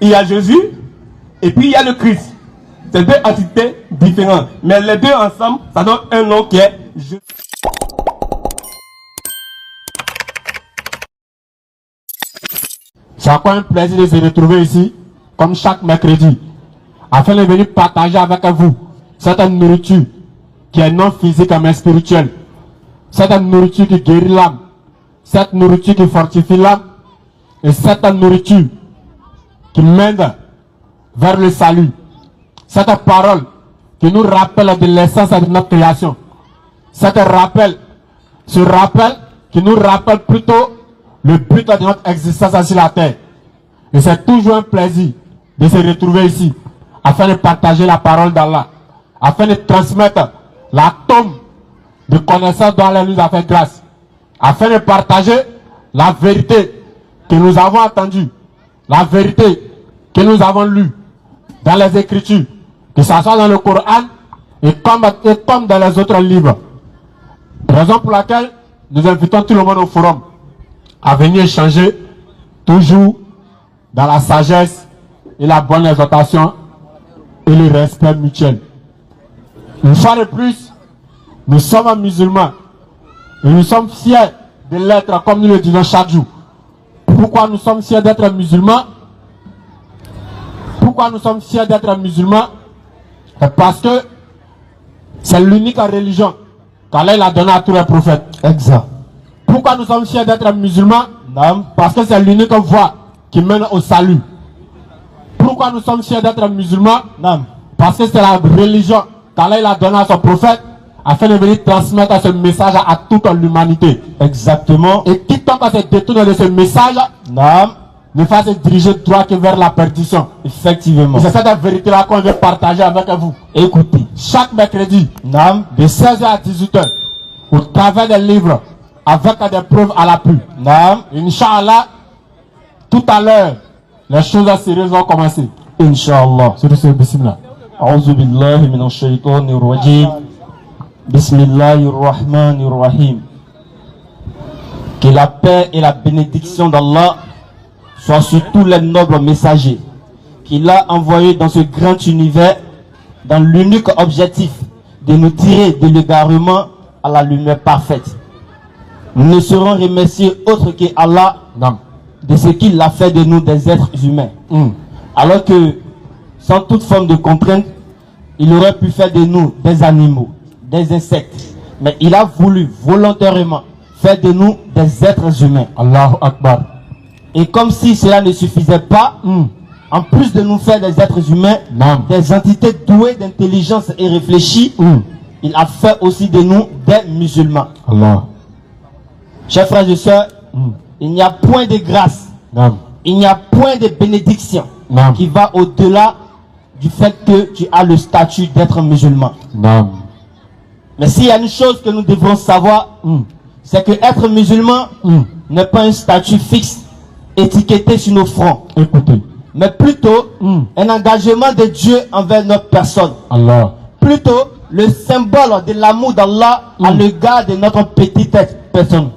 il y a Jésus et puis il y a le Christ. C'est deux entités différentes. Mais les deux ensemble, ça donne un nom qui est Jésus. C'est encore un plaisir de se retrouver ici, comme chaque mercredi, afin de venir partager avec vous cette nourriture qui est non physique mais spirituelle. Cette nourriture qui guérit l'âme, cette nourriture qui fortifie l'âme, et cette nourriture qui mène vers le salut. Cette parole qui nous rappelle de l'essence de notre création. Ce rappel qui nous rappelle plutôt le but de notre existence sur la terre. Et c'est toujours un plaisir de se retrouver ici, afin de partager la parole d'Allah, afin de transmettre l'atome de connaissance dont Allah nous a fait grâce, afin de partager la vérité que nous avons entendue, la vérité que nous avons lue dans les Écritures, que ce soit dans le Coran et comme dans les autres livres. Raison pour laquelle nous invitons tout le monde au forum à venir échanger toujours dans la sagesse et la bonne exhortation et le respect mutuel. Une fois de plus, nous sommes musulmans et nous sommes fiers de l'être comme nous le disons chaque jour. Pourquoi nous sommes fiers d'être musulmans? Pourquoi nous sommes fiers d'être musulmans? Parce que c'est l'unique religion qu'Allah a donnée à tous les prophètes. Exact. Pourquoi nous sommes fiers d'être musulmans? Non. Parce que c'est l'unique voie qui mène au salut. Pourquoi nous sommes fiers d'être musulmans? Non. Parce que c'est la religion qu'Allah a donnée à son prophète afin de venir transmettre ce message à toute l'humanité. Exactement. Et quiconque se détourne de ce message, non, ne va se diriger droit que vers la perdition. Effectivement. Et c'est cette vérité-là qu'on veut partager avec vous. Écoutez, chaque mercredi, non, de 16h à 18h, au travers des livres, avec des preuves à l'appui. Non. Inch'Allah, tout à l'heure, les choses sérieuses vont commencer. Inch'Allah. Sur ce bismillah. A'udhu billahi minash shaitanir rajim. Bismillahir rahmanir rahim. Que la paix et la bénédiction d'Allah soient sur tous les nobles messagers qu'il a envoyés dans ce grand univers dans l'unique objectif de nous tirer de l'égarement à la lumière parfaite. Nous ne serons remerciés autre que Allah de ce qu'il a fait de nous des êtres humains. Alors que, sans toute forme de contrainte, il aurait pu faire de nous des animaux, des insectes. Mais il a voulu volontairement faire de nous des êtres humains. Allahu Akbar. Et comme si cela ne suffisait pas, en plus de nous faire des êtres humains, des entités douées d'intelligence et réfléchies, il a fait aussi de nous des musulmans. Allah. Chers frères et sœurs, il n'y a point de grâce, il n'y a point de bénédiction qui va au-delà du fait que tu as le statut d'être musulman. Mais s'il y a une chose que nous devrons savoir, c'est que être musulman n'est pas un statut fixe, étiqueté sur nos fronts. Écoutez. Mais plutôt un engagement de Dieu envers notre personne. Allah. Plutôt le symbole de l'amour d'Allah à l'égard de notre petite personne.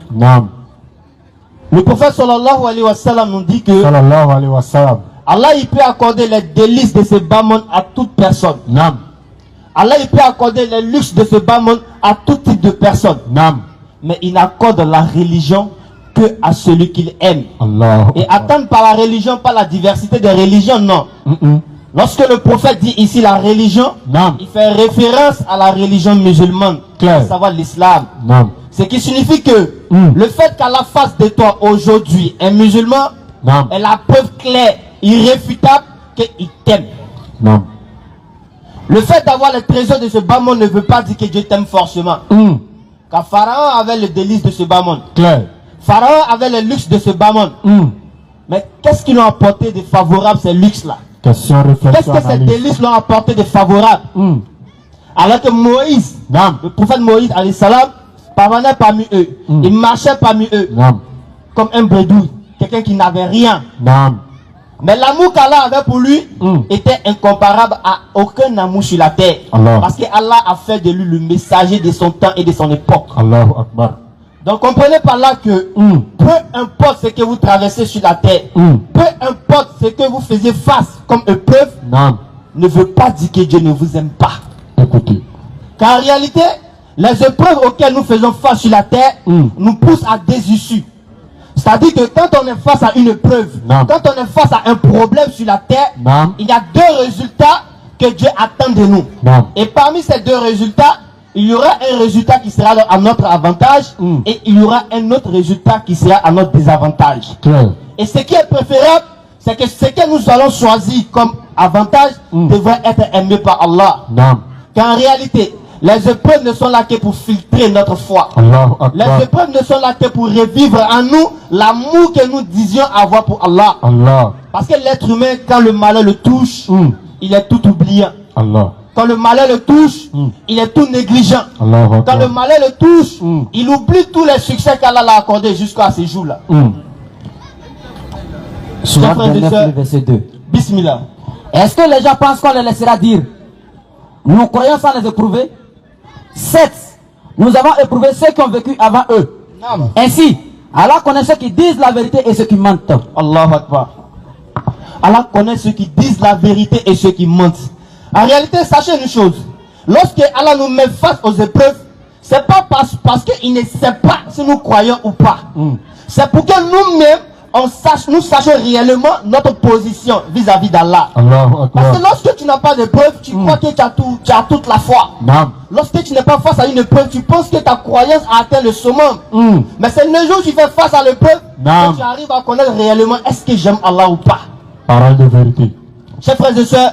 Le prophète sallallahu alayhi wa sallam nous dit que sallallahu alayhi wa sallam, Allah il peut accorder les délices de ce bas monde à toute personne. Allah il peut accorder les luxes de ce bas monde à tout type de personne. Mais il n'accorde la religion que à celui qu'il aime. Allah. Et attendre par la religion, pas la diversité des religions, non. Lorsque le prophète dit ici la religion, il fait référence à la religion musulmane, à savoir l'islam. Ce qui signifie que le fait qu'Allah fasse de toi aujourd'hui un musulman est la preuve claire, irréfutable qu'il t'aime. Le fait d'avoir les trésors de ce bas monde ne veut pas dire que Dieu t'aime forcément. Car Pharaon avait le délice de ce bas monde. Pharaon avait le luxe de ce bas monde. Mais qu'est-ce qui lui a apporté de favorable ces luxes-là? Qu'est-ce que ces délices lui ont apporté de favorable? Alors que Moïse, le prophète Moïse, alayhi salam, parvenait parmi eux. Il marchait parmi eux. Comme un bredouille. Quelqu'un qui n'avait rien. Mais l'amour qu'Allah avait pour lui était incomparable à aucun amour sur la terre. Parce que Allah a fait de lui le messager de son temps et de son époque. Allahu Akbar. Donc comprenez par là que peu importe ce que vous traversez sur la terre, peu importe ce que vous faisiez face comme épreuve Naam. ne veut pas dire que Dieu ne vous aime pas. Écoutez. Car en réalité, les épreuves auxquelles nous faisons face sur la terre nous poussent à des issues. C'est-à-dire que quand on est face à une épreuve, Non. quand on est face à un problème sur la terre, Non. il y a deux résultats que Dieu attend de nous. Non. Et parmi ces deux résultats, il y aura un résultat qui sera à notre avantage et il y aura un autre résultat qui sera à notre désavantage. Claire. Et ce qui est préférable, c'est que ce que nous allons choisir comme avantage devrait être aimé par Allah. Naam. Car en réalité, les épreuves ne sont là que pour filtrer notre foi. Allahu Les Akbar. épreuves ne sont là que pour revivre en nous l'amour que nous disions avoir pour Allah. Allah. Parce que l'être humain, quand le malheur le touche, il est tout oubliant. Allah. Quand le malheur le touche, il est tout négligent. Allahu Quand le Akbar. malheur le touche, il oublie tous les succès qu'Allah l'a accordé jusqu'à ces jours-là. Sourate Frères et 29, sœurs. le verset 2. Bismillah. Est-ce que les gens pensent qu'on les laissera dire nous croyons sans les éprouver? 7. Nous avons éprouvé ceux qui ont vécu avant eux. Naam. Ainsi, Allah connaît ceux qui disent la vérité et ceux qui mentent. Allahu Akbar. Allah connaît ceux qui disent la vérité et ceux qui mentent. En réalité, sachez une chose. Lorsque Allah nous met face aux épreuves, c'est pas parce qu'il ne sait pas si nous croyons ou pas. C'est pour que nous-mêmes, nous sachions réellement notre position vis-à-vis d'Allah. Allahu Parce que Akbar. lorsque tu n'as pas d'épreuve, tu crois que tu as toute la foi. Naam. Lorsque tu n'es pas face à une épreuve, tu penses que ta croyance a atteint le summum. Mais c'est le jour où tu fais face à l'épreuve Naam. que tu arrives à connaître réellement est-ce que j'aime Allah ou pas. Parole de vérité. Chers frères et sœurs,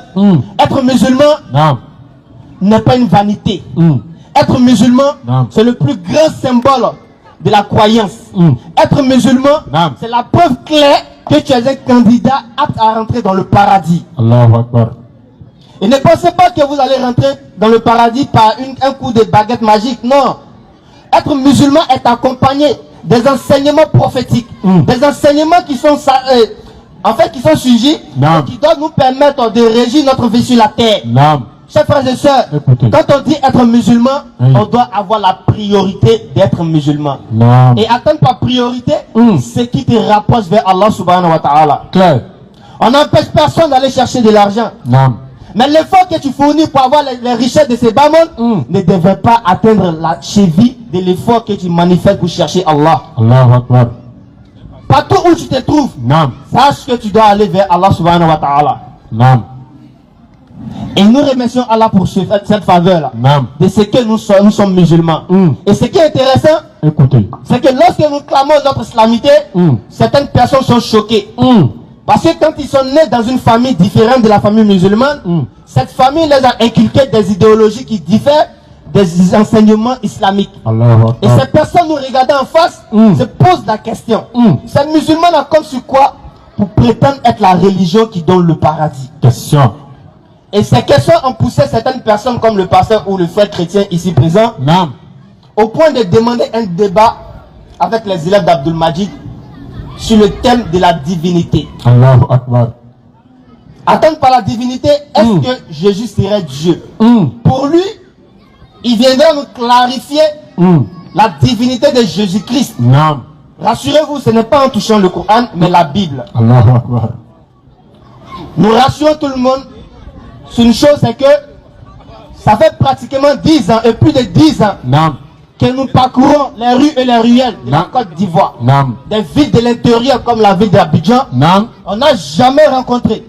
être musulman Naam. n'est pas une vanité. Être musulman, Naam. c'est le plus grand symbole de la croyance. Être musulman, Naam. c'est la preuve claire que tu es un candidat apte à rentrer dans le paradis. Allahu Akbar. Et ne pensez pas que vous allez rentrer dans le paradis par un coup de baguette magique. Non. Être musulman est accompagné des enseignements prophétiques. Des enseignements qui sont, qui sont sujets Naam. et qui doivent nous permettre de régir notre vie sur la terre. Naam. Chers frères et sœurs, Écoutez. quand on dit être musulman, Oui. on doit avoir la priorité d'être musulman. Naam. Et atteindre par priorité, ce qui te rapproche vers Allah subhanahu wa ta'ala. Claire. On n'empêche personne d'aller chercher de l'argent. Naam. Mais l'effort que tu fournis pour avoir les richesses de ces bas mondes ne devrait pas atteindre la cheville de l'effort que tu manifestes pour chercher Allah. Allahu Akbar. Partout où tu te trouves, Naam. sache que tu dois aller vers Allah subhanahu wa ta'ala. Naam. Et nous remercions Allah pour cette faveur-là. Naam. De ce que nous sommes musulmans. Et ce qui est intéressant, Écoutez. c'est que lorsque nous clamons notre islamité, certaines personnes sont choquées. Parce que quand ils sont nés dans une famille différente de la famille musulmane, cette famille les a inculqué des idéologies qui diffèrent des enseignements islamiques. Allahu Et Akbar. ces personnes nous regardant en face se posent la question. Ces musulmans a comme sur quoi pour prétendre être la religion qui donne le paradis. Question. Et ces questions ont poussé certaines personnes comme le pasteur ou le frère chrétien ici présent Naam. au point de demander un débat avec les élèves d'Abdul Majid sur le thème de la divinité. Allahu Akbar. Attendre par la divinité, est-ce que Jésus serait Dieu? Pour lui, il viendra nous clarifier la divinité de Jésus-Christ. Naam. Rassurez-vous, ce n'est pas en touchant le Coran, mais la Bible. Allahu Akbar. Nous rassurons tout le monde sur une chose, c'est que ça fait pratiquement 10 ans et plus de 10 ans Naam. que nous parcourons les rues et les ruelles de la Non. Côte d'Ivoire. Naam. Des villes de l'intérieur comme la ville d'Abidjan. Naam. On n'a jamais rencontré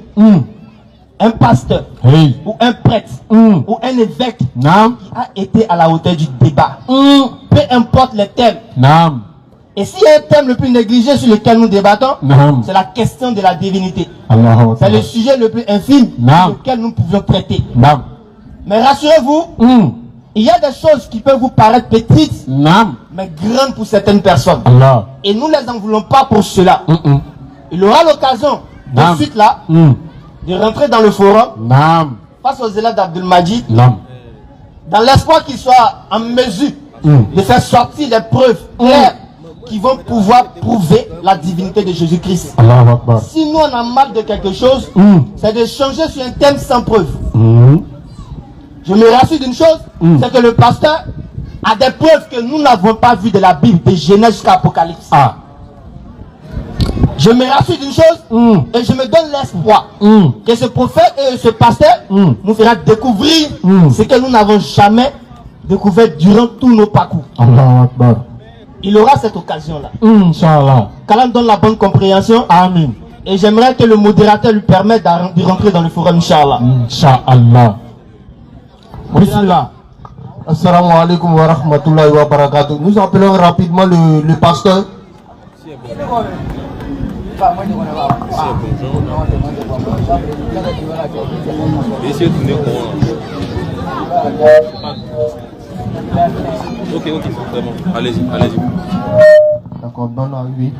un pasteur Hey. ou un prêtre ou un évêque Naam. qui a été à la hauteur du débat. Peu importe les thèmes. Naam. Et s'il y a un thème le plus négligé sur lequel nous débattons, Naam. c'est la question de la divinité. Allahu C'est Akbar. le sujet le plus infime Non. sur lequel nous pouvons traiter. Naam. Mais rassurez-vous, il y a des choses qui peuvent vous paraître petites, Naam. mais grandes pour certaines personnes. Allah. Et nous ne les en voulons pas pour cela. Il aura l'occasion, Non. de suite là, de rentrer dans le forum Naam. face aux élèves d'Abdul Majid, Naam. dans l'espoir qu'ils soient en mesure de faire sortir des preuves claires qui vont pouvoir prouver la divinité de Jésus-Christ. Allahu Akbar. Si nous on a mal de quelque chose, c'est de changer sur un thème sans preuve. Je me rassure d'une chose, c'est que le pasteur a des preuves que nous n'avons pas vues de la Bible, de Genèse jusqu'à Apocalypse. Ah. Je me rassure d'une chose et je me donne l'espoir que ce prophète et ce pasteur nous fera découvrir ce que nous n'avons jamais découvert durant tous nos parcours. Allah Akbar. Il aura cette occasion-là. Inch'Allah. Qu'Allah donne la bonne compréhension. Amin. Et j'aimerais que le modérateur lui permette de rentrer dans le forum, Inch'Allah. Inch'Allah. Bismillah. Assalamu alaikum wa rahmatullahi wa barakatuh. Nous appelons rapidement le pasteur. Ok, c'est bon. Allez-y, allez-y. D'accord, bonne arrivée.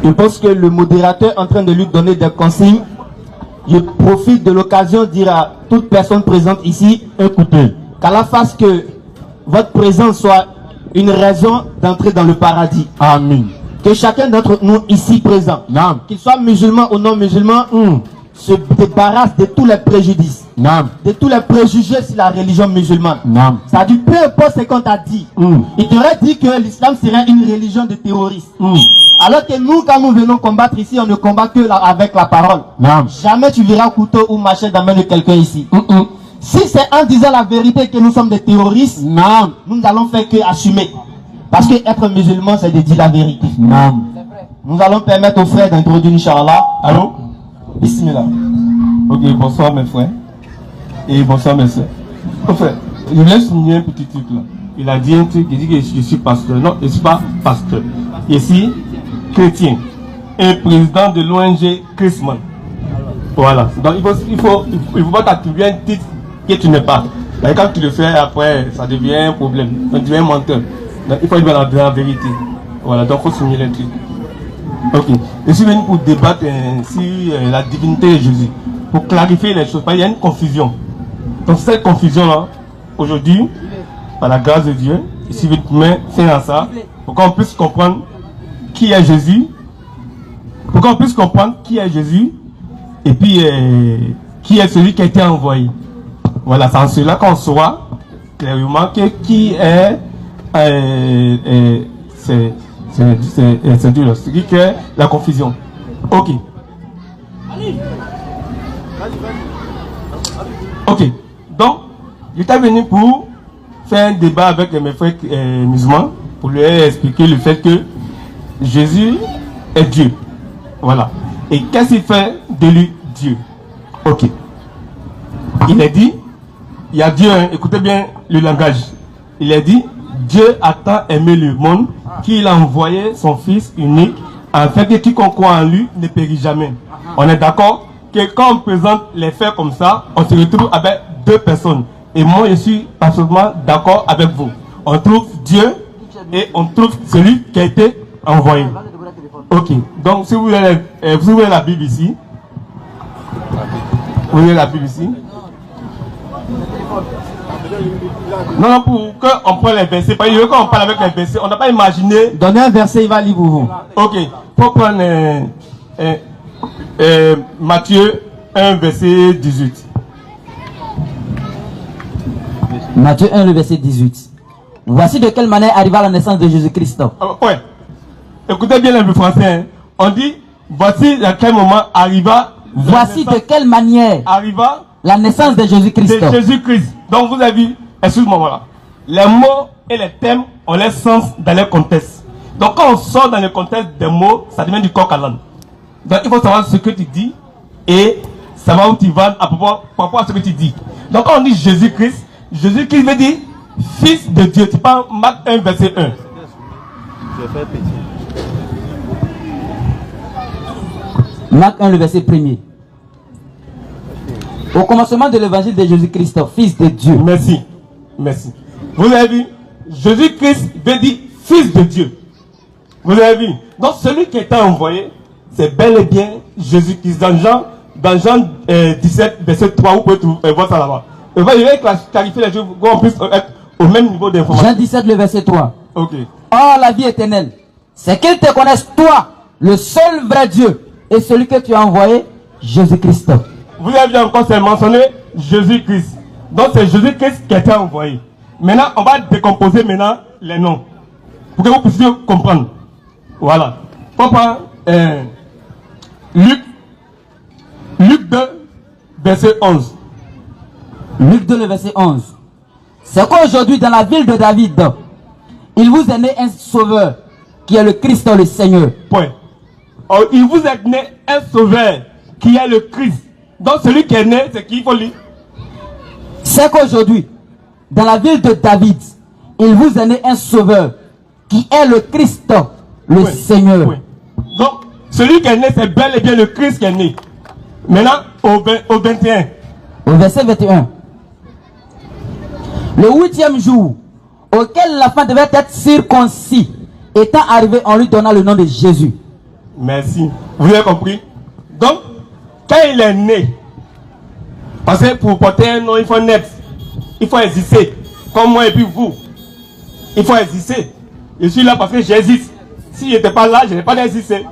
Je pense que le modérateur est en train de lui donner des consignes. Je profite de l'occasion de dire à toute personne présente ici, Écoutez. qu'Allah fasse que votre présence soit une raison d'entrer dans le paradis. Amin. Que chacun d'entre nous ici présent, Nam. qu'il soit musulman ou non musulman, se débarrasse de tous les préjudices, Nam. de tous les préjugés sur la religion musulmane. Nam. Ça a dit, peu importe ce qu'on t'a dit, il t'aurait dit que l'islam serait une religion de terroristes. Alors que nous, quand nous venons combattre ici, on ne combat que avec la parole. Nam. Jamais tu verras couteau ou machette dans la main de quelqu'un ici. Si c'est en disant la vérité que nous sommes des terroristes, Nam. nous n'allons faire que assumer. Parce que être musulman, c'est de dire la vérité. Nam. Nous allons permettre aux frères d'introduire, Inch'Allah. Allô? Bismillah. Ok, bonsoir mes frères. Et bonsoir mes soeurs. En fait, je voulais souligner un petit truc là. Il a dit un truc, il dit que je suis pasteur. Non, je ne suis pas pasteur. Je suis chrétien. Et président de l'ONG Christman. Voilà. Donc il faut pas t'attribuer un titre que tu n'es pas. Et quand tu le fais après, ça devient un problème. Donc tu deviens menteur. Donc il faut dire la vérité. Voilà, donc il faut souligner les trucs. Ok. Je suis venu pour débattre sur la divinité de Jésus. Pour clarifier les choses. Parce qu'il y a une confusion. Donc cette confusion-là, aujourd'hui, par la grâce de Dieu, je suis venu faire ça pour qu'on puisse comprendre qui est Jésus. Pour qu'on puisse comprendre qui est Jésus. Et puis, qui est celui qui a été envoyé. Voilà, c'est en cela qu'on saura clairement que qui est c'est Dieu là, c'est qui est la confusion. Ok. Ok. Donc, j'étais venu pour faire un débat avec mes frères musulmans pour leur expliquer le fait que Jésus est Dieu. Voilà. Et qu'est-ce qu'il fait de lui Dieu? Ok. Il a dit, il y a Dieu, hein, écoutez bien le langage. Il a dit, Dieu a tant aimé le monde qu'il a envoyé son Fils unique afin que quiconque croit en lui ne périsse jamais. On est d'accord que quand on présente les faits comme ça, on se retrouve avec deux personnes. Et moi, je suis absolument d'accord avec vous. On trouve Dieu et on trouve celui qui a été envoyé. Ok. Donc, si vous voulez la Bible ici, vous voulez la Bible ici. Non, pour qu'on prenne les versets, parce que quand on parle avec les versets, on n'a pas imaginé. Donnez un verset, il va lire pour vous. Ok, pour prendre Matthieu 1, verset 18. Matthieu 1, le verset 18. Voici de quelle manière arriva la naissance de Jésus-Christ. Ouais, écoutez bien le français. Hein. On dit, voici à quel moment arriva. Voici de quelle manière arriva la naissance de Jésus-Christ. De Jésus-Christ. Donc vous avez vu, excuse-moi, voilà. Les mots et les thèmes ont leur sens dans leur contexte. Donc quand on sort dans le contexte des mots, ça devient du coq à l'âne. Donc il faut savoir ce que tu dis et savoir où tu vas par rapport à ce que tu dis. Donc quand on dit Jésus-Christ, Jésus-Christ veut dire Fils de Dieu. Tu parles Marc 1, verset 1. Je vais faire petit. Marc 1, le verset 1er. Au commencement de l'évangile de Jésus-Christ, Fils de Dieu. Merci. Merci. Vous avez vu, Jésus-Christ veut dire Fils de Dieu. Vous avez vu. Donc celui qui est envoyé, c'est bel et bien Jésus-Christ. Dans Jean 17, verset 3, vous pouvez voir ça là-bas. Je vais clarifier les choses pour qu'on puisse être au même niveau d'information. Jean 17, le verset 3. Ok. Or, la vie éternelle, c'est qu'ils te connaissent, toi, le seul vrai Dieu, et celui que tu as envoyé, Jésus-Christ. Vous avez bien encore mentionné Jésus-Christ. Donc c'est Jésus-Christ qui a été envoyé. Maintenant, on va décomposer maintenant les noms. Pour que vous puissiez comprendre. Voilà. Papa, Luc 2, verset 11. Luc 2, le verset 11. C'est qu'aujourd'hui, dans la ville de David, il vous est né un sauveur, qui est le Christ, le Seigneur. Point. Or, il vous est né un sauveur, qui est le Christ. Donc celui qui est né, c'est qui il faut lire? C'est qu'aujourd'hui, dans la ville de David, il vous est né un sauveur, qui est le Christ, le Seigneur. Oui. Donc, celui qui est né, c'est bel et bien le Christ qui est né. Maintenant, au 21. Au verset 21. Le 8e jour, auquel l'enfant devait être circoncis, étant arrivé, on lui donna le nom de Jésus. Merci. Vous avez compris? Donc, quand il est né, parce que pour porter un nom, il faut naître. Il faut exister. Comme moi et puis vous. Il faut exister. Je suis là parce que j'existe. S'il n'était pas là, je n'ai pas d'exister.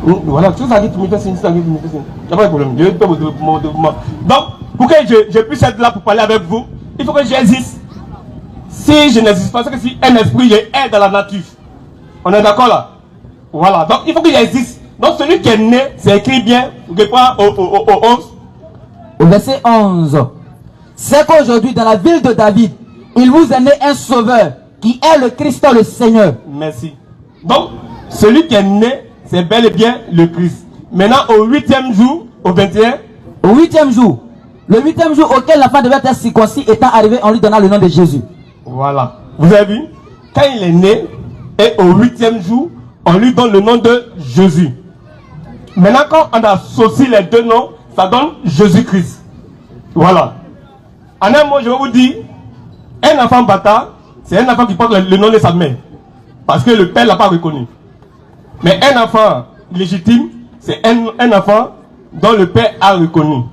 Voilà, tout ça dit, tu me fais signe, ça dit, tu me fais signe. Il n'y a pas de problème. Je peux donc, pour que je puisse être là pour parler avec vous, il faut que j'existe. Si je n'existe pas, c'est que si un esprit est dans la nature. On est d'accord là? Voilà, donc il faut qu'il existe. Donc celui qui est né, c'est écrit bien, vous pouvez au 11. Au verset 11. C'est qu'aujourd'hui, dans la ville de David, il vous est né un sauveur, qui est le Christ, le Seigneur. Merci. Donc, celui qui est né, c'est bel et bien le Christ. Maintenant, au 8e jour, au 21. Au 8e jour, le 8e jour auquel l'enfant devait être circoncis, étant arrivé, on lui donna le nom de Jésus. Voilà. Vous avez vu? Quand il est né, et au 8e jour, on lui donne le nom de Jésus. Maintenant, quand on associe les deux noms, ça donne Jésus-Christ. Voilà. En un mot, je vais vous dire, un enfant bâtard, c'est un enfant qui porte le nom de sa mère. Parce que le père ne l'a pas reconnu. Mais un enfant légitime, c'est un enfant dont le père a reconnu.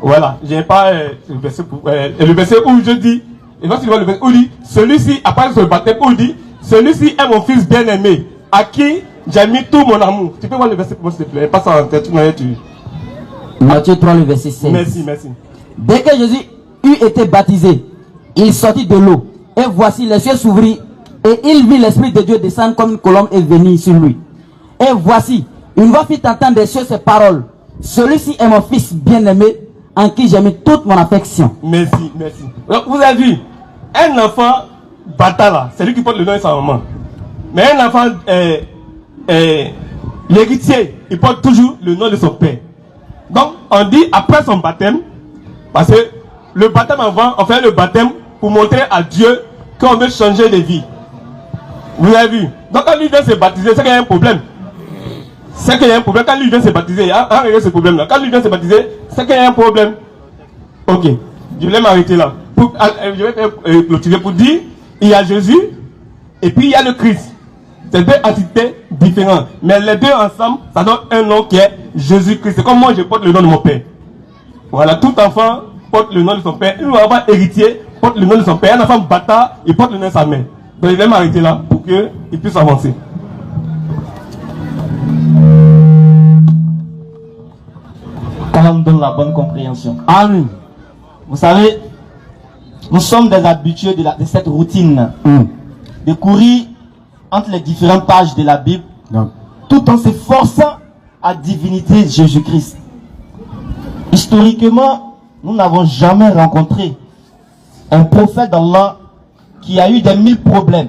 Voilà. Je n'ai pas le verset où je dis, et voici le verset où il dit, celui-ci, après ce baptême, où il dit, celui-ci est mon fils bien-aimé, à qui j'ai mis tout mon amour. Tu peux voir le verset pour moi, s'il te plaît. Pas ça en tête. Matthieu 3, le verset 16. Merci, merci. Dès que Jésus eut été baptisé, il sortit de l'eau. Et voici les cieux s'ouvrirent. Et il vit l'Esprit de Dieu descendre comme une colombe et venir sur lui. Et voici, une voix fit entendre des cieux ces paroles. Celui-ci est mon fils bien-aimé, en qui j'ai mis toute mon affection. Merci, merci. Donc, vous avez vu, un enfant bâtard là, c'est lui qui porte le nom de sa maman. Mais un enfant, l'héritier, il porte toujours le nom de son père. Donc, on dit après son baptême, parce que le baptême avant, on fait le baptême pour montrer à Dieu qu'on veut changer de vie. Vous avez vu? Donc, quand lui vient se baptiser, c'est qu'il y a un problème. C'est qu'il y a un problème. Quand lui vient se baptiser, il y a ce problème-là. Quand lui vient se baptiser, c'est qu'il y a un problème. Ok. Je vais m'arrêter là. Je vais clôturer pour dire, il y a Jésus et puis il y a le Christ. C'est deux entités différentes. Mais les deux ensemble, ça donne un nom qui est Jésus-Christ. C'est comme moi, je porte le nom de mon père. Voilà, tout enfant porte le nom de son père. Un enfant héritier porte le nom de son père. Un enfant bâtard, il porte le nom de sa mère. Donc, je vais m'arrêter là pour qu'il puisse avancer. Qu'Allah nous donne la bonne compréhension. Amen. Vous savez, nous sommes des habitués de cette routine de courir entre les différentes pages de la Bible, tout en s'efforçant à divinité Jésus-Christ. Historiquement, nous n'avons jamais rencontré un prophète d'Allah qui a eu des 1000 problèmes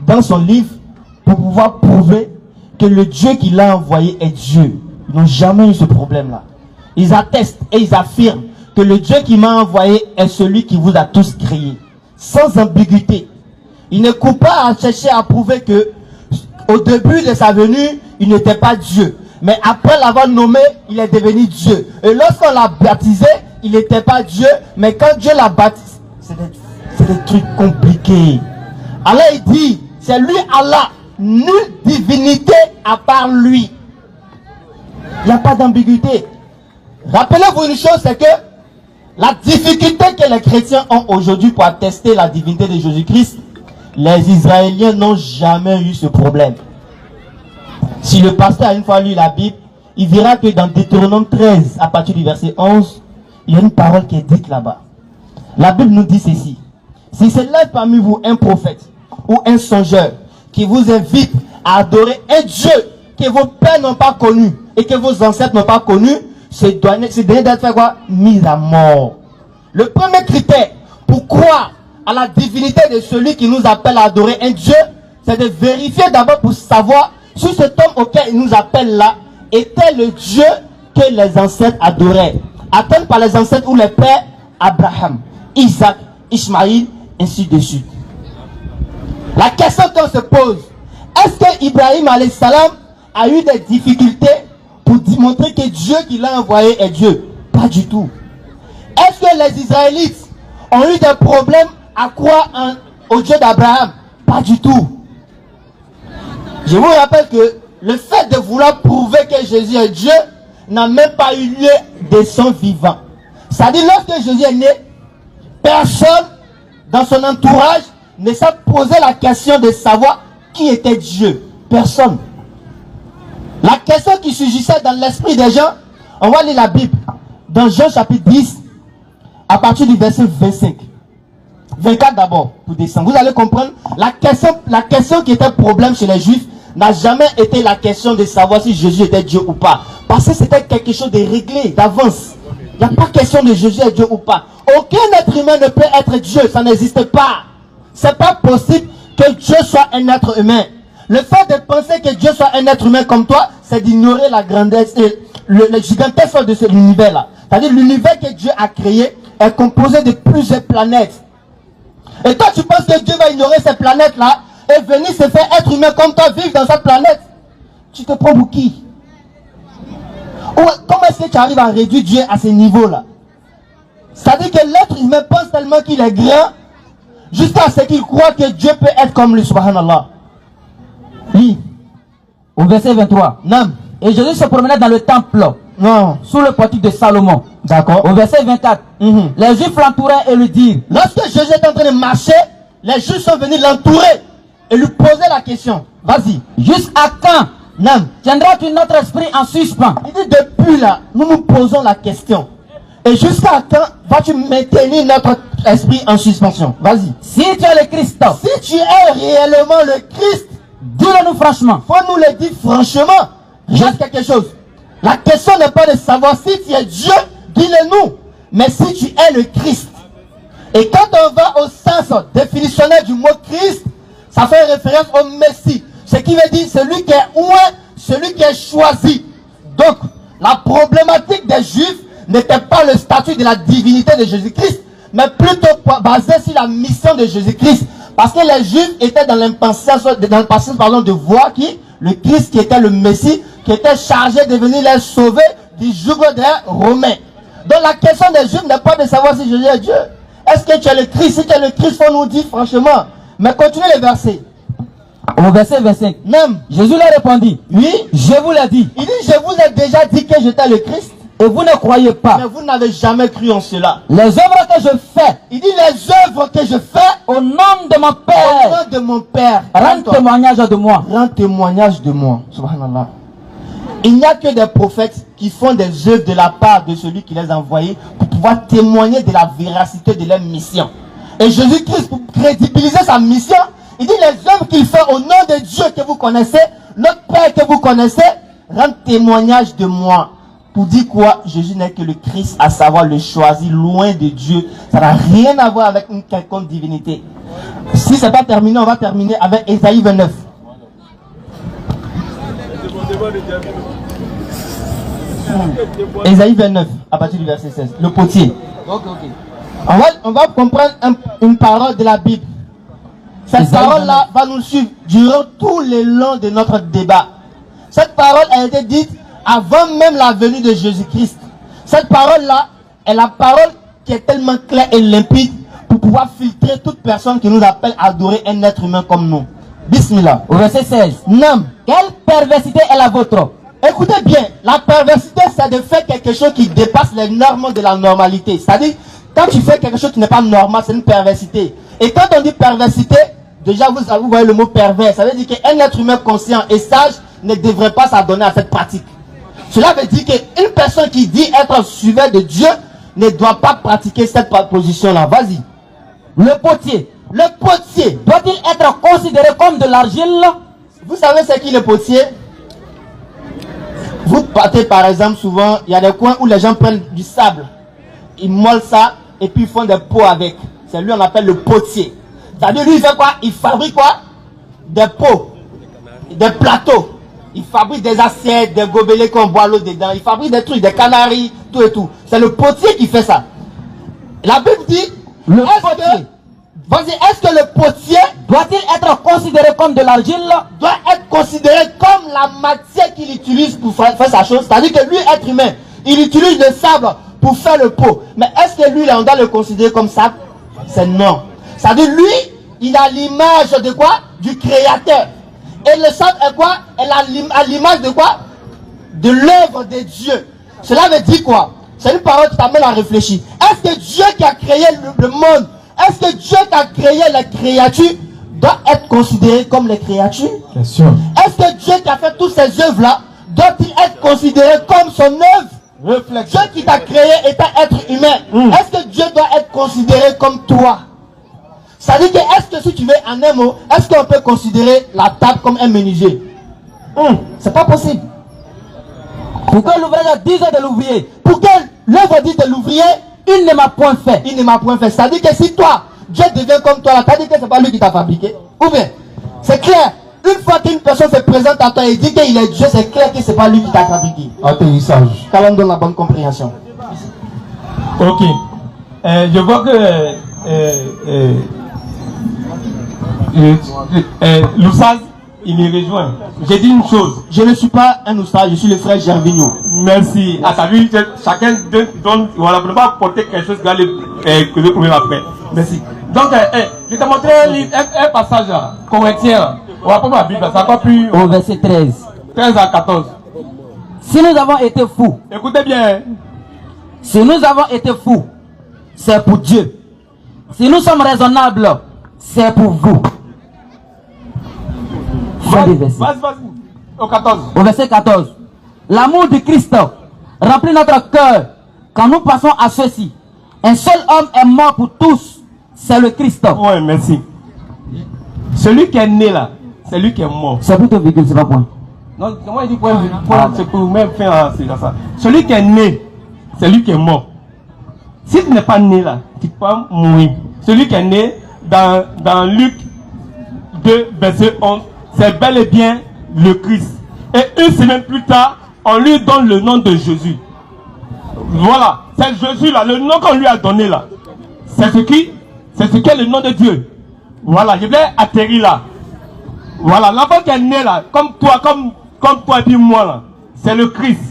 dans son livre pour pouvoir prouver que le Dieu qui l'a envoyé est Dieu. Ils n'ont jamais eu ce problème-là. Ils attestent et ils affirment que le Dieu qui m'a envoyé est celui qui vous a tous créés, sans ambiguïté. Il ne court pas à chercher à prouver que au début de sa venue, il n'était pas Dieu. Mais après l'avoir nommé, il est devenu Dieu. Et lorsqu'on l'a baptisé, il n'était pas Dieu. Mais quand Dieu l'a baptisé, c'est des trucs compliqués. Allah il dit, c'est lui Allah, nulle divinité à part lui. Il n'y a pas d'ambiguïté. Rappelez-vous une chose, c'est que La difficulté que les chrétiens ont aujourd'hui pour attester la divinité de Jésus-Christ, les Israéliens n'ont jamais eu ce problème. Si le pasteur a une fois lu la Bible, il verra que dans Deutéronome 13, à partir du verset 11, il y a une parole qui est dite là-bas. La Bible nous dit ceci. Si c'est là parmi vous un prophète ou un songeur qui vous invite à adorer un Dieu que vos pères n'ont pas connu et que vos ancêtres n'ont pas connu, c'est donné d'être fait quoi? Mis à mort. Le premier critère pour croire à la divinité de celui qui nous appelle à adorer un Dieu, c'est de vérifier d'abord pour savoir si cet homme auquel il nous appelle là était le Dieu que les ancêtres adoraient. Atteint par les ancêtres ou les pères, Abraham, Isaac, Ismaïl, ainsi de suite. La question qu'on se pose, est-ce que Ibrahim alayhi salam a eu des difficultés pour démontrer que Dieu qui l'a envoyé est Dieu? Pas du tout. Est-ce que les Israélites ont eu des problèmes à croire au Dieu d'Abraham? Pas du tout. Je vous rappelle que le fait de vouloir prouver que Jésus est Dieu n'a même pas eu lieu de son vivant. C'est-à-dire, lorsque Jésus est né, personne dans son entourage ne s'est posé la question de savoir qui était Dieu. Personne. La question qui surgissait dans l'esprit des gens, on va lire la Bible dans Jean chapitre 10 à partir du verset 25. 24 d'abord pour descendre. Vous allez comprendre, la question qui était problème chez les Juifs n'a jamais été la question de savoir si Jésus était Dieu ou pas. Parce que c'était quelque chose de réglé d'avance. Il n'y a pas question de Jésus est Dieu ou pas. Aucun être humain ne peut être Dieu, ça n'existe pas. C'est pas possible que Dieu soit un être humain. Le fait de penser que Dieu soit un être humain comme toi, c'est d'ignorer la grandeur et le gigantesque de cet univers-là. C'est-à-dire l'univers que Dieu a créé est composé de plusieurs planètes. Et toi, tu penses que Dieu va ignorer ces planètes-là et venir se faire être humain comme toi, vivre dans cette planète? Tu te prends pour qui? Comment est-ce que tu arrives à réduire Dieu à ce niveau-là? C'est-à-dire que l'être humain pense tellement qu'il est grand jusqu'à ce qu'il croit que Dieu peut être comme lui, subhanallah. Oui. Au verset 23. Non. Et Jésus se promenait dans le temple. Non. Sous le portique de Salomon. D'accord. Au verset 24. Les Juifs l'entouraient et lui dirent. Lorsque Jésus est en train de marcher, les Juifs sont venus l'entourer et lui poser la question. Vas-y. Jusqu'à quand Non. tiendras-tu notre esprit en suspens? Il dit depuis là, nous nous posons la question. Et jusqu'à quand vas-tu maintenir notre esprit en suspension? Vas-y. Si tu es le Christ, Si tu es réellement le Christ, dis-le-nous franchement. faut nous le dire franchement. Juste quelque chose. La question n'est pas de savoir si tu es Dieu, dis-le-nous. Mais si tu es le Christ. Et quand on va au sens définitionnel du mot Christ, ça fait référence au Messie. Ce qui veut dire celui qui est oint, celui qui est choisi. Donc, la problématique des Juifs n'était pas le statut de la divinité de Jésus-Christ, mais plutôt basé sur la mission de Jésus-Christ. Parce que les Juifs étaient dans l'impatience de voir qui? Le Christ qui était le Messie, qui était chargé de venir les sauver du joug des Romains. Donc la question des Juifs n'est pas de savoir si Jésus est Dieu. Est-ce que tu es le Christ? Si tu es le Christ, il faut nous dire franchement. Mais continuez les versets. Au verset 25. Même. Jésus leur répondit. Oui. Je vous l'ai dit. Il dit, je vous ai déjà dit que j'étais le Christ. Et vous ne croyez pas. Mais vous n'avez jamais cru en cela. Les œuvres que je fais. Il dit, les œuvres que je fais Au nom de mon au Père. nom de mon Père. Rends témoignage de moi. Rends témoignage de moi. Subhanallah. Il n'y a que des prophètes qui font des œuvres de la part de celui qui les a envoyés pour pouvoir témoigner de la véracité de leur mission. Et Jésus-Christ, pour crédibiliser sa mission, il dit les œuvres qu'il fait au nom de Dieu que vous connaissez, notre Père que vous connaissez, rend témoignage de moi. Pour dire quoi? Jésus n'est que le Christ, à savoir le choisi, loin de Dieu. Ça n'a rien à voir avec une quelconque divinité. Si c'est pas terminé, on va terminer avec Ésaïe 29. Ésaïe 29, à partir du verset 16. Le potier. On va comprendre une parole de la Bible. Cette parole-là va nous suivre durant tout le long de notre débat. Cette parole a été dite avant même la venue de Jésus-Christ. Cette parole-là est la parole qui est tellement claire et limpide pour pouvoir filtrer toute personne qui nous appelle à adorer un être humain comme nous. Bismillah. Au verset 16. Non. Quelle perversité est la vôtre? Écoutez bien, la perversité, c'est de faire quelque chose qui dépasse les normes de la normalité. C'est-à-dire, quand tu fais quelque chose qui n'est pas normal, c'est une perversité. Et quand on dit perversité, déjà vous voyez le mot pervers. Ça veut dire qu'un être humain conscient et sage ne devrait pas s'adonner à cette pratique. Cela veut dire qu'une personne qui dit être suiveur de Dieu ne doit pas pratiquer cette position-là. Vas-y. Le potier doit-il être considéré comme de l'argile? Vous savez c'est qui le potier? Vous partez par exemple souvent, il y a des coins où les gens prennent du sable, ils mollent ça et puis ils font des pots avec. C'est lui on appelle le potier. C'est-à-dire lui il fait quoi? Il fabrique quoi? Des pots, des plateaux. Il fabrique des assiettes, des gobelets qu'on boit l'eau dedans. Il fabrique des trucs, des canaries, tout et tout. C'est le potier qui fait ça. La Bible dit, est-ce que le potier doit-il être considéré comme de l'argile? Doit être considéré comme la matière qu'il utilise pour faire sa chose. C'est-à-dire que lui, être humain, il utilise le sable pour faire le pot. Mais est-ce que lui, là, on doit le considérer comme sable? C'est non. C'est-à-dire lui, il a l'image de quoi? Du créateur. Et le sable est quoi? Elle a l'image de quoi? De l'œuvre de Dieu. Cela veut dire quoi? C'est une parole qui t'amène à réfléchir. Est-ce que Dieu qui a créé le monde, est-ce que Dieu qui a créé les créatures doit être considéré comme les créatures? Bien sûr. Est-ce que Dieu qui a fait toutes ces œuvres-là doit-il être considéré comme son œuvre? Dieu qui t'a créé étant être humain, est-ce que Dieu doit être considéré comme toi? Ça dit que est-ce que si tu veux en un mot, est-ce qu'on peut considérer la table comme un menuisier? C'est pas possible. Pour que l'ouvrier dise de l'ouvrier, Pour que l'œuvre dise de l'ouvrier, il ne m'a point fait. il ne m'a point fait. Ça dit que si toi, Dieu devient comme toi, ça dit que c'est pas lui qui t'a fabriqué. Ou bien, c'est clair. Une fois qu'une personne se présente à toi et dit qu'il est Dieu, c'est clair que c'est pas lui qui t'a fabriqué. Atterrissage. Qu'Allah donne la bonne compréhension. Ok. Je vois que l'Oussaz, il y rejoint. J'ai dit une chose. Je ne suis pas un oustaz, je suis le frère Gervinho. Merci. À sa vie, chacun donne, voilà, pour ne pas porter quelque chose qui va que le problème après. Merci. Donc, je t'ai montré un passage corinthien. On va prendre la Bible, ça encore plus. Au verset 13. 13 à 14. Si nous avons été fous, Écoutez bien. si nous avons été fous, c'est pour Dieu. Si nous sommes raisonnables, c'est pour vous. Fin des versets. Vas-y. Au 14. Au verset 14. L'amour de Christ remplit notre cœur quand nous passons à ceci. Un seul homme est mort pour tous, c'est le Christ. Ouais, merci. Celui qui est né là, c'est lui qui est mort. C'est plutôt virgule, c'est pas point. Non, moi il dit point, c'est pour même faire ça. Celui qui est né, c'est lui qui est mort. Si tu n'es pas né là, tu peux pas mourir. Celui qui est né dans Luc 2, verset 11, c'est bel et bien le Christ. Et une semaine plus tard, on lui donne le nom de Jésus. Voilà, c'est Jésus là, le nom qu'on lui a donné là. C'est ce qui est le nom de Dieu. Voilà, je vais atterrir là. Voilà, l'enfant qui est né là, comme toi et puis moi là, c'est le Christ.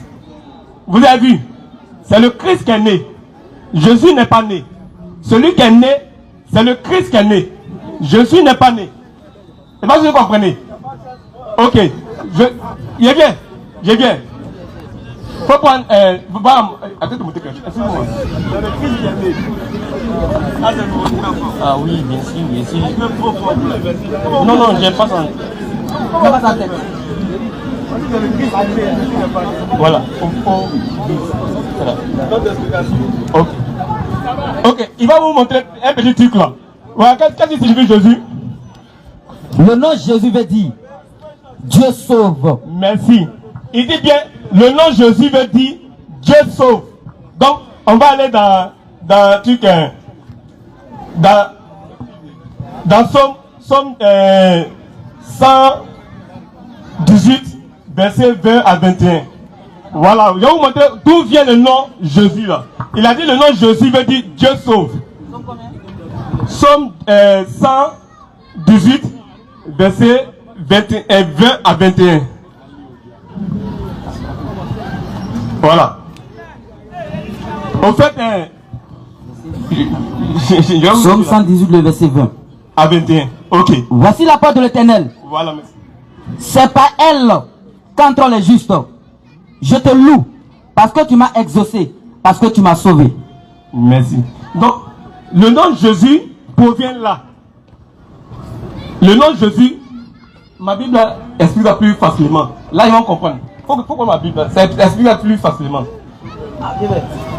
Vous avez vu? C'est le Christ qui est né. Jésus n'est pas né. Celui qui est né, c'est le Christ qui est né. Jésus n'est pas né. C'est pas si vous comprenez. Ok, je viens. Faut prendre, attends, excuse-moi. C'est le Christ qui est né. Ah oui, bien sûr. Non, j'aime pas ça. Voilà. Ok, il va vous montrer un petit truc là. Voilà, qu'est-ce que signifie Jésus? Le nom Jésus veut dire Dieu sauve. Merci. Il dit bien, le nom Jésus veut dire Dieu sauve. Donc, on va aller dans un truc, dans Somme 118, verset 20 à 21. Voilà, je vais vous montrer d'où vient le nom Jésus là. Il a dit le nom Jésus veut dire Dieu sauve. Somme 118, verset 20 à 21. Voilà. En fait, Somme 118, le verset 20. À 21. Ok. Voici la porte de l'Éternel. Voilà, merci. C'est pas elle qu'entrent les justes, Je te loue parce que tu m'as exaucé, parce que tu m'as sauvé. Merci. Donc, le nom de Jésus provient là. Le nom de Jésus, ma Bible explique plus facilement. Là, ils vont comprendre. Pourquoi ma Bible explique plus facilement.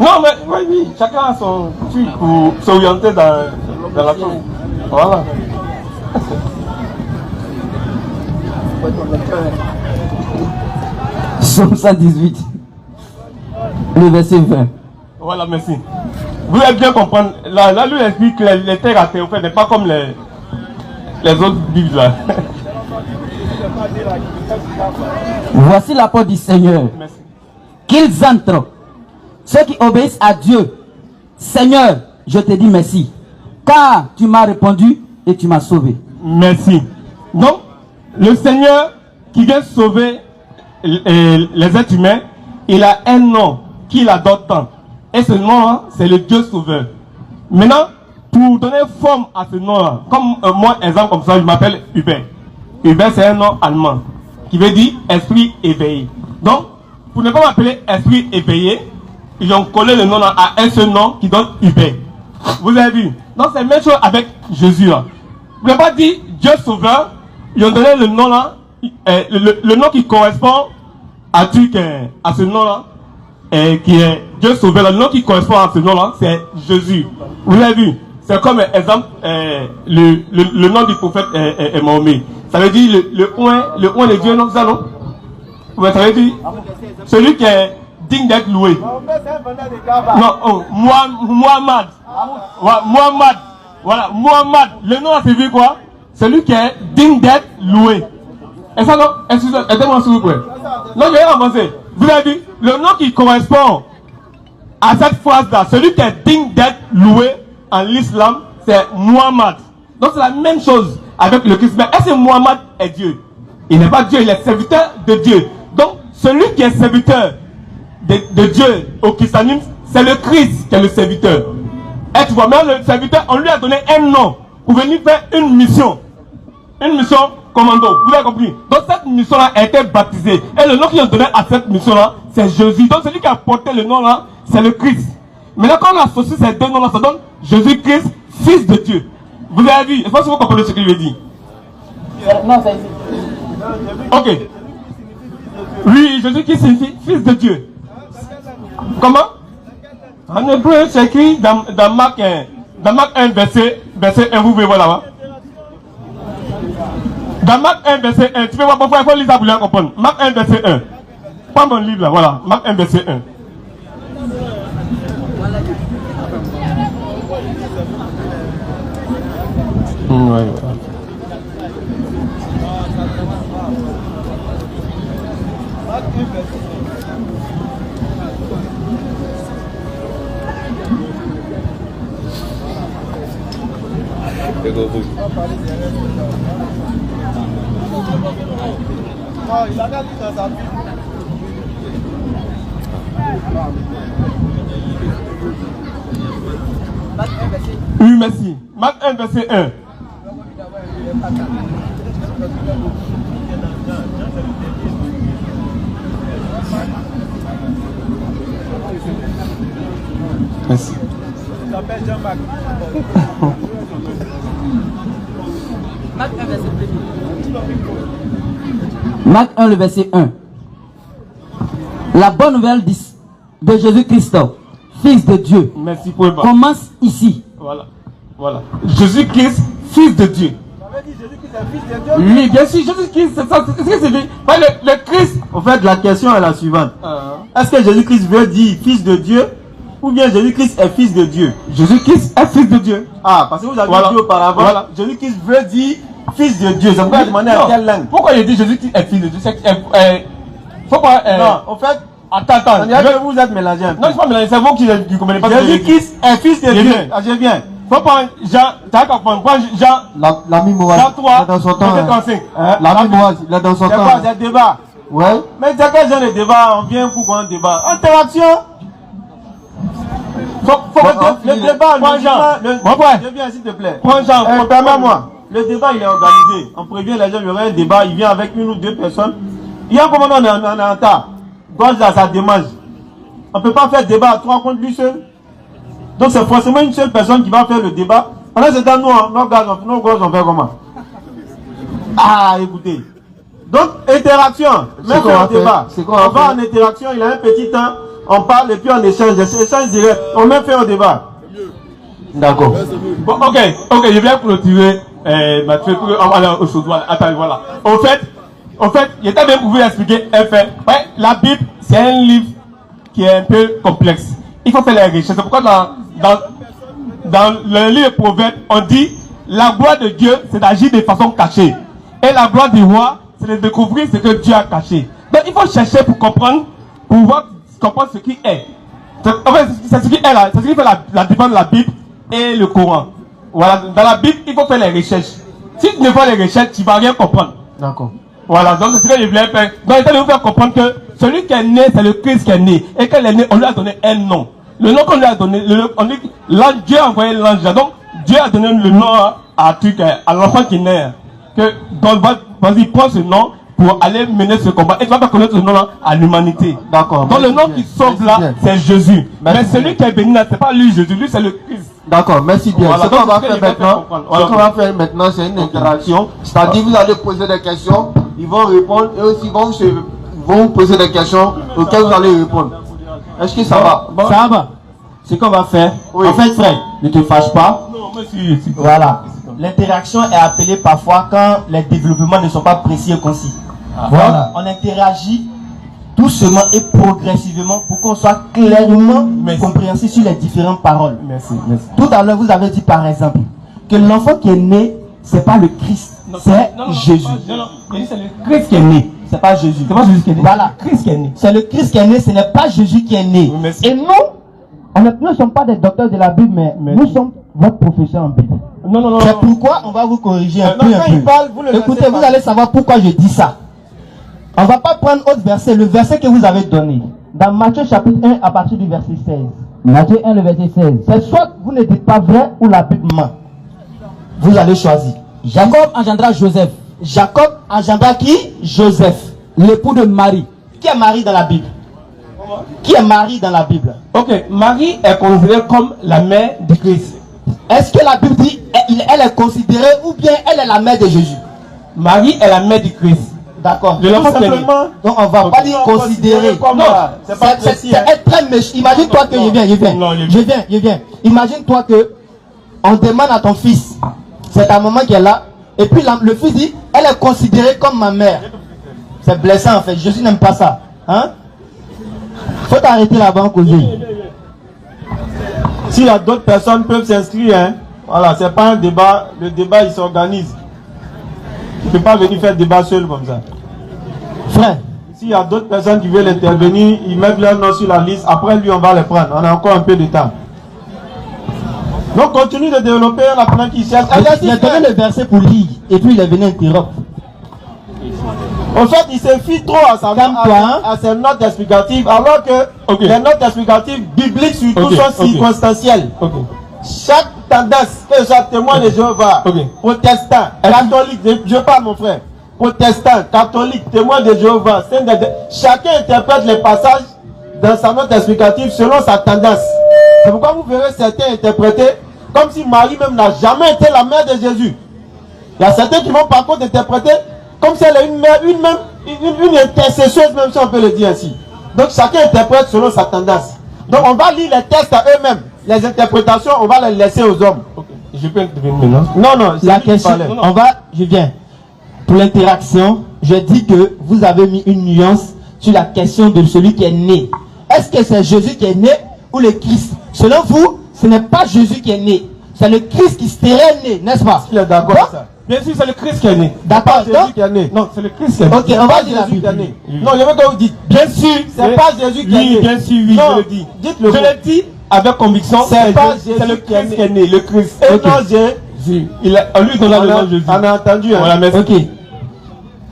Non, mais oui, chacun a son truc pour s'orienter dans la chose. Voilà. Psaume 118, le verset 20. Voilà, merci. Vous allez bien comprendre. Là, lui explique que les terres à terre, en fait, n'est pas comme les autres Bibles là. Voici la porte du Seigneur. Merci. Qu'ils entrent. Ceux qui obéissent à Dieu. Seigneur, je te dis merci. Car tu m'as répondu et tu m'as sauvé. Merci. Donc, le Seigneur qui vient sauver les êtres humains, il a un nom qu'il adore tant. Et ce nom, c'est le Dieu sauveur. Maintenant, pour donner forme à ce nom-là, comme moi, exemple comme ça, je m'appelle Hubert. Hubert, c'est un nom allemand qui veut dire esprit éveillé. Donc, pour ne pas m'appeler esprit éveillé, ils ont collé le nom là à un seul nom qui donne Hubert. Vous avez vu? Donc, c'est la même chose avec Jésus là. Vous n'avez pas dit Dieu sauveur, ils ont donné le nom là, le nom qui correspond à ce nom là, qui est Dieu sauveur. Le nom qui correspond à ce nom là, c'est Jésus. Vous l'avez vu? C'est comme exemple le nom du prophète est Mahomet. Ça veut dire le oint de Dieu, non, ça non? Ça veut dire celui qui est digne d'être loué. Non, oh, Muhammad. Muhammad. Voilà, Muhammad. Le nom, c'est vu quoi? Celui qui est digne d'être loué. Et ça non? Excusez-moi, aidez-moi s'il vous plaît. Non, je vais avancer. Vous avez vu? Le nom qui correspond à cette phrase-là, celui qui est digne d'être loué en l'islam, c'est Muhammad. Donc c'est la même chose avec le Christ. Mais est-ce que Muhammad est Dieu? Il n'est pas Dieu, il est serviteur de Dieu. Donc celui qui est serviteur de Dieu au christianisme, c'est le Christ qui est le serviteur. Et tu vois, même le serviteur, on lui a donné un nom pour venir faire une mission. Une mission commando. Vous avez compris? Donc cette mission-là a été baptisée. Et le nom qu'ils ont donné à cette mission-là, c'est Jésus. Donc celui qui a porté le nom-là, c'est le Christ. Maintenant, quand on associe ces deux noms-là, ça donne Jésus-Christ, Fils de Dieu. Vous avez vu? Je pense que vous comprenez ce qu'il veut dire. Non, c'est ici. Ok. Oui, Jésus-Christ signifie Fils de Dieu. Comment? En hébreu, c'est écrit dans Marc 1, verset 1, vous pouvez voir là-bas. Dans Marc 1, verset 1, tu peux voir pourquoi il faut lire ça pour bien comprendre. Marc 1, verset 1. Prends mon livre là, voilà. Marc 1, verset 1. Ouais. Oui, merci. Marc 1, verset 1. Merci. Marc 1, le verset 1. La bonne nouvelle de Jésus-Christ, Fils de Dieu, Merci pour le bas. commence ici. Voilà. Voilà. Jésus-Christ, Fils de Dieu. Oui, bien sûr, Jésus-Christ, c'est ça. C'est ce que c'est dit. Le Christ. En fait, la question est la suivante. Est-ce que Jésus-Christ veut dire Fils de Dieu ou bien Jésus-Christ est Fils de Dieu? Jésus-Christ est Fils de Dieu. Ah, parce que vous avez Voilà. dit auparavant, Voilà. Jésus-Christ veut dire Fils de Dieu. Ça me fait demander à Non. quelle langue? Pourquoi il dit Jésus-Christ est Fils de Dieu? Faut pas. Non, en fait, Attends. on dirait que vous êtes mélangé un peu. Non, je ne suis pas mélangé, c'est vous qui ne comprenez pas. Jésus-Christ est Fils de Je Dieu. viens. Ah, je viens. Faut prendre Jean. Tu as compris. Prends Jean. L'ami Moaz, Jean 3, il est dans son temps. verset 35. L'ami Moaz, il est dans son C'est temps. quoi, c'est débat? Ouais. Mais c'est quel genre de débat? On vient pour qu'on débat. Interaction. Faut Le débat, prends Jean. Mon frère. Je viens, s'il te plaît. Prends Jean. Permets-moi. Le débat, il est organisé. On prévient les gens, il y aura un débat. Il vient avec une ou deux personnes. Il y a un commandant en retard. gorge à sa démarche. On ne peut pas faire débat à 3 contre lui seul. Donc c'est forcément une seule personne qui va faire le débat. Pendant ce temps, nos gosses, on fait comment? Ah, écoutez. Donc, interaction. Même un débat. On va en interaction, il a un petit temps, on parle et puis on échange. Échange direct. On même fait un débat. D'accord. Bon, ok, je viens clôturer ma truc pour aller au chaudoir. Attends, voilà. En fait, il était bien pour vous expliquer. Ouais, la Bible, c'est un livre qui est un peu complexe. Il faut faire les recherches. C'est pourquoi dans le livre de Proverbes, on dit la gloire de Dieu, c'est d'agir de façon cachée. Et la gloire du roi, c'est de découvrir ce que Dieu a caché. Donc il faut chercher pour comprendre, pour comprendre ce qui est. En fait, c'est ce qui est là. C'est ce qui fait la différence de la Bible et le Coran. Voilà, dans la Bible, il faut faire les recherches. Si tu ne fais les recherches, tu ne vas rien comprendre. D'accord. Voilà, donc c'est ce que je voulais faire. Donc il faut vous faire comprendre que celui qui est né, c'est le Christ qui est né. Et quand il est né, on lui a donné un nom. Le nom qu'on lui a donné, Dieu a envoyé l'ange. Donc Dieu a donné le nom à l'enfant qui naît. Que donc vas-y, prends ce nom pour aller mener ce combat. Et tu vas pas connaître ce nom-là à l'humanité. D'accord. Donc le nom qui sauve là, c'est Jésus. Mais celui qui est béni là, c'est pas lui Jésus, lui c'est le Christ. D'accord, merci bien. Voilà, ce qu'on va faire maintenant, c'est une interaction. C'est-à-dire, vous allez poser des questions, ils vont répondre, et aussi ils vont vous poser des questions auxquelles vous allez répondre. Est-ce que ça va? Ça va. Ce qu'on va faire, en fait, frère, ne te fâche pas. Non, monsieur. Voilà. L'interaction est appelée parfois quand les développements ne sont pas précis et concis. Voilà. On interagit doucement et progressivement pour qu'on soit clairement compréhensif sur les différentes paroles. Merci. Tout à l'heure, vous avez dit par exemple que l'enfant qui est né, c'est pas le Christ, c'est Jésus. Non, c'est le Christ qui est né. C'est pas Jésus. C'est pas Jésus qui est né. Voilà. Christ qui est né. C'est le Christ qui est né, ce n'est pas Jésus qui est né. Oui, et nous ne sommes pas des docteurs de la Bible, mais nous sommes votre professeur en Bible. Non. C'est pourquoi on va vous corriger un peu. Écoutez, vous allez savoir pourquoi je dis ça. On ne va pas prendre autre verset, le verset que vous avez donné. Dans Matthieu chapitre 1 à partir du verset 16. Matthieu 1, le verset 16. C'est soit vous ne dites pas vrai ou la Bible ment. Vous allez choisir. Jacob engendra Joseph. Jacob engendra qui? Joseph. L'époux de Marie. Qui est Marie dans la Bible? Qui est Marie dans la Bible? Ok, Marie est considérée comme la mère de Christ. Est-ce que la Bible dit elle est considérée ou bien elle est la mère de Jésus? Marie est la mère du Christ. D'accord. De l'enfant simplement. Donc on va pas dire considérer. Non, c'est être très méchant. Imagine-toi que je viens. Imagine-toi que on demande à ton fils, c'est ta maman qui est là, et puis le fils dit, elle est considérée comme ma mère. C'est blessant en fait. Jésus n'aime pas ça. Hein? Faut t'arrêter là-bas en causer. S'il y a d'autres personnes peuvent s'inscrire, hein. Voilà, c'est pas un débat. Le débat il s'organise. Tu ne peux pas venir faire débat seul comme ça. Frère, s'il y a d'autres personnes qui veulent intervenir, ils mettent leur nom sur la liste. Après lui, on va les prendre. On a encore un peu de temps. Donc continue de développer en apprenant qui cherche. Il a donné le verset pour lire et puis il est venu interrompre. En fait, il se fie trop à ses notes explicatives, alors que les notes explicatives bibliques surtout sont circonstancielles. Chaque tendance, que ce soit témoin de Jéhovah, protestant, catholique, je parle mon frère, protestant, catholique, témoin de Jéhovah, chacun interprète les passages dans sa note explicative selon sa tendance. C'est pourquoi vous verrez certains interpréter comme si Marie même n'a jamais été la mère de Jésus. Il y a certains qui vont par contre interpréter comme si elle est une mère, une intercesseuse, même si on peut le dire ainsi. Donc chacun interprète selon sa tendance. Donc on va lire les textes à eux-mêmes. Les interprétations, on va les laisser aux hommes. Je peux intervenir maintenant? Non, la question, je viens. Pour l'interaction, je dis que vous avez mis une nuance sur la question de celui qui est né. Est-ce que c'est Jésus qui est né ou le Christ? Selon vous, ce n'est pas Jésus qui est né. C'est le Christ qui serait né, n'est-ce pas? Il est d'accord avec ça. Bien sûr, c'est le Christ qui est né. D'accord. Jésus qui est né. Non, c'est le Christ qui est né. Ok, on va dire la Bible. Non, je veux que vous dites. Bien sûr, c'est pas Jésus qui est né. Bien sûr, oui, je le dis. Dites-le. Je le dis avec conviction. C'est pas Jésus, c'est le Christ qui est né. Le Christ. Et non Jésus. On lui donne le nom de Jésus. On a entendu. Voilà, merci. Ok.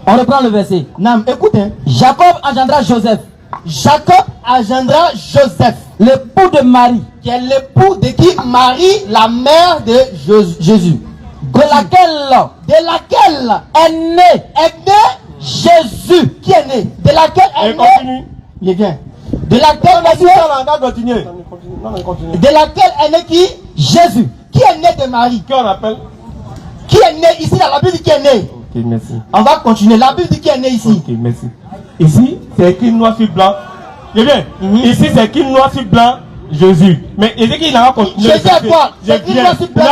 On reprend le verset. Nam, écoute. Jacob engendra Joseph. Jacob engendra Joseph, l'époux de Marie, qui est l'époux de qui? Marie, la mère de Jésus. De laquelle est né Jésus. Qui est né? De laquelle est né Bien, bien. De laquelle est né qui? Jésus. Qui est né de Marie? Qui on appelle? Qui est né ici dans la Bible qui est né? Ok, merci. On va continuer. La Bible dit qui est né ici. Ok, merci. Ici, c'est écrit noir sur blanc. C'est bien. Ici, c'est écrit noir sur blanc, Jésus. Mais il dit qu'il a continué. Jésus est quoi? C'est écrit noir sur blanc.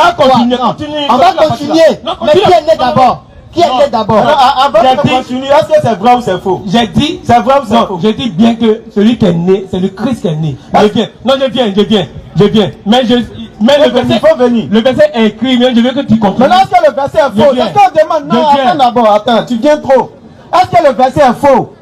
On va continuer. Mais qui est né d'abord? Qui est né d'abord? Avant de continuer, est-ce que c'est vrai ou c'est faux? J'ai dit, c'est vrai ou c'est faux? J'ai dit bien que celui qui est né, c'est le Christ qui est né. Je viens. Non, je viens. Mais le verset, faut venir. Le verset est écrit, mais je veux que tu continues. Maintenant, est-ce que le verset est faux? Est-ce qu'on demande? Non, attends d'abord, attends, tu viens trop. Est-ce que le verset est faux?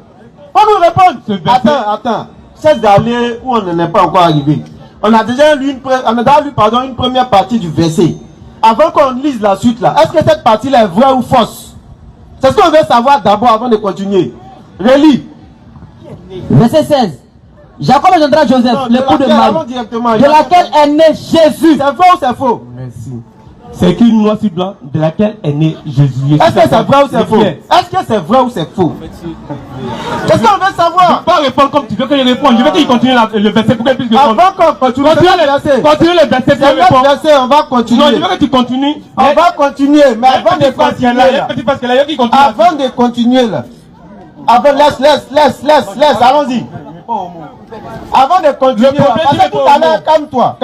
On nous répond. Attends. Cesse d'aller où on n'en est pas encore arrivé. On a déjà lu une première partie du verset. Avant qu'on lise la suite là, est-ce que cette partie-là est vraie ou fausse? C'est ce qu'on veut savoir d'abord avant de continuer. Relis. Verset 16. Jacob engendra Joseph, l'époux de Marie, de laquelle est né Jésus. C'est vrai ou c'est faux? Merci. C'est écrit noir sur blanc, de laquelle est né Jésus. Est-ce que c'est vrai ou c'est faux? Est-ce que c'est vrai ou c'est faux? Qu'est-ce qu'on veut savoir? Je ne peux pas répondre comme tu veux que je réponde. Je veux qu'il continue le verset pour qu'elle puisse répondre. Avant qu'on continue le verset. Continue le verset pour répondre. Verset, on va continuer. Non, je veux que tu continues. On va continuer, mais avant de continuer là. Avant de continuer là. Laisse, allons-y. Avant de continuer, parce que tout à l'heure, calme-toi.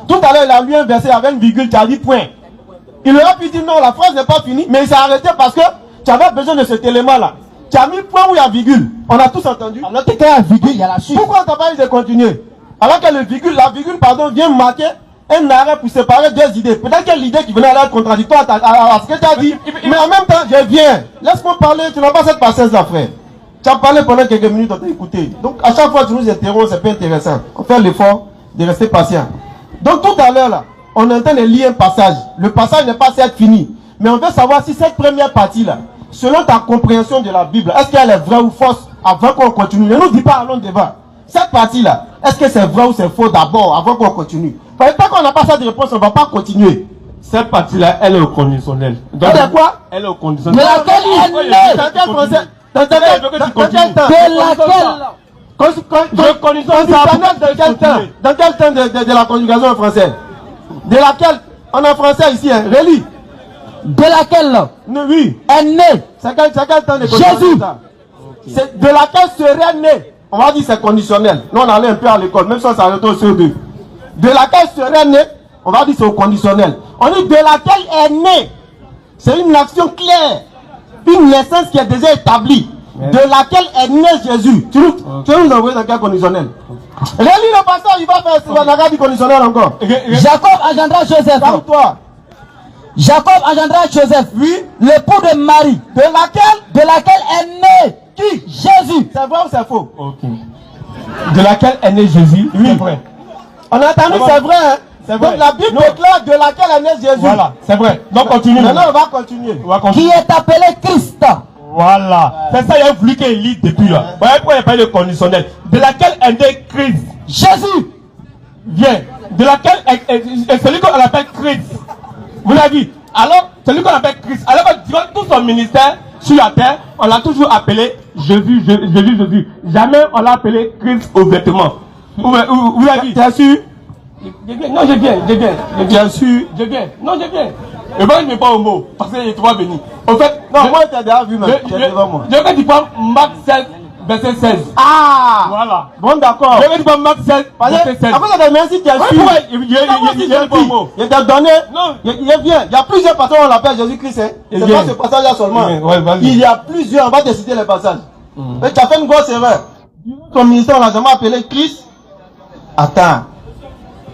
Tout à l'heure, il a lu un verset avec une virgule, tu as dit point. Il aurait pu dire non, la phrase n'est pas finie, mais il s'est arrêté parce que tu avais besoin de cet élément-là. Tu as mis point où il y a virgule. On a tous entendu. Alors que quand il y a virgule, il y a la suite. Pourquoi on t'a pas dit de continuer? Alors que la virgule, vient marquer un arrêt pour séparer deux idées. Peut-être que l'idée qui venait à être contradictoire à ce que tu as dit. Mais en même temps, je viens. Laisse-moi parler, tu n'as pas cette patience-là, frère. Tu as parlé pendant quelques minutes, on t'a écouté. Donc à chaque fois que tu nous interromps, c'est pas intéressant. On fait l'effort de rester patient. Donc tout à l'heure là, on est en train de lire un passage. Le passage n'est pas certes fini. Mais on veut savoir si cette première partie-là, selon ta compréhension de la Bible, est-ce qu'elle est vraie ou fausse avant qu'on continue? Ne nous dis pas allons devant. Cette partie-là, est-ce que c'est vrai ou c'est faux d'abord avant qu'on continue? Parce que tant qu'on n'a pas cette réponse, on ne va pas continuer. Cette partie-là, elle est au conditionnel. Elle est quoi? Elle est au conditionnel. Mais laquelle est née? Dans quel français? Dans quel Dans quel temps de la conjugation en français? De laquelle? On est en français ici, hein? Relis. De laquelle Oui. est né C'est quel temps de conjugation? Jésus. C'est de laquelle serait né. On va dire c'est conditionnel. Nous on allait un peu à l'école, même si on s'arrête au CO2. De laquelle serait né, on va dire c'est au conditionnel. On dit de laquelle est né. C'est une action claire. Une naissance qui est déjà établie. De laquelle est né Jésus. Tu veux nous envoyer dans quel conditionnel? Relis le passage, il va faire du conditionnel encore. Jacob engendra Joseph. Calme-toi. Jacob engendra Joseph. Oui. L'époux de Marie. De laquelle est né qui? Jésus. C'est vrai ou c'est faux? Ok. De laquelle est né Jésus? Oui. C'est vrai. On a entendu, c'est vrai. Hein? C'est vrai. Donc la Bible déclare de laquelle est né Jésus. Voilà, c'est vrai. Donc continue. Maintenant on va continuer. Qui est appelé Christ. Voilà. C'est ça, il a voulu qu'il lit depuis là. Voilà pourquoi il n'y a pas de conditionnel. De laquelle est né Christ? Jésus. Viens. De laquelle est celui qu'on appelle Christ. Vous l'avez vu. Alors, celui qu'on appelle Christ. Alors, durant tout son ministère sur la terre, on l'a toujours appelé Jésus. Jamais on l'a appelé Christ au vêtement. Vous l'avez vu. T'es sûr? Non, je viens. Bien sûr. Je viens. Et moi, je ne mets pas au mot. Parce que tu vas venir. En fait, non, moi, tu as déjà vu, mais tu es devant moi. Je veux que tu prends Marc 16, verset 16. Ah! Voilà. Bon, d'accord. Je veux que tu prends Marc 16, verset 16. Après, ça te merci, tu as su. Je t'ai donné. Non. Il y a plusieurs personnes, on l'appelle Jésus-Christ. C'est pas ce passage-là seulement. Il y a plusieurs, on va te citer les passages. Et tu as fait une grosse erreur. Ton ministère, on l'a jamais appelé Christ. Attends.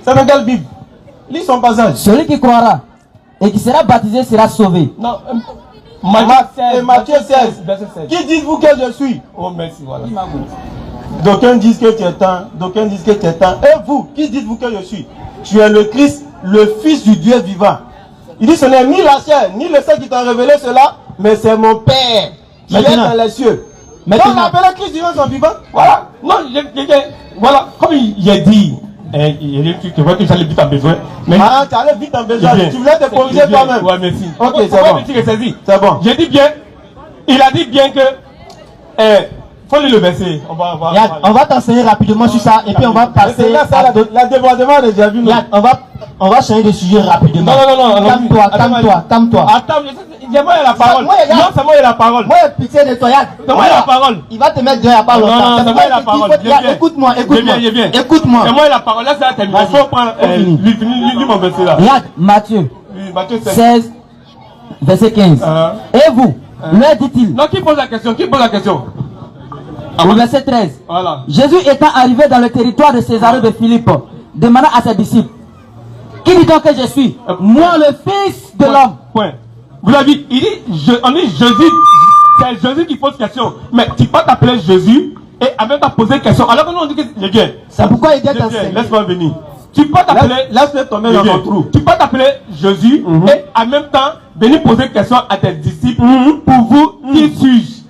C'est dans quelle Bible? Lis son passage. Celui qui croira et qui sera baptisé sera sauvé. Non. Matthieu 16. Qui dites-vous que je suis? Oh, merci, voilà. D'aucuns disent que tu es temps, d'aucuns disent que tu es temps. Et vous, qui dites-vous que je suis? Tu es le Christ, le Fils du Dieu vivant. Il dit ce n'est ni la chair, ni le sang qui t'a révélé cela, mais c'est mon Père qui est dans les cieux. Donc on appelle Christ durant son vivant. Voilà. Non, voilà. Comme il a dit. Tu vois que j'allais vite en besoin. Ah, tu allais vite en besoin. Tu voulais te corriger toi-même. Ouais, merci. Ok, c'est bon. C'est bon. J'ai dit bien. Il a dit bien que Faut lire le verset. Regarde, on va t'enseigner rapidement sur ça et puis on va passer à la débordement déjà vu. Regarde, on va changer de sujet rapidement. Non. Calme-toi. Attends, moi il a la parole. Non, c'est moi il a la parole. Moi, pitié de toi, c'est moi il a la parole. Il va te mettre dehors, il n'y a pas longtemps. Non, c'est moi il a la parole. Écoute-moi. Écoute-moi. C'est moi il a la parole. Là, c'est la termination. Il faut prendre. Lis mon verset là. Regarde, Matthieu. Oui, Matthieu 16, verset 15. Et vous, leur dit-il. Non, qui pose la question? Au verset 13. Voilà. Jésus étant arrivé dans le territoire de Césarée de Philippe, demanda à ses disciples, qui dit donc que je suis? Moi, le Fils de l'homme. Point. Vous l'avez dit, on dit Jésus, c'est Jésus qui pose question. Mais tu peux t'appeler Jésus et en même temps poser question. Alors que nous on dit que je viens. C'est pourquoi il vient t'enseigner. Laisse-moi venir. Tu peux t'appeler, laisse-le tomber dans ton trou. Tu peux t'appeler Jésus et en même temps venir poser question à tes disciples. Pour vous, qui suis-je?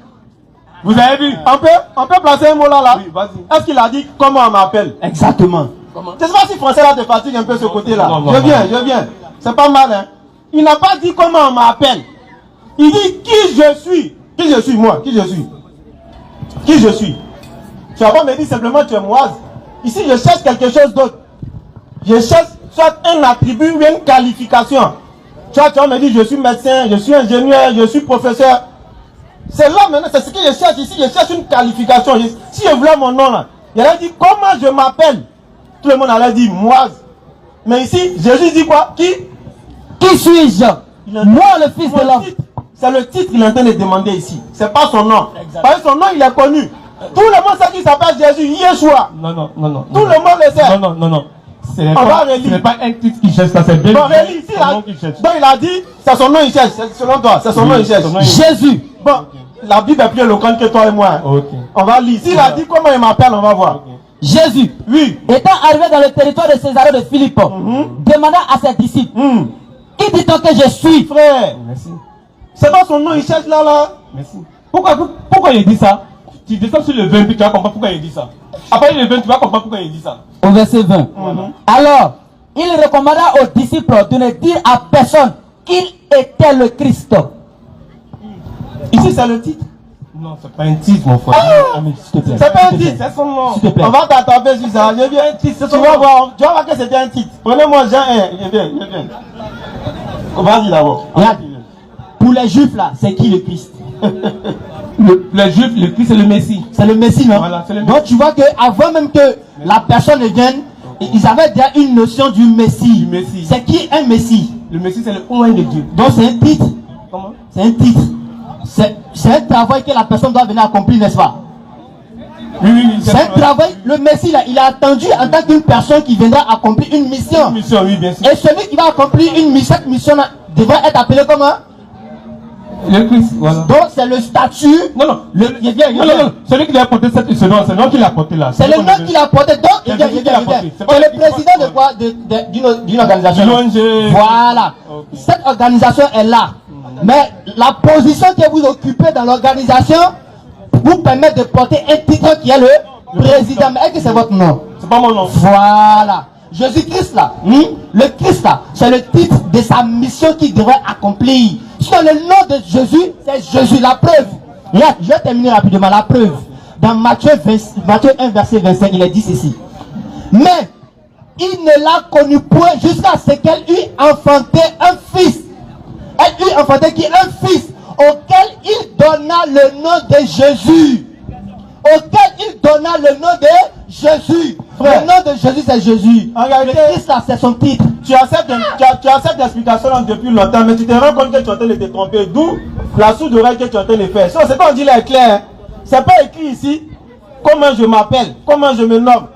Vous avez vu? On peut placer un mot là. Oui, vas-y. Est-ce qu'il a dit comment on m'appelle? Exactement. Je sais pas si français là te fatigue un peu ce côté-là. Non, Je viens. C'est pas mal, hein. Il n'a pas dit comment on m'appelle. Il dit qui je suis. Qui je suis, moi? Qui je suis? Qui je suis? Tu vas pas me dire simplement tu es Moise. Ici, je cherche quelque chose d'autre. Je cherche soit un attribut ou une qualification. Tu vas me dire je suis médecin, je suis ingénieur, je suis professeur. C'est là maintenant, c'est ce que je cherche ici. Je cherche une qualification. Si je voulais mon nom là, il allait dire comment je m'appelle. Tout le monde allait dire Moise. Mais ici, Jésus dit quoi? Qui suis-je? Moi, le Fils de l'homme. C'est le titre qu'il est en train de demander ici. C'est pas son nom. Parce que son nom, il est connu. Tout le monde sait qu'il s'appelle Jésus, Yeshua. Non. Tout le monde le sait. Non. Ce n'est pas un titre qui cherche, ça c'est bien. Bon, donc il a dit, c'est son nom il cherche. Selon toi, c'est son nom il cherche. Jésus. Bon, la Bible est plus éloquente que toi et moi. On va lire. S'il a dit comment il m'appelle, on va voir. Jésus, oui, étant arrivé dans le territoire de Césarée de Philippe, demanda à ses disciples, qui dit-on que je suis? Frère, merci. C'est pas son nom, il cherche là. Merci. Pourquoi il dit ça? Tu descends sur le 20, puis tu vas comprendre pourquoi il dit ça. Après le 20, tu vas comprendre pourquoi il dit ça. Au verset 20. Alors, il recommanda aux disciples de ne dire à personne qu'il était le Christ. Ici, c'est le titre. Non, c'est pas un titre, mon frère. C'est pas un titre, c'est son nom. On va t'attraper sur ça. Je viens un titre. Tu vas voir que c'était un titre. Prenez-moi Jean 1. Je viens. Vas-y d'abord. Pour les Juifs là, c'est qui le Christ? Les Juifs, le Christ c'est le Messie. C'est le Messie, non? Voilà, c'est le Donc tu vois que avant même que la personne ne vienne, ils avaient déjà une notion du Messie. C'est qui un Messie? Le Messie c'est le oint de Dieu. Donc c'est un titre. Comment? C'est un titre. C'est un travail que la personne doit venir accomplir, n'est-ce pas? Oui. C'est un travail. Le Messie là, il a attendu en tant qu'une personne qui viendra accomplir une mission. Une mission, oui, bien sûr. Et celui qui va accomplir cette mission là devrait être appelé comment? Le Christ, voilà. Donc c'est le statut. Non. Non. Celui qui a porté ce nom, c'est le nom qu'il a porté là. C'est le nom qu'il a porté. Donc il vient. C'est le président de quoi? D'une organisation. Voilà. Cette organisation est là. Mais la position que vous occupez dans l'organisation vous permet de porter un titre qui est le président. Mais est-ce que c'est votre nom? C'est pas mon nom. Voilà. Jésus-Christ là, le Christ là, c'est le titre de sa mission qu'il devrait accomplir. Sur le nom de Jésus, c'est Jésus. La preuve. Regarde, je vais terminer rapidement. La preuve. Dans Matthieu 1, verset 25, il est dit ceci. Mais il ne l'a connu point jusqu'à ce qu'elle eût enfanté un fils. Elle eut enfanté qui est un fils auquel il donna le nom de Jésus. Auquel il donna le nom de Jésus. Frère. Le nom de Jésus, c'est Jésus. Le Christ là, c'est son titre. Tu as cette explication depuis longtemps, mais tu te rends compte que tu es en train de te tromper. D'où la sourde oreille que tu es en train de faire. C'est quand on dit là est clair. C'est pas écrit ici comment je m'appelle, comment je me nomme,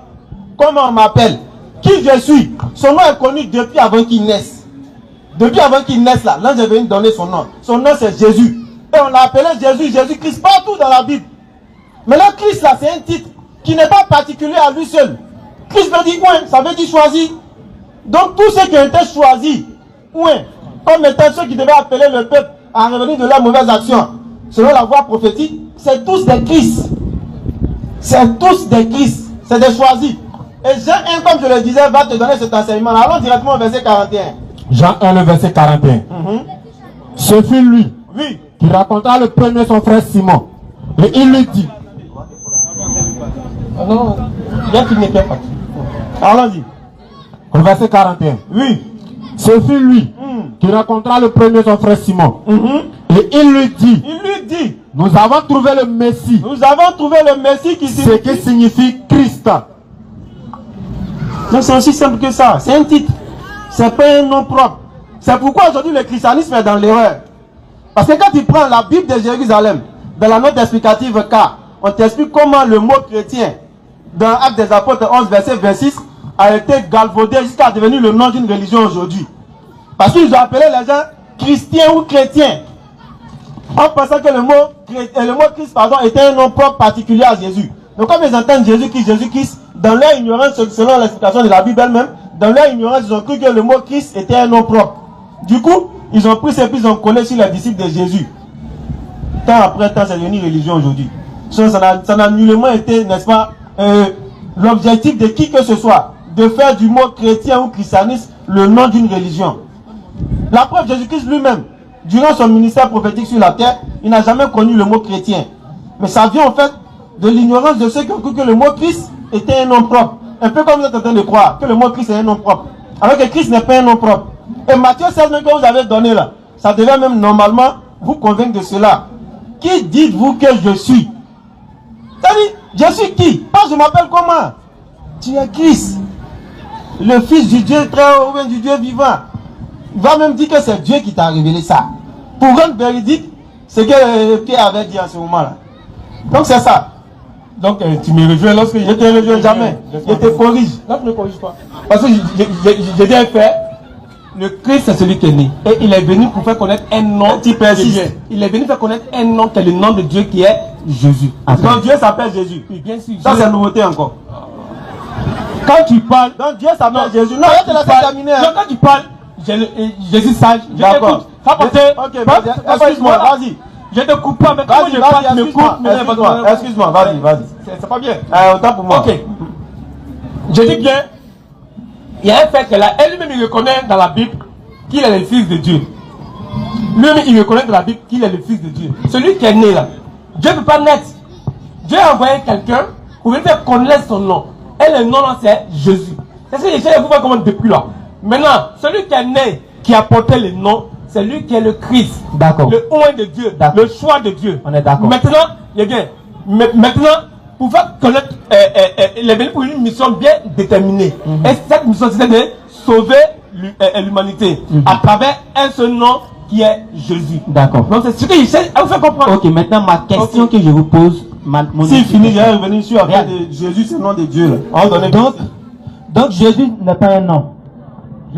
comment on m'appelle, qui je suis. Son nom est connu depuis avant qu'il naisse. Depuis avant qu'il naisse là, l'ange est venu donner son nom. Son nom c'est Jésus. Et on l'a appelé Jésus-Christ partout dans la Bible. Mais le Christ là, c'est un titre qui n'est pas particulier à lui seul. Christ veut dire ouin, ça veut dire choisi. Donc tous ceux qui ont été choisis, ouin, comme étant ceux qui devaient appeler le peuple à revenir de leurs mauvaises actions, selon la voie prophétique, c'est tous des Christ. C'est tous des Christ. C'est des choisis. Et Jean 1, comme je le disais, va te donner cet enseignement. Allons directement au verset 41. Jean 1, le verset 41. Ce fut lui oui, qui raconta le premier son frère Simon. Et il lui dit, Non, il a fini bien parti. Allons-y. Au verset 41. Oui. Ce fut lui qui rencontra le premier son frère Simon. Et il lui dit, nous avons trouvé le Messie. Nous avons trouvé le Messie qui Ce qui signifie Christ. Non, c'est aussi simple que ça. C'est un titre. C'est pas un nom propre. C'est pourquoi aujourd'hui le christianisme est dans l'erreur. Parce que quand tu prends la Bible de Jérusalem, dans la note explicative K, on t'explique comment le mot chrétien, dans Actes des Apôtres 11, verset 26, a été galvaudé jusqu'à devenir le nom d'une religion aujourd'hui. Parce qu'ils ont appelé les gens chrétiens ou chrétiens, en pensant que le mot Christ était un nom propre particulier à Jésus. Donc comme ils entendent Jésus-Christ, dans leur ignorance, selon l'explication de la Bible elle-même, dans leur ignorance, ils ont cru que le mot Christ était un nom propre. Du coup, ils ont pris ces puis ils ont collé sur les disciples de Jésus. Temps après temps, c'est devenu religion aujourd'hui. Ça n'a nullement été, n'est-ce pas, l'objectif de qui que ce soit, de faire du mot chrétien ou christianisme le nom d'une religion. La preuve, Jésus-Christ lui-même, durant son ministère prophétique sur la terre, il n'a jamais connu le mot chrétien. Mais ça vient en fait de l'ignorance de ceux qui ont cru que le mot Christ était un nom propre. Un peu comme vous êtes en train de croire que le mot Christ est un nom propre. Alors que Christ n'est pas un nom propre. Et Matthieu 16 que vous avez donné là, ça devait même normalement vous convaincre de cela. Qui dites-vous que je suis? C'est-à-dire, je suis qui? Pas je m'appelle comment? Tu es Christ, le Fils du Dieu très haut, du Dieu vivant. Il va même dire que c'est Dieu qui t'a révélé ça. Pour rendre véridique ce que Pierre avait dit à ce moment-là. Donc c'est ça. Donc tu me rejoins lorsque je te rejoins jamais. Je te corrige. Non, tu ne me corriges pas. Parce que j'ai dit un fait. Le Christ c'est celui qui est né. Et il est venu pour faire connaître un nom. Il est venu faire connaître un nom qui est le nom de Dieu qui est Jésus. Donc Dieu s'appelle Jésus. Oui, bien sûr. Ça c'est une nouveauté encore. Quand tu parles, donc Dieu s'appelle Jésus. Non, je te laisse terminer. Quand tu parles, Jésus sage. D'accord. Ok, excuse-moi, vas-y. Je te coupe pas, mais quand je parle, tu me coupes. Excuse-moi, vas-y. C'est pas bien. Autant pour moi. Ok. Je dis bien, il y a un fait que là, elle-même il reconnaît dans la Bible qu'il est le Fils de Dieu. Lui-même il reconnaît dans la Bible qu'il est le Fils de Dieu. Celui qui est né là, Dieu ne peut pas naître. Dieu a envoyé quelqu'un pour venir faire connaître son nom. Et le nom là c'est Jésus. C'est ce que j'essaie de vous voir comment depuis là. Maintenant, celui qui est né, qui a porté le nom, c'est lui qui est le Christ. D'accord. Le oint de Dieu. Le choix de Dieu. On est d'accord. Maintenant, les gars, maintenant, pour faire connaître, il est venu pour une mission bien déterminée. Et cette mission, c'était de sauver l'humanité à travers un seul nom qui est Jésus. D'accord. Donc, c'est ce que j'essaie à vous faire comprendre. Ok, maintenant, ma question que je vous pose, si fini, j'ai revenu sur après de Jésus, c'est le nom de Dieu. Donc, Jésus n'est pas un nom.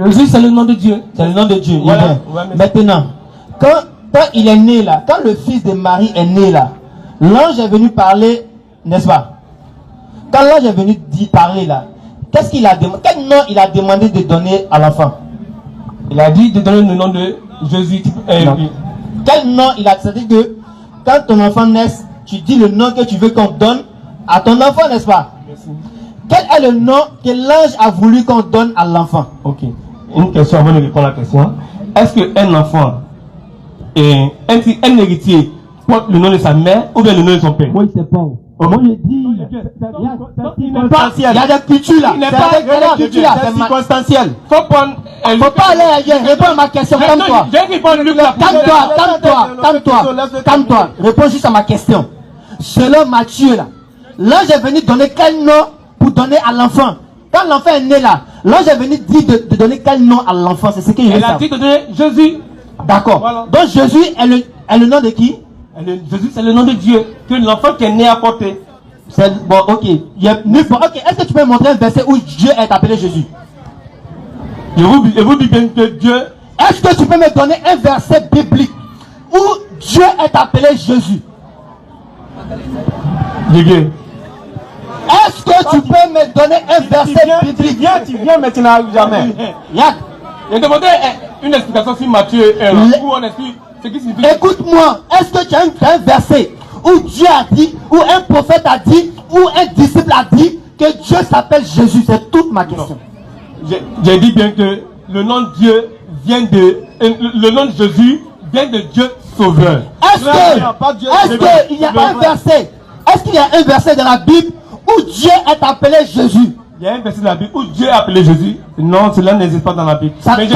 Jésus, c'est le nom de Dieu. C'est le nom de Dieu. Voilà. Maintenant, quand il est né là, quand le fils de Marie est né là, l'ange est venu parler, n'est-ce pas? Quand l'ange est venu parler là, qu'est-ce qu'il a demandé? Quel nom il a demandé de donner à l'enfant? Il a dit de donner le nom de Jésus. Quel nom il a? C'est-à-dire que quand ton enfant naît, tu dis le nom que tu veux qu'on donne à ton enfant, n'est-ce pas? Merci. Quel est le nom que l'ange a voulu qu'on donne à l'enfant? Ok. Une question avant de répondre à la question. Est-ce qu'un enfant et un héritier porte le nom de sa mère ou bien le nom de son père? Moi, je ne sais pas. Moi, je dis. Il y a des cultures là. C'est circonstanciel. Faut prendre. Faut pas aller ailleurs. Réponds à ma question. Calme-toi. Calme-toi. Réponds juste à ma question. Selon Matthieu là, l'ange est venu donner quel nom pour donner à l'enfant? Quand l'enfant est né là, l'ange est venu dire de donner quel nom à l'enfant? C'est ce que je veux savoir. Elle a dit de donner Jésus. D'accord. Voilà. Donc Jésus est le nom de qui? Jésus, c'est le nom de Dieu que l'enfant qui est né a porté. Bon, ok. Ok. Est-ce que tu peux montrer un verset où Dieu est appelé Jésus? Je vous dis bien que Dieu. Est-ce que tu peux me donner un verset biblique où Dieu est appelé Jésus? Est-ce que tu peux me donner un verset biblique? Tu viens, mais tu n'arrives jamais. J'ai demandé une explication sur Matthieu où on explique ce qui signifie. Écoute-moi, est-ce que tu as un verset où Dieu a dit, où un prophète a dit, où un disciple a dit que Dieu s'appelle Jésus? C'est toute ma question. J'ai dit bien que le nom de Dieu vient de. Le nom de Jésus vient de Dieu Sauveur. Est-ce qu'il y a un verset? Est-ce qu'il y a un verset dans la Bible où Dieu est appelé Jésus. Il y a un verset de la Bible où Dieu a appelé Jésus. Non, cela n'existe pas dans la Bible. Calme-toi.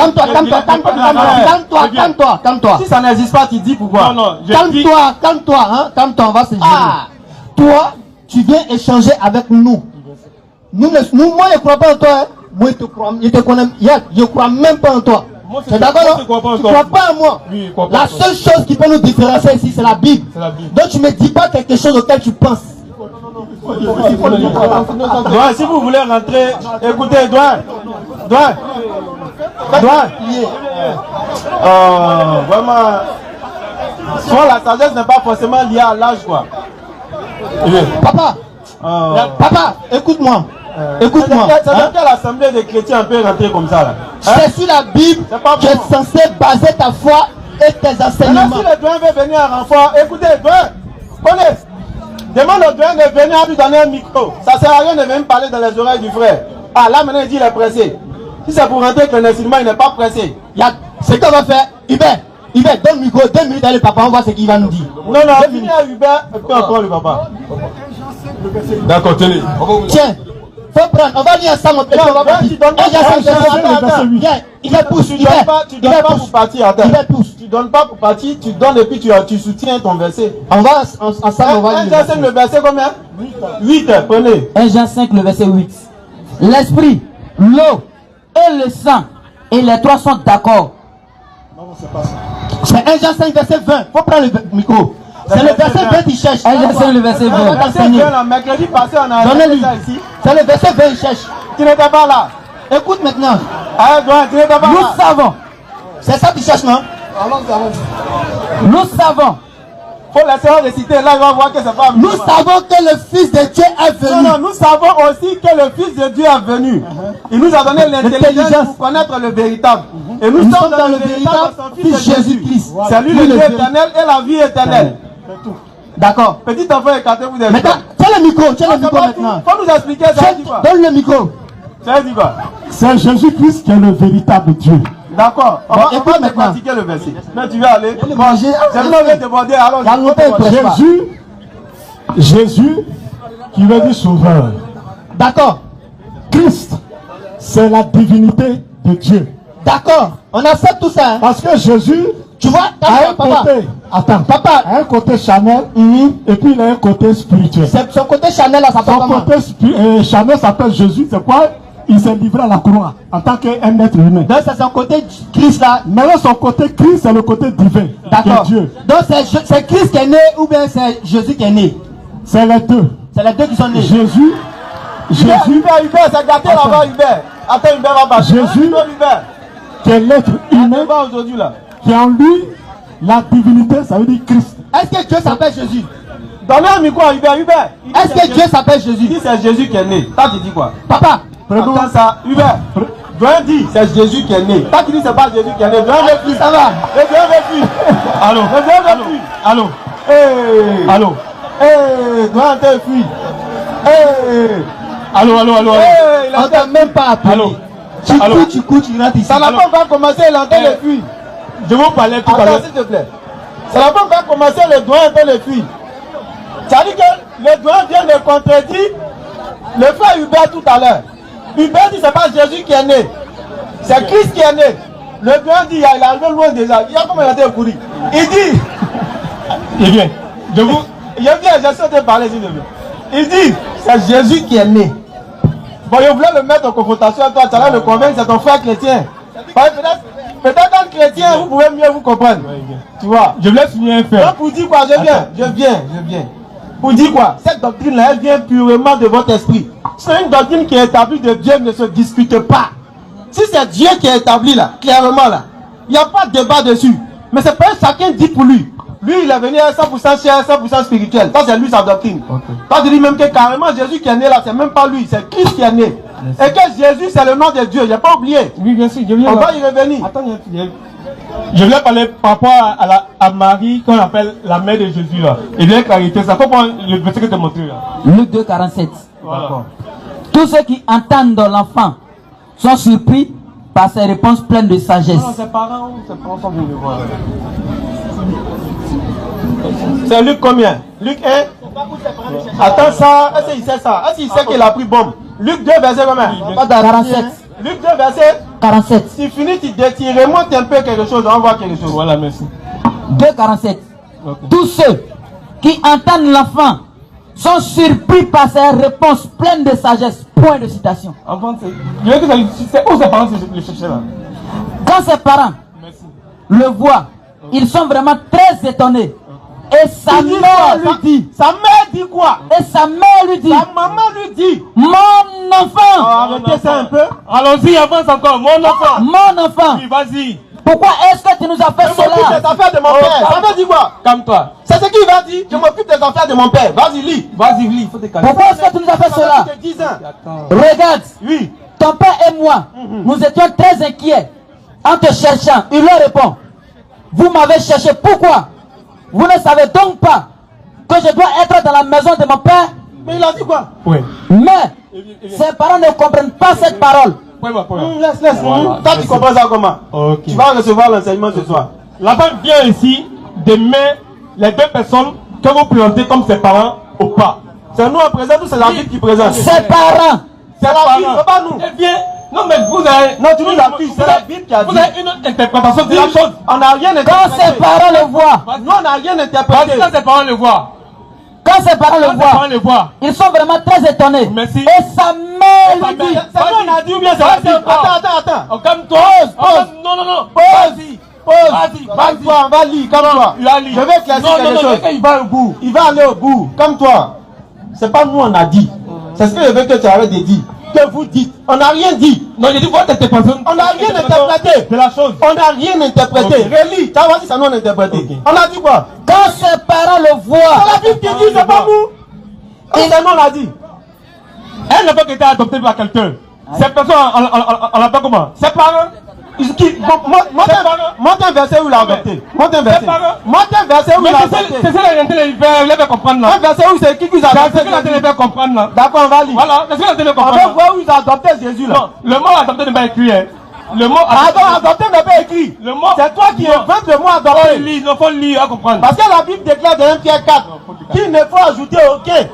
Si ça n'existe pas, tu dis pourquoi? Non, Calme-toi, on va se gérer. Toi, tu viens échanger avec nous. Moi, je ne crois pas en toi. Hein. Moi, je te connais. Je ne crois même pas en toi. Tu es d'accord? Tu ne crois pas en moi. Oui, crois pas la seule chose qui peut nous différencier ici, c'est la Bible. Donc, tu ne me dis pas quelque chose auquel tu penses. Douane, si vous voulez rentrer, écoutez, Douane. Vraiment, soit la sagesse n'est pas forcément liée à l'âge, quoi. Papa, écoute-moi. Écoute-moi. C'est dans quelle assemblée des chrétiens on peut rentrer comme ça là? C'est sur la Bible que tu es censé baser ta foi et tes enseignements. Maintenant, si le douane veut venir en renfort, écoutez, douane, connais. Demande au douane de venir lui donner un micro. Ça sert à rien de venir parler dans les oreilles du frère. Ah là maintenant il dit il est pressé. Si c'est pour rentrer avec le enseignement, il n'est pas pressé. Ce qu'on va faire, Hubert, donne le micro, 2 minutes, allez papa, on voit ce qu'il va nous dire. Non, venez à Hubert, et puis on prend le papa. D'accord, tenez. Tiens, faut prendre, on va lire ensemble. Il va pousser, tu donnes pas pour partir, attends. Tu donnes pas pour partir, tu donnes et puis tu soutiens ton verset. On va ensemble, on va lire. 1 Jean 5 le verset combien? 8, prenez. 1 Jean 5 le verset 8. L'esprit, l'eau et le sang et les trois sont d'accord. C'est 1 Jean 5 verset 20. Faut prendre le micro. C'est le verset 20 qui cherche. 1 Jean 5 le verset 20. Mercredi passé, on a donnez-lui ça ici. C'est le verset 20 qui cherche. Tu n'étais pas là. Écoute maintenant. Tu n'étais pas là. Nous savons. C'est ça qui cherche, non? Nous savons. Faut laisser réciter, là il va voir que c'est pas. Nous savons que le Fils de Dieu est venu. Non, nous savons aussi que le Fils de Dieu est venu. Il nous a donné l'intelligence pour connaître le véritable. Et nous sommes dans le véritable Fils Jésus-Christ. C'est lui le Dieu éternel et la vie éternelle. D'accord. Petit enfant, écartez-vous des maintenant, tiens le micro maintenant. Faut nous expliquer ça. Donne le micro. Ça dit quoi? C'est Jésus-Christ qui est le véritable Dieu. D'accord. On va pratiquer le verset. Mais tu vas aller. J'aimerais demander alors. Jésus, qui veut dire sauveur. D'accord. Christ, c'est la divinité de Dieu. D'accord. On accepte tout ça. Hein? Parce que Jésus, tu vois, a un côté, a un côté charnel, et puis il a un côté spirituel. Son côté charnel, là, ça s'appelle comment? Son côté charnel s'appelle Jésus. C'est quoi? Il s'est livré à la croix en tant qu'un être humain. Donc c'est son côté Christ là. Maintenant son côté Christ, c'est le côté divin de Dieu. Donc c'est Christ qui est né ou bien c'est Jésus qui est né? C'est les deux. C'est les deux qui sont nés. Jésus, Hubert, c'est gâté là-bas, Hubert. Attends, Hubert va passer. Jésus, qui est l'être humain, aujourd'hui là. qui est en lui la divinité, ça veut dire Christ. Est-ce que Dieu s'appelle Jésus? Donnez un micro à Hubert. Est-ce que Dieu s'appelle Jésus? Si c'est Jésus qui est né, toi tu dis quoi? Papa, attends ça, Hubert. Doyen dit c'est Jésus qui est né. Toi qui dis c'est pas Jésus qui est né. Doyen veut plus. Ça va. Le doyen veut plus. Allô. Le doyen veut plus. Allô. Allô. Doyen t'es fui. Allô. On t'a même pas appelé. Allô. Tu cours, tu rentres ici. Ça n'a pas encore commencé, il est en train de fuir. Je vous parlais tout à l'heure. S'il te plaît. Ça n'a pas encore commencé, le doyen est en train de fuir. Ça dit que le doyen vient de contredire le frère Hubert tout à l'heure. Hubert dit c'est pas Jésus qui est né. C'est Christ qui est né. Le doyen dit il est arrivé loin déjà. Il y a combien de temps courir? Il dit. Il vient. Je viens, j'essaie de parler s'il te plaît. Il dit c'est Jésus qui est né. Bon, il voulait le mettre en confrontation à toi, tu allais le convaincre, c'est ton frère chrétien. Peut-être qu'un chrétien, vous pouvez mieux vous comprendre. Tu vois. Je voulais signer un fait. Donc pour dire quoi, je viens. Pour dire quoi, cette doctrine-là, elle vient purement de votre esprit. C'est une doctrine qui est établie de Dieu, ne se discute pas. Si c'est Dieu qui est établi là, clairement là, il n'y a pas de débat dessus. Mais c'est pas chacun dit pour lui. Lui, il est venu à 100% chair, 100% spirituel. Ça, c'est lui sa doctrine. Toi, tu dis même que carrément Jésus qui est né là, c'est même pas lui, c'est Christ qui est né. Et que Jésus, c'est le nom de Dieu, il n'y a pas oublié. Oui, bien sûr, je viens. On va y revenir. Attends, je voulais parler par rapport à Marie, qu'on appelle la mère de Jésus là. Et bien clarifier ça. Comment le verset que tu as montré là? Luc 2, 47. Voilà. Tous ceux qui entendent l'enfant sont surpris par ses réponses pleines de sagesse. Non, ses parents sont venus voir. C'est Luc combien? Luc 1, Attends ça, est-ce qu'il sait ça? Est-ce qu'il sait qu'il a pris bombe? Luc 2, verset combien? 47. Luc 2, verset 47. Si fini, tu remontes un peu quelque chose, on va voir quelque chose. Voilà, merci. 2,47. Okay. Tous ceux qui entendent l'enfant sont surpris par ses réponses pleines de sagesse. Point de citation. Enfant, je veux que c'est où ses parents le cherchaient là? Quand ses parents Merci. le voient, ils sont vraiment très étonnés. Et sa mère lui dit. Sa mère dit quoi? Et sa mère lui dit. Sa maman lui dit. Mon enfant. Arrêtez ça un peu. Allons-y, avance encore. Mon enfant. Mon enfant. Oui, vas-y. Pourquoi est-ce que tu nous as fait Je m'occupe cela? des affaires de mon père. Ça veut dire quoi? Calme-toi. C'est ce qu'il va dire. Je m'occupe des affaires de mon père. Vas-y, lis. Vas-y, lis. Il faut te calmer. Pourquoi est-ce que tu nous as fait cela? Ça fait 10 ans. Attends. Regarde. Oui. Ton père et moi, nous étions très inquiets en te cherchant. Il leur répond. Vous m'avez cherché. Pourquoi? Vous ne savez donc pas que je dois être dans la maison de mon père? Mais il a dit quoi? Oui. Mais ses parents ne comprennent pas cette parole. Laisse. Toi, tu comprends ça comment? Ok. Tu vas recevoir l'enseignement ce soir. La femme vient ici de mettre les deux personnes que vous présentez comme ses parents au pas. C'est nous en présent ou c'est la Bible qui présente? Ses parents. C'est la Bible, c'est pas nous. Eh bien, non mais vous avez... Non, tu nous accuses, c'est la Bible qui a dit. Vous avez une autre interprétation de la chose. On n'a rien Quand ses interprété. parents le voient, Nous, on n'a rien Parce interprété. que ses parents le voient. quand ses parents le Quand ses parents voient, le voient. ils sont vraiment très étonnés. Merci. Et sa mère lui dit. C'est nous, on a dit ou bien c'est la Bible? Attends. Oh, calme-toi. Pause. Non. Vas-y. Vas-y. Calme-toi, on va lire, calme-toi. Il a lu. Je vais éclaircir quelque chose. Il va au bout. Il va aller au bout, comme toi. C'est pas nous on a dit. C'est ce que je veux que tu arrêtes de dire. Que vous dites. On n'a rien dit. Non, je dis votre interprétation. On n'a rien interprété. De la chose. On n'a rien interprété. Ok. Relis. Tu vas voir si ça nous interprété. Ok. On a dit quoi? Quand ses parents le C'est voient, la Bible qui dit, c'est pas nous. Et c'est nous on a dit. Un enfant qui était adopté par quelqu'un. Cette personne, on l'appelle comment? Ses parents. Monte un verset où il a adopté. Monte un verset. Monte un verset où Mais il a c'est adopté. ça la réalité, il va comprendre là. Un verset où c'est qui vous a C'est adopté. ce que la télé va comprendre là. D'accord, on va lire. Voilà, c'est ce que la télé On va comprendre. voir où ils ont adopté Jésus là. Non, le mot adopté n'est pas écrit. Hein. Le mot Adopté n'est pas écrit. Le mot. C'est toi qui inventes le mot Faut adopté. lire, il faut lire, à comprendre. Parce que la Bible déclare dans 1 Pierre 4 qu'il ne faut ajouter aucun.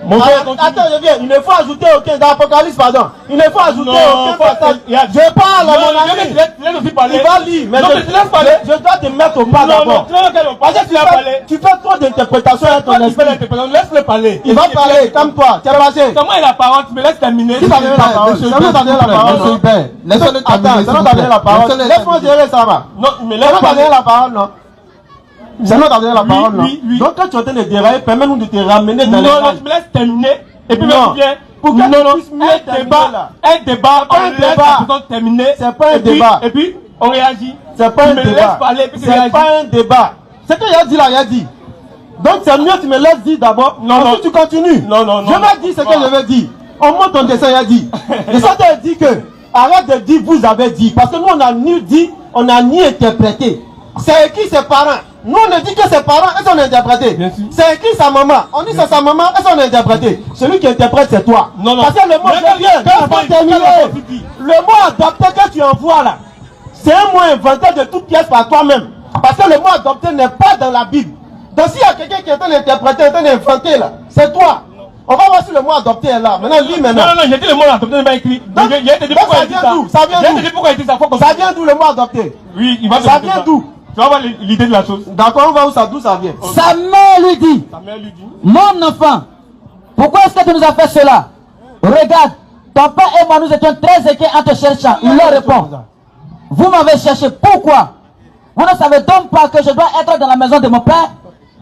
Attends, je viens. Il ne faut ajouter aucun. Dans l'Apocalypse, pardon. Il ne faut ajouter aucun passage. Je parle à mon ami. Laisse aussi parler. Il va lire. Mais Non, mais tu laisses parler. je dois te mettre au pas d'abord. Parce que tu vas parler. Tu fais trop d'interprétation à ton esprit. Laisse-le parler. Il va parler comme toi. Tu es passé. Comment il a la parole? Tu me laisses terminer. Qui t'a donné la parole? C'est nous t'a donné la parole. Laissez-le Attends, terminer, c'est nous t'a donné la parole. Laisse-moi gérer ça, va. Non, mais C'est laisse nous t'a donné parler. la parole, non? C'est nous t'a donné la parole, non? oui. Donc quand tu es en train de dérailler, permets-nous de te ramener dans Non, les non, rails. tu me laisses terminer. Et puis, Non. même bien. Pour que non, tu non, puisses mieux terminer, là. un débat, pas un on laisse débat. la personne terminer. C'est pas un Et puis- débat. Et puis, on réagit. C'est pas Tu un me débat. laisses parler, puis tu C'est réagis. pas un débat. Ce que il a dit là, il a dit. Donc c'est mieux tu me laisses dire d'abord. Non, Ensuite non. tu continues. Non, non, non, Je non. vais dire ce que je veux dire. On monte ton dessin, il a dit. Et ça t'a dit que arrête de dire vous avez dit. Parce que nous on n'a ni dit, on n'a ni interprété. C'est écrit ses parents. Nous on a dit que ses parents, est-ce qu'on a interprété? Bien sûr. C'est écrit sa maman. On dit c'est sa maman, est-ce qu'on a interprété? Celui qui interprète c'est toi. Non, non. Parce que le mot, Mais je viens, quand- laisse-moi quand- terminer. quand- quand- quand- Le mot adopté que tu envoies là, c'est un mot inventé de toute pièce par toi-même. Parce que le mot adopté n'est pas dans la Bible. Donc s'il y a quelqu'un qui est en train d'interpréter, en train d'inventer là, c'est toi. On va voir si le mot adopté est là. Maintenant, lis maintenant. Non, j'ai dit le mot adopté n'est pas écrit. Donc, J'ai te dit donc pourquoi ça il dit vient ça. d'où? Ça vient J'ai d'où? te dit pourquoi il dit ça. Faut qu'on- Ça vient d'où le mot adopté? Oui, il va te Ça dire vient d'où? Tu vas voir l'idée de la chose. D'accord, on va où ça, d'où ça vient? sa mère lui dit. Ta mère lui dit. Mon enfant, pourquoi est-ce que tu nous as fait cela? Regarde, ton père et moi nous étions très inquiets en te cherchant. Il leur répond. Vous m'avez cherché, pourquoi? Vous ne savez donc pas que je dois être dans la maison de mon père?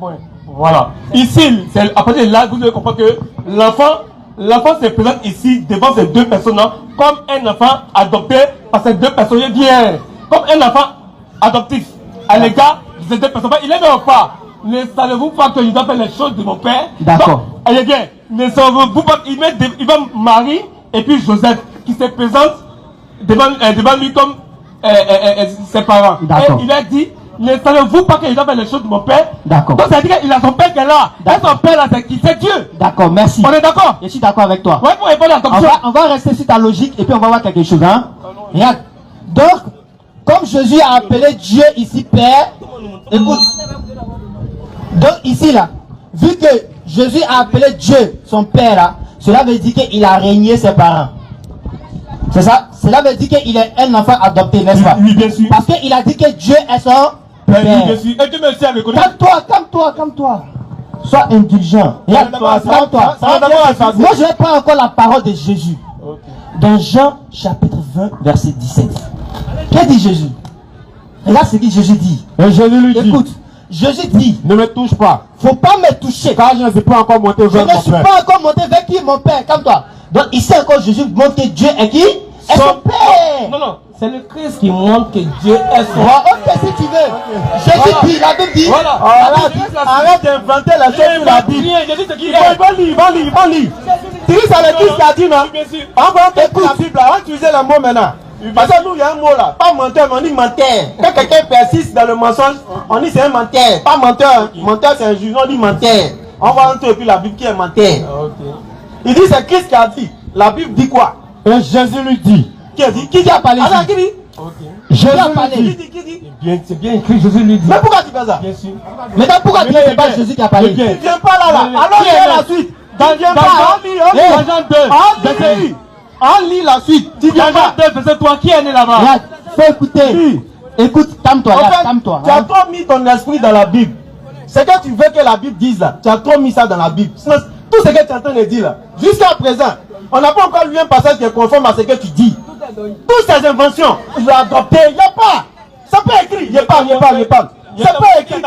Ouais. Voilà. Ici, c'est à partir de là, vous devez comprendre que l'enfant se présente ici devant ces deux personnes-là comme un enfant adopté par ces deux personnes. Je dis, comme un enfant adoptif à l'égard de ces deux personnes. Il est même pas. Ne savez-vous pas que je dois faire les choses de mon père? D'accord. Allez bien. Ne savez-vous pas qu'il va Marie et puis Joseph qui se présentent devant lui comme ses parents. D'accord. Et il a dit, ne savez-vous pas que je dois faire les choses de mon père? D'accord. Donc ça veut dire qu'il a son père qui est là. Et son père là, c'est qui? C'est Dieu. D'accord, merci. On est d'accord? Je suis d'accord avec toi. Ouais, pour répondre à ton question. On va rester sur ta logique et puis on va voir quelque chose. Hein? Regarde. Donc, comme Jésus a appelé Dieu ici Père, écoute. Donc ici là, vu que Jésus a appelé Dieu son Père, là, cela veut dire qu'il a régné ses parents. C'est ça? Cela veut dire qu'il est un enfant adopté, n'est-ce pas? Oui, bien sûr. Parce qu'il a dit que Dieu est son Père. Oui, bien sûr. Et Dieu merci à reconnaître. Calme-toi. Sois indulgent. Calme-toi. Moi, je vais prendre encore la parole de Jésus. Dans Jean chapitre 20, verset 17. Qu'est-ce dit Jésus? Regarde ce que Jésus dit. Et Jésus lui dit, Écoute, Jésus dit, ne me touche pas, faut pas me toucher. car je ne suis pas encore monté Je vers ne mon suis Père. pas encore monté vers qui? Mon Père. Calme-toi. Donc ici encore, Jésus montre que Dieu est qui? Est son Père. Non, c'est le Christ qui montre que Dieu est son. Ok, si tu veux. Jésus dit, la Bible dit. Voilà. Arrête d'inventer la chose sur la Bible. Il va lire. Tu dis, c'est le Christ qui a dit, non? Bien sûr. On va écouter la Bible, on va utiliser le mot maintenant. Parce que nous, il y a un mot là. Pas menteur, mais on dit menteur. Quand quelqu'un persiste dans le mensonge, on dit c'est un menteur. Pas menteur. Menteur, c'est un juge. On dit menteur. On va entrer et puis la Bible qui est menteur. Il dit c'est Christ qui a dit. La Bible dit quoi? Et Jésus lui dit, Qui a dit? Qui a parlé? Alors, qui dit? Jésus a lui parlé. dit, Qui dit? C'est bien écrit, Jésus lui dit. Mais pourquoi tu fais ça? Bien sûr. Maintenant, pourquoi tu dis que c'est pas Jésus qui a parlé? Tu viens pas là. Alors, il y a la suite. Tu viens pas. Dans Jean 2, verset On lit la suite. Tu viens pas. 2, verset 3, qui est né là-bas? Regarde, faut écouter. Écoute, calme-toi, En fait, calme-toi. tu as trop mis ton esprit dans la Bible. Ce que tu veux que la Bible dise là, tu as trop mis ça dans la Bible. Sinon, tout ce que tu es en train de dire là, jusqu'à présent, on n'a pas encore lu un passage qui est conforme à ce que tu dis. Toutes ces inventions, je l'ai adopté, il n'y a pas. Ça peut écrit, il n'y a pas. Ça peut écrit.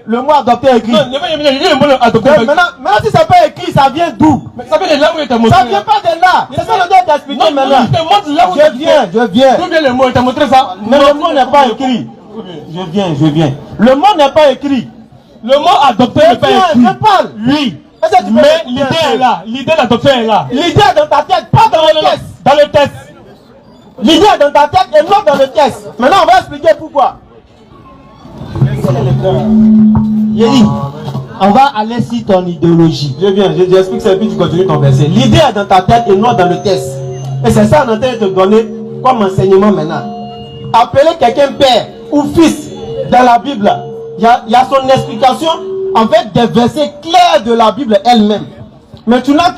Le mot adopté est écrit. Non, il y a le mot adopté. Maintenant, si ça peut écrit, ça vient d'où? Ça vient de là où il t'a montré. Ça vient pas de là. C'est ça le doigt d'expliquer maintenant. Je te montre là où Je viens. D'où vient le mot? Il t'a montré ça? Mais le mot n'est pas écrit. Je viens. Le mot n'est pas écrit. Le mot adopté n'est pas écrit. Je parle. Oui. Est-ce que tu peux Mais m'expliquer l'idée un est peu? là. L'idée d'adoption est là. L'idée est dans ta tête, pas dans le texte. Dans le texte. L'idée est dans ta tête et non dans le texte. Maintenant, on va expliquer pourquoi. Yéli, on va aller sur ton idéologie. Je viens, j'explique ça et puis tu continues ton verset. L'idée est dans ta tête et non dans le texte. Et c'est ça qu'on est en train de te donner comme enseignement maintenant. Appeler quelqu'un père ou fils dans la Bible, il y a son explication avec des versets clairs de la Bible elle-même. Mais tu n'as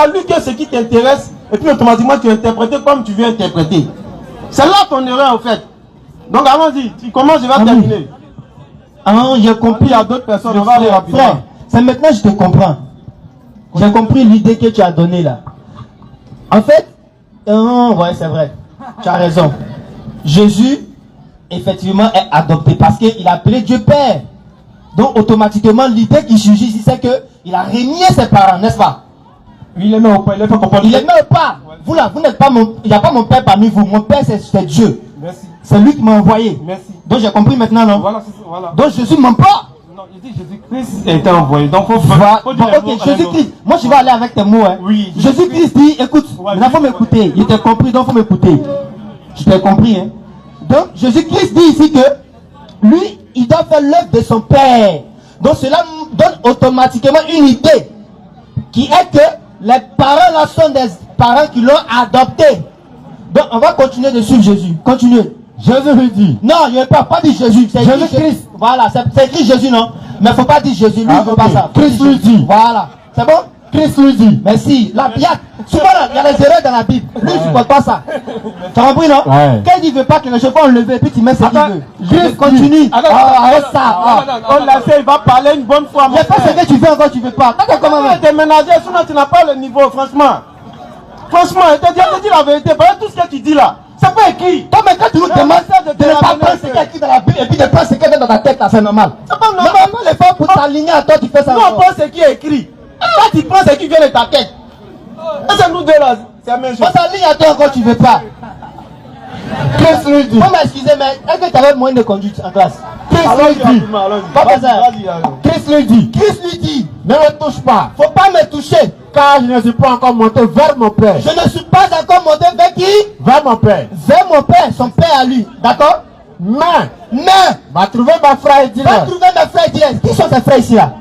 lu que ce qui t'intéresse et puis automatiquement tu interprètes comme tu veux interpréter. C'est là ton erreur en fait. Donc allons-y, tu commences, je vais terminer. Ah, j'ai compris. Il y a d'autres personnes, on va aller rapidement. Frère, c'est maintenant que je te comprends. J'ai compris l'idée que tu as donnée là. En fait, ouais, c'est vrai. Tu as raison. Jésus, effectivement, est adopté parce qu'il a appelé Dieu Père. Donc, automatiquement, l'idée qui surgit ici, c'est qu'il a régné ses parents, n'est-ce pas? Oui, il est né au pas. Il est pas comprendre. Il est né au pas. Vous là, vous n'êtes pas mon. Il n'y a pas mon Père parmi vous. Mon Père, c'est Dieu. Merci. C'est lui qui m'a envoyé. Merci. Donc, j'ai compris maintenant, non? Voilà, c'est ça. Voilà. Donc, Jésus ne ment pas. Non, il dit Jésus-Christ a été envoyé. Donc, faut Bon, ok, Jésus-Christ. Moi, je vais aller avec tes mots. Hein. Oui. Jésus-Christ dit, écoute, maintenant, il faut m'écouter. Il t'a compris, donc il faut m'écouter. Je t'ai compris. Hein. Donc, Jésus-Christ dit ici que lui, il doit faire l'œuvre de son Père. Donc, cela donne automatiquement une idée qui est que les parents là sont des parents qui l'ont adopté. Donc, on va continuer de suivre Jésus. Continuez. Jésus lui dit, Non, il ne peut pas dire Jésus. C'est écrit Christ. Voilà, c'est écrit Jésus, non? Mais il ne faut pas dire Jésus. Lui, il ne faut pas ça. Christ lui dit. Voilà. C'est bon? Christ lui dit, Merci. Là, souvent, il y a des erreurs dans la Bible. Lui, il ne supporte pas ça. Tu as compris, non? Ouais. Quand il ne veut pas que les chevaux enlevés, puis tu mets ce qu'il veut. Juste continue. Arrête ça. On l'a fait, il va parler une bonne fois. Il n'y a pas ce que tu veux encore, tu ne veux pas. Comment déménager, sinon tu n'as pas le niveau, franchement. Franchement, je te dis la vérité. Parce que tout ce que tu dis là, c'est pas écrit. Toi, mais quand tu nous demandes de ne pas prendre ce qui est écrit dans la Bible et puis de prendre ce qui est dans ta tête, là, c'est normal. C'est pas normal. Normalement, les femmes, pour t'aligner à toi, tu fais ça. Nous, on prend ce qui est écrit. Quand tu prends ce qui vient de ta tête. C'est nous deux là, c'est la même chose. On s'aligne à toi encore, tu ne veux pas. Christ lui dit, Faut m'excuser, mais est-ce que tu avais moyen de conduite en classe? Christ lui dit, Pas besoin. Christ lui dit, Christ lui dit, ne me touche pas, faut pas me toucher, car je ne suis pas encore monté vers mon Père. je ne suis pas encore monté vers qui? Vers mon Père. Vers mon Père, son Père à lui, d'accord? Mais, Mais, va trouver ma frère et va dis-leur. trouver mes frères et dis-leur. Qui sont tes frères ici là?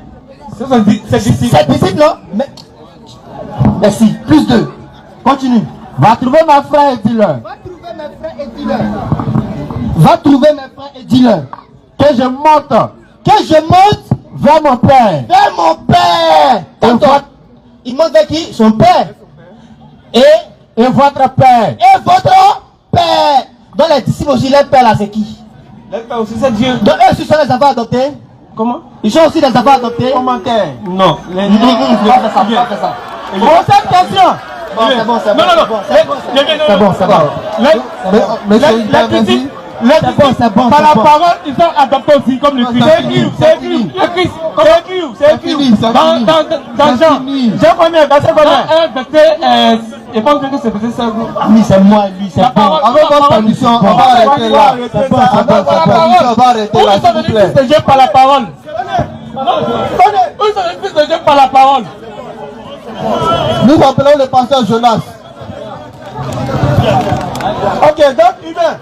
C'est disciple. Ces disciples, non? Mais... Merci, plus deux. Continue. Va trouver ma frère et dis-leur Va trouver mes frères et dis-leur. Va trouver mes frères et dis-leur que je monte que je monte vers mon Père vers mon Père Il montre vers qui? Son père. Et votre père. Et votre père. Dans les disciples aussi, leur père là, c'est qui? Leur père aussi, c'est Dieu. Donc eux aussi sont les enfants adoptés. Comment? Ils sont aussi des enfants adoptés. Commentaire. Non. Pas ça. Bon, cette question. Bon, c'est bon. Non. C'est bon. C'est bon. Par la parole, ils sont adoptés aussi comme le Christ. C'est écrit. Dans Jean. Jean combien? Verset combien? Je pense que c'est verset 5. Oui, c'est moi, lui, c'est bon. Avec votre permission, on va arrêter là. On va arrêter là, s'il vous plaît. Où sont les fils de Dieu par la parole? Où sont les fils de Dieu par la parole? Nous appelons le pasteur Jonas. Ok, donc Hubert,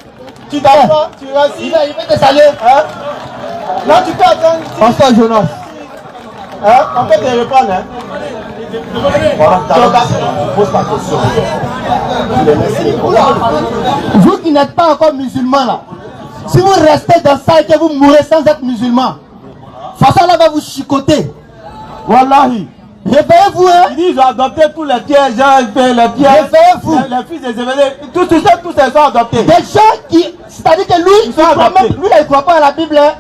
tu t'assois, tu restes. Il va te saluer. Là, tu peux attendre. Pasteur Jonas. On peut te répondre. Vous qui n'êtes pas encore musulman là, si vous restez dans ça et que vous mourrez sans être musulman, façon là va vous chicoter. Wallahi. Réveillez-vous, hein. Ils disent ils ont adopté tous les pièges, les pièges. Réveillez-vous. Les fils des Zébédée, tous ils sont adoptés. Des gens qui, c'est-à-dire que lui, il ne croit pas à la Bible. Hein.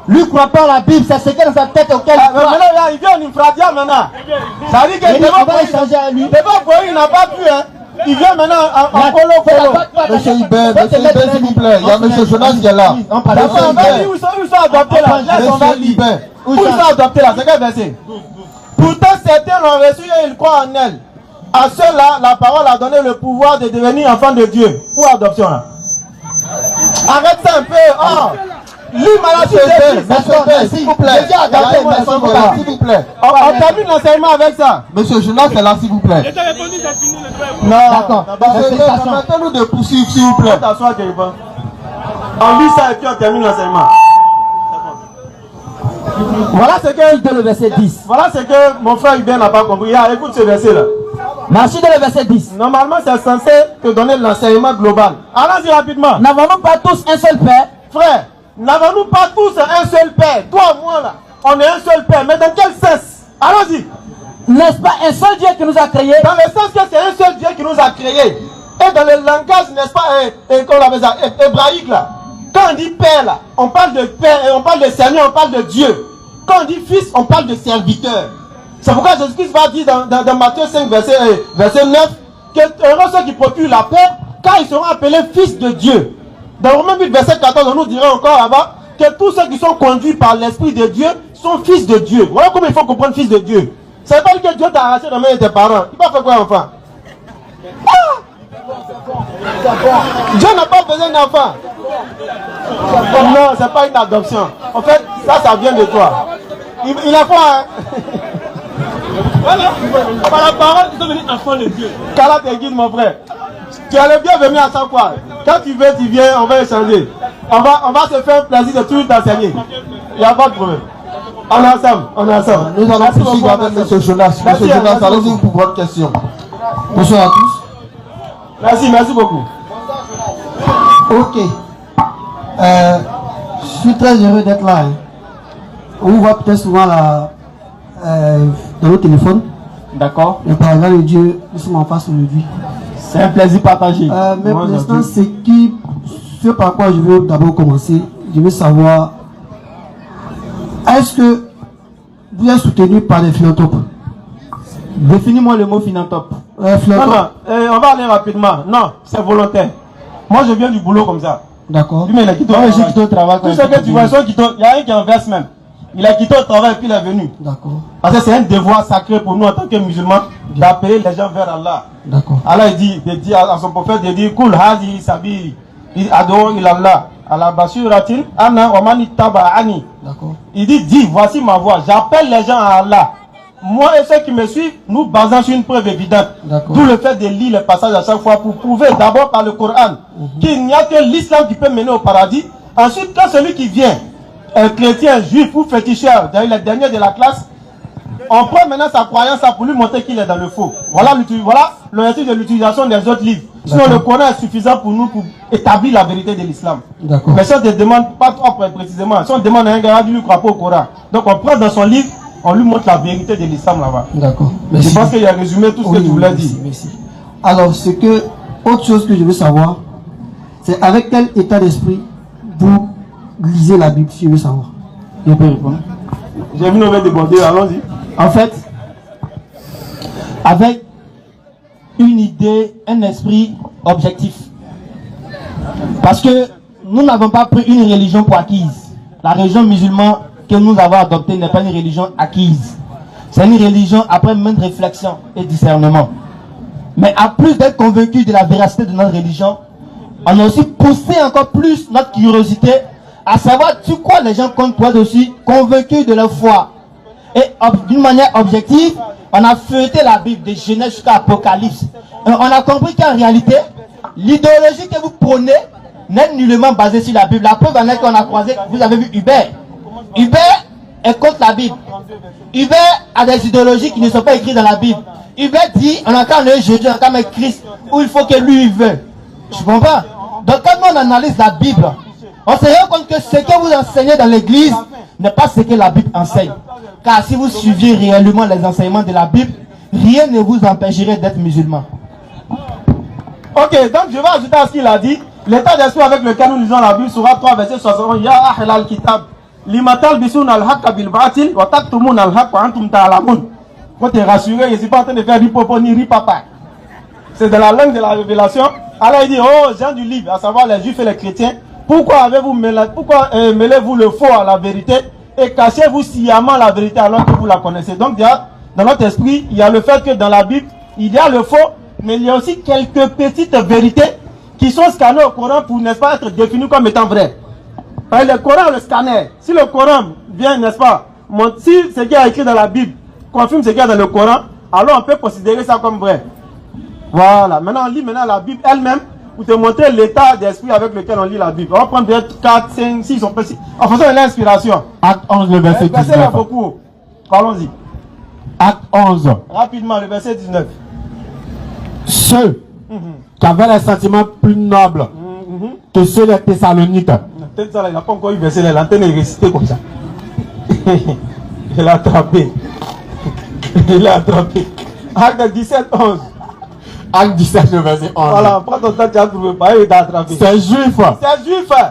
Lui ne croit pas à la Bible, c'est ce qui est dans sa tête auquel il croit. Maintenant, là, il vient en Infradia maintenant. Ça veut dire que on va échanger à lui. il n'a pas pu, hein. Il vient maintenant en colo. Monsieur Hubert, s'il vous plaît. Il y a monsieur Jonas qui est là. On va dire où ils sont adoptés là. Monsieur Hubert. Où ils sont adoptés là, c'est quel verset? Pourtant, certains l'ont reçu et ils croient en elle. À ceux-là, la parole a donné le pouvoir de devenir enfant de Dieu. Pour adoption là. Arrête ça un peu. Oh. Lui, maladie, s'il vous plaît. S'il vous plaît. On termine l'enseignement avec ça. Monsieur Jonas est là, s'il vous plaît. Non. D'accord. Permettez-nous de poursuivre, s'il vous plaît. On lit ça et puis on termine l'enseignement. Voilà ce que Dans le verset 10. Voilà ce que mon frère Hubert n'a pas compris. Écoute ce verset là. Merci dans le verset 10. Normalement, c'est censé te donner l'enseignement global. Allons-y rapidement. N'avons-nous pas tous un seul Père? Frère, n'avons-nous pas tous un seul Père? Toi, moi là, on est un seul Père. Mais dans quel sens? Allons-y. N'est-ce pas un seul Dieu qui nous a créés? Dans le sens que c'est un seul Dieu qui nous a créés. Et dans le langage, n'est-ce pas, qu'on appelle ça, hébraïque là. Quand on dit Père là, on parle de Père, on parle de Seigneur, on parle de Dieu. Quand on dit Fils, on parle de serviteur. C'est pourquoi Jésus-Christ va dire dans Matthieu 5, verset 9, que heureux ceux qui procurent la paix, car ils seront appelés fils de Dieu. Dans Romains 8, verset 14, on nous dira encore là-bas que tous ceux qui sont conduits par l'Esprit de Dieu sont fils de Dieu. Voilà comment il faut comprendre fils de Dieu. Ça veut pas dire que Dieu t'a arraché dans la main de tes parents. Il va faire quoi, enfant? Dieu n'a pas besoin d'enfant. Non, c'est pas une adoption. En fait, ça vient de toi. Il a quoi, hein? Voilà. Par la parole, ils sont venus enfants de Dieu. Kala te guide, mon frère. Tu es le bienvenu à chaque fois. Quand tu veux, tu viens, on va échanger. On va se faire plaisir de tout t'enseigner. Il n'y a pas de problème. On est ensemble. Nous allons poursuivre avec M. Jonas. M. Jonas, allez-y pour votre question. Bonsoir à tous. Merci beaucoup. Ok. Je suis très heureux d'être là. Hein. On voit peut-être souvent là, dans nos téléphones. D'accord. Mais par exemple, Dieu, nous sommes en face aujourd'hui. C'est un plaisir partagé. Mais pour l'instant, ce par quoi je veux d'abord commencer, je veux savoir, est-ce que vous êtes soutenu par des philanthropes? Définis-moi le mot philanthrope. Non, on va aller rapidement. Non, c'est volontaire. Moi, je viens du boulot comme ça. D'accord. Lui, mais il a quitté au travail. Tout ce que tu vois, il y a un qui en verse même. Il a quitté au travail et puis il est venu. D'accord. Parce que c'est un devoir sacré pour nous en tant que musulmans d'appeler les gens vers Allah. D'accord. Allah il dit à son prophète, il dit Kul hadi sabi ado ilallah ala basiratin ana wa man ittaba'ani. D'accord. Il dit dis voici ma voix, j'appelle les gens à Allah. Moi et ceux qui me suivent, nous basons sur une preuve évidente. D'où le fait de lire les passages à chaque fois pour prouver d'abord par le Coran qu'il n'y a que l'islam qui peut mener au paradis. Ensuite, quand celui qui vient, un chrétien, juif ou féticheur, d'ailleurs le dernier de la classe, on prend maintenant sa croyance pour lui montrer qu'il est dans le faux. Voilà le récit de l'utilisation des autres livres. Sinon le Coran est suffisant pour nous pour établir la vérité de l'islam. Mais si on ne demande pas trop précisément, si on demande à un gars, il ne croit pas au Coran. Donc on prend dans son livre On lui montre la vérité de l'islam là-bas. D'accord. Je pense qu'il a résumé tout ce que tu voulais dire. Merci. Alors, autre chose que je veux savoir, c'est avec quel état d'esprit vous lisez la Bible, si je veux savoir. Je peux répondre. J'ai vu nos déborder, allons-y. En fait, avec une idée, un esprit objectif. Parce que nous n'avons pas pris une religion pour acquise. La religion musulmane que nous avons adoptée n'est pas une religion acquise. C'est une religion après maintes réflexions et discernement. Mais à plus d'être convaincu de la véracité de notre religion, on a aussi poussé encore plus notre curiosité à savoir sur quoi les gens comptent pour être aussi convaincus de leur foi. Et d'une manière objective, on a feuilleté la Bible de Genèse jusqu'à Apocalypse. Et on a compris qu'en réalité, l'idéologie que vous prônez n'est nullement basée sur la Bible. La preuve en est qu'on a croisé, vous avez vu Hubert. Hubert est contre la Bible. Hubert a des idéologies qui ne sont pas écrites dans la Bible. Hubert dit, on a qu'à le Jésus, on a qu'à mettre Christ, où il faut que lui il veut. Je comprends. Donc quand on analyse la Bible, on se rend compte que ce que vous enseignez dans l'église n'est pas ce que la Bible enseigne. Car si vous suiviez réellement les enseignements de la Bible, rien ne vous empêcherait d'être musulman. Ok, donc je vais ajouter à ce qu'il a dit. L'état d'esprit avec lequel nous lisons la Bible sera 3 verset 60. Ya ahl al-kitab, limatal bisun al-haqqa bil-batil, wa taktumun al-haqqa wa antum ta'lamun. Quand tu es rassuré, je ne suis pas en train de faire ripopo ni ripapa. C'est de la langue de la révélation. Allah dit, oh gens du livre, à savoir les juifs et les chrétiens, pourquoi mêlez-vous le faux à la vérité et cachez-vous sciemment la vérité alors que vous la connaissez? Donc dans notre esprit, il y a le fait que dans la Bible, il y a le faux, mais il y a aussi quelques petites vérités qui sont scannées au Coran pour, n'est-ce pas, être définies comme étant vraies. Le Coran, le scanner, si le Coran vient, n'est-ce pas, si ce qui est écrit dans la Bible confirme ce qu'il y a dans le Coran, alors on peut considérer ça comme vrai. Voilà, maintenant on lit la Bible elle-même pour te montrer l'état d'esprit avec lequel on lit la Bible. On va prendre peut-être 4, 5, 6, on peut... En fonction de l'inspiration. Acte 11, le verset 19. Verset là beaucoup. Parlons-y. Acte 11. Rapidement, le verset 19. Ceux qui avaient les sentiments plus nobles que ceux des Thessaloniques. Peut-être ça, il n'a pas encore eu verset là, l'antenne est récitée comme ça. Il a attrapé. Il a attrapé. Acte 17, 11. Acte 17, le verset 11. Voilà, prends ton temps, tu as trouvé pas, il t'a attrapé. Ces juifs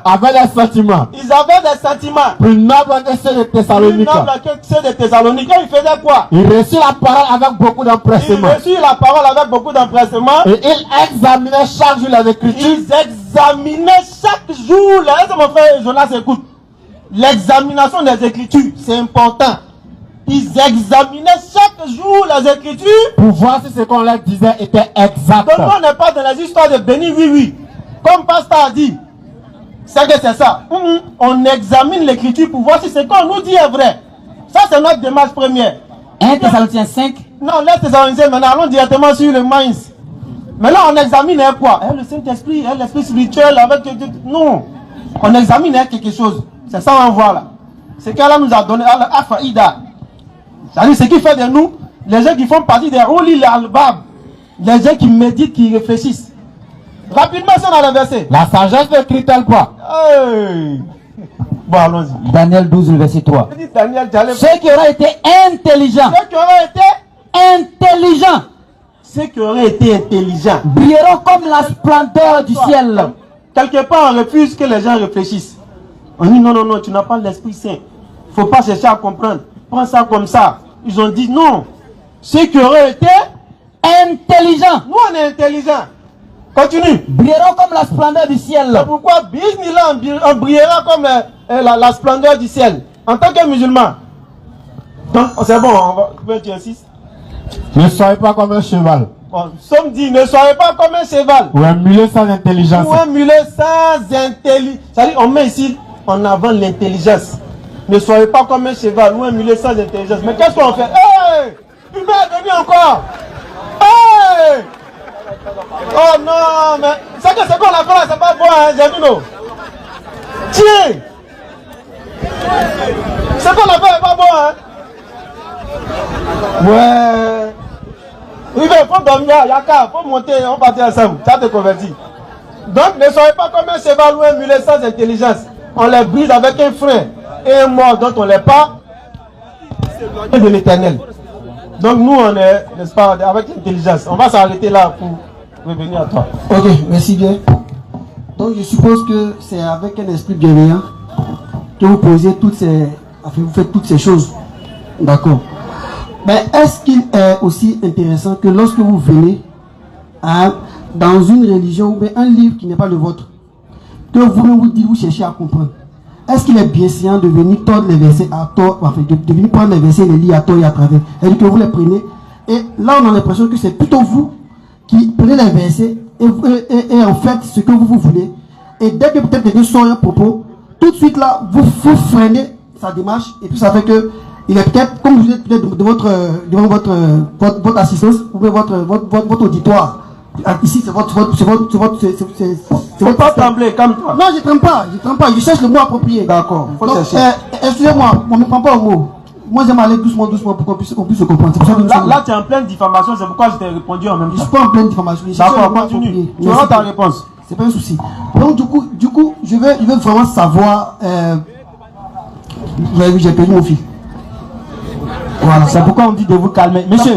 avaient des sentiments. Ils avaient des sentiments plus nobles que ceux de Thessaloniques. Plus nobles que ceux de Thessalonique. Ils faisaient quoi? Ils reçurent la parole avec beaucoup d'empressement. Ils reçurent la parole avec beaucoup d'empressement. Et ils examinaient chaque jour les Écritures. Ils examinaient chaque jour. Laissez mon frère Jonas écoute. L'examination des Écritures, c'est important. Ils examinaient chaque jour les Écritures pour voir si ce qu'on leur disait était exact. Donc on n'est pas dans les histoires de béni, oui. Comme Pasteur a dit, c'est que c'est ça. On examine l'Écriture pour voir si ce qu'on nous dit est vrai. Ça, c'est notre démarche première. 1 Thessaloniciens 5. Non, les Thessaloniciens, maintenant, allons directement sur le maïs. Maintenant, on examine quoi? Le Saint-Esprit, l'Esprit spirituel, avec... Non. On examine quelque chose. C'est ça qu'on voit là. C'est qu'Allah nous a donné Al-Afaïda. C'est-à-dire ce qui fait de nous les gens qui font partie des Ulil al-Albab, les gens qui méditent, qui réfléchissent. Rapidement, ça dans le verset. La sagesse ne crie-t-elle pas? Bon, allons-y. Daniel 12, le verset 3. Ceux qui auraient été intelligents. Ceux qui auraient été intelligents. Ceux qui auraient été intelligents brilleront comme la splendeur du ciel. Quelque part, on refuse que les gens réfléchissent. On dit non, non, non, tu n'as pas l'Esprit Saint. Il ne faut pas chercher à comprendre. Prends ça comme ça. Ils ont dit non. Ceux qui auraient été intelligents. Nous, on est intelligents. Continue. Brilleront comme la splendeur du ciel. C'est pourquoi, bismillah, on brillera comme la splendeur du ciel. En tant que musulman. Donc, c'est bon, on va dire 6. Ne soyez pas comme un cheval. Bon, Somme dit, ne soyez pas comme un cheval. Ou un mulet sans intelligence. Ou un mulet sans intelligence. C'est-à-dire, on met ici en avant l'intelligence. Ne soyez pas comme un cheval ou un mulet sans intelligence. Mais qu'est-ce qu'on fait? Hey! Humain est venu encore. Hey! Oh non, mais c'est que ce qu'on a fait là, c'est pas bon, hein, Jamino. Tiens! Ce qu'on a fait n'est pas bon, hein. Ouais. Oui, mais il faut dormir, Yaka, il faut monter, on partit ensemble. Ça te convertit. Donc, ne soyez pas comme un cheval ou un mulet sans intelligence. On les brise avec un frein et un mort dont on les pas. de l'éternel. Donc nous on est, n'est-ce pas, avec l'intelligence. On va s'arrêter là pour revenir à toi. Ok, merci bien. Donc je suppose que c'est avec un esprit bienveillant que vous posez toutes ces, enfin, vous faites toutes ces choses. D'accord. Mais est-ce qu'il est aussi intéressant que lorsque vous venez dans une religion ou bien un livre qui n'est pas le vôtre, que vous dites, vous cherchez à comprendre, est-ce qu'il est bienséant de venir tordre les versets à tort, enfin de venir prendre les versets et les lire à tort et à travers, et que vous les prenez, et là on a l'impression que c'est plutôt vous qui prenez les versets et en fait ce que vous voulez, et dès que peut-être quelqu'un sort un propos, tout de suite là vous freinez sa démarche, et puis ça fait que il est peut-être, comme vous êtes peut-être devant votre assistance, ou bien votre auditoire. Ici, c'est votre. Faut pas trembler, calme-toi. Non, je tremble pas, je cherche le mot approprié. D'accord, faut chercher. Excusez-moi, on ne prend pas au mot. Moi, j'aime aller doucement pour qu'on puisse se comprendre. Là, tu es en pleine diffamation, c'est pourquoi je t'ai répondu en même temps. Je ne suis pas en pleine diffamation. D'accord, continue. Tu auras ta réponse. C'est pas un souci. Donc, du coup, je veux vraiment savoir. Vous avez vu, j'ai perdu mon fil. Voilà, c'est pourquoi on dit de vous calmer. Monsieur,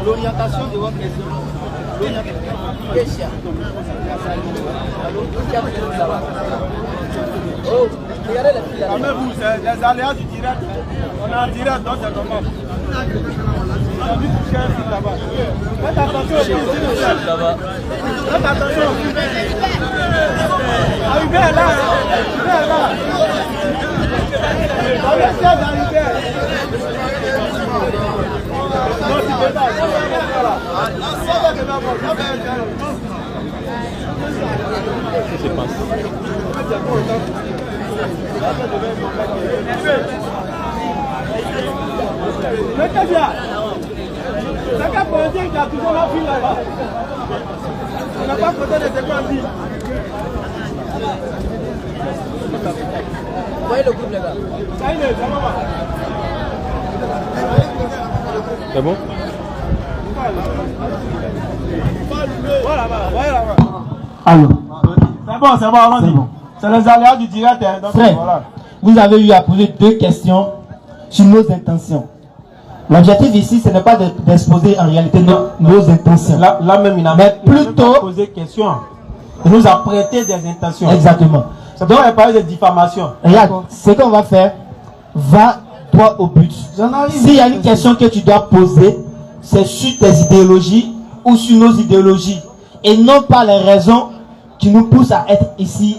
l'orientation de votre question. Oh, regardez les filles là. Vous, c'est les aléas du direct. On est en direct, donc c'est normal. On a vu toucher un fil là-bas. Faites attention au fil là-bas. Faites attention au fil. Arrivez là. Arrivez là. Voyez le groupe, les gars. C'est bon? Voilà. allô. C'est bon, allons-y. C'est les aléas du direct. Donc Frère, voilà. vous avez eu à poser 2 questions sur nos intentions. L'objectif ici, ce n'est pas d'exposer en réalité nos intentions. Là même, il n'a plutôt pas posé question. Il nous a prêté des intentions. Exactement. C'est donc on a parlé de diffamation. Regarde, ce qu'on va faire, va toi au but. S'il y a une question que tu dois poser, c'est sur tes idéologies ou sur nos idéologies. Et non pas les raisons qui nous poussent à être ici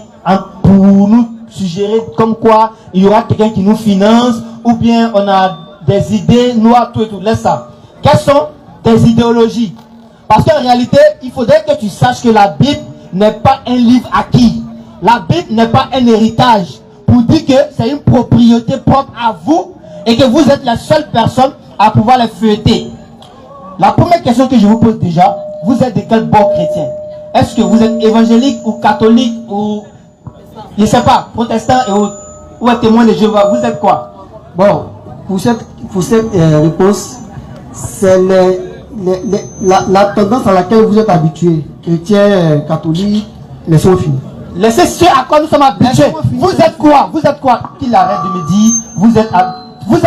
pour nous suggérer comme quoi il y aura quelqu'un qui nous finance ou bien on a des idées noires, tout et tout. Laisse ça. Quelles sont tes idéologies? Parce qu'en réalité, il faudrait que tu saches que la Bible n'est pas un livre acquis. La Bible n'est pas un héritage pour dire que c'est une propriété propre à vous et que vous êtes la seule personne à pouvoir les feuilleter. La première question que je vous pose déjà, vous êtes de quel bord chrétien? Est-ce que vous êtes évangélique ou catholique ou, je ne sais pas, protestant ou témoin de Jéhovah? Vous êtes quoi? Bon, pour cette réponse, c'est la tendance à laquelle vous êtes habitué. Chrétien, catholique, laissons finir. Laissez ce à quoi nous sommes habitués. Vous êtes quoi? Vous êtes quoi? Qu'il arrête de me dire, vous êtes quoi? Vous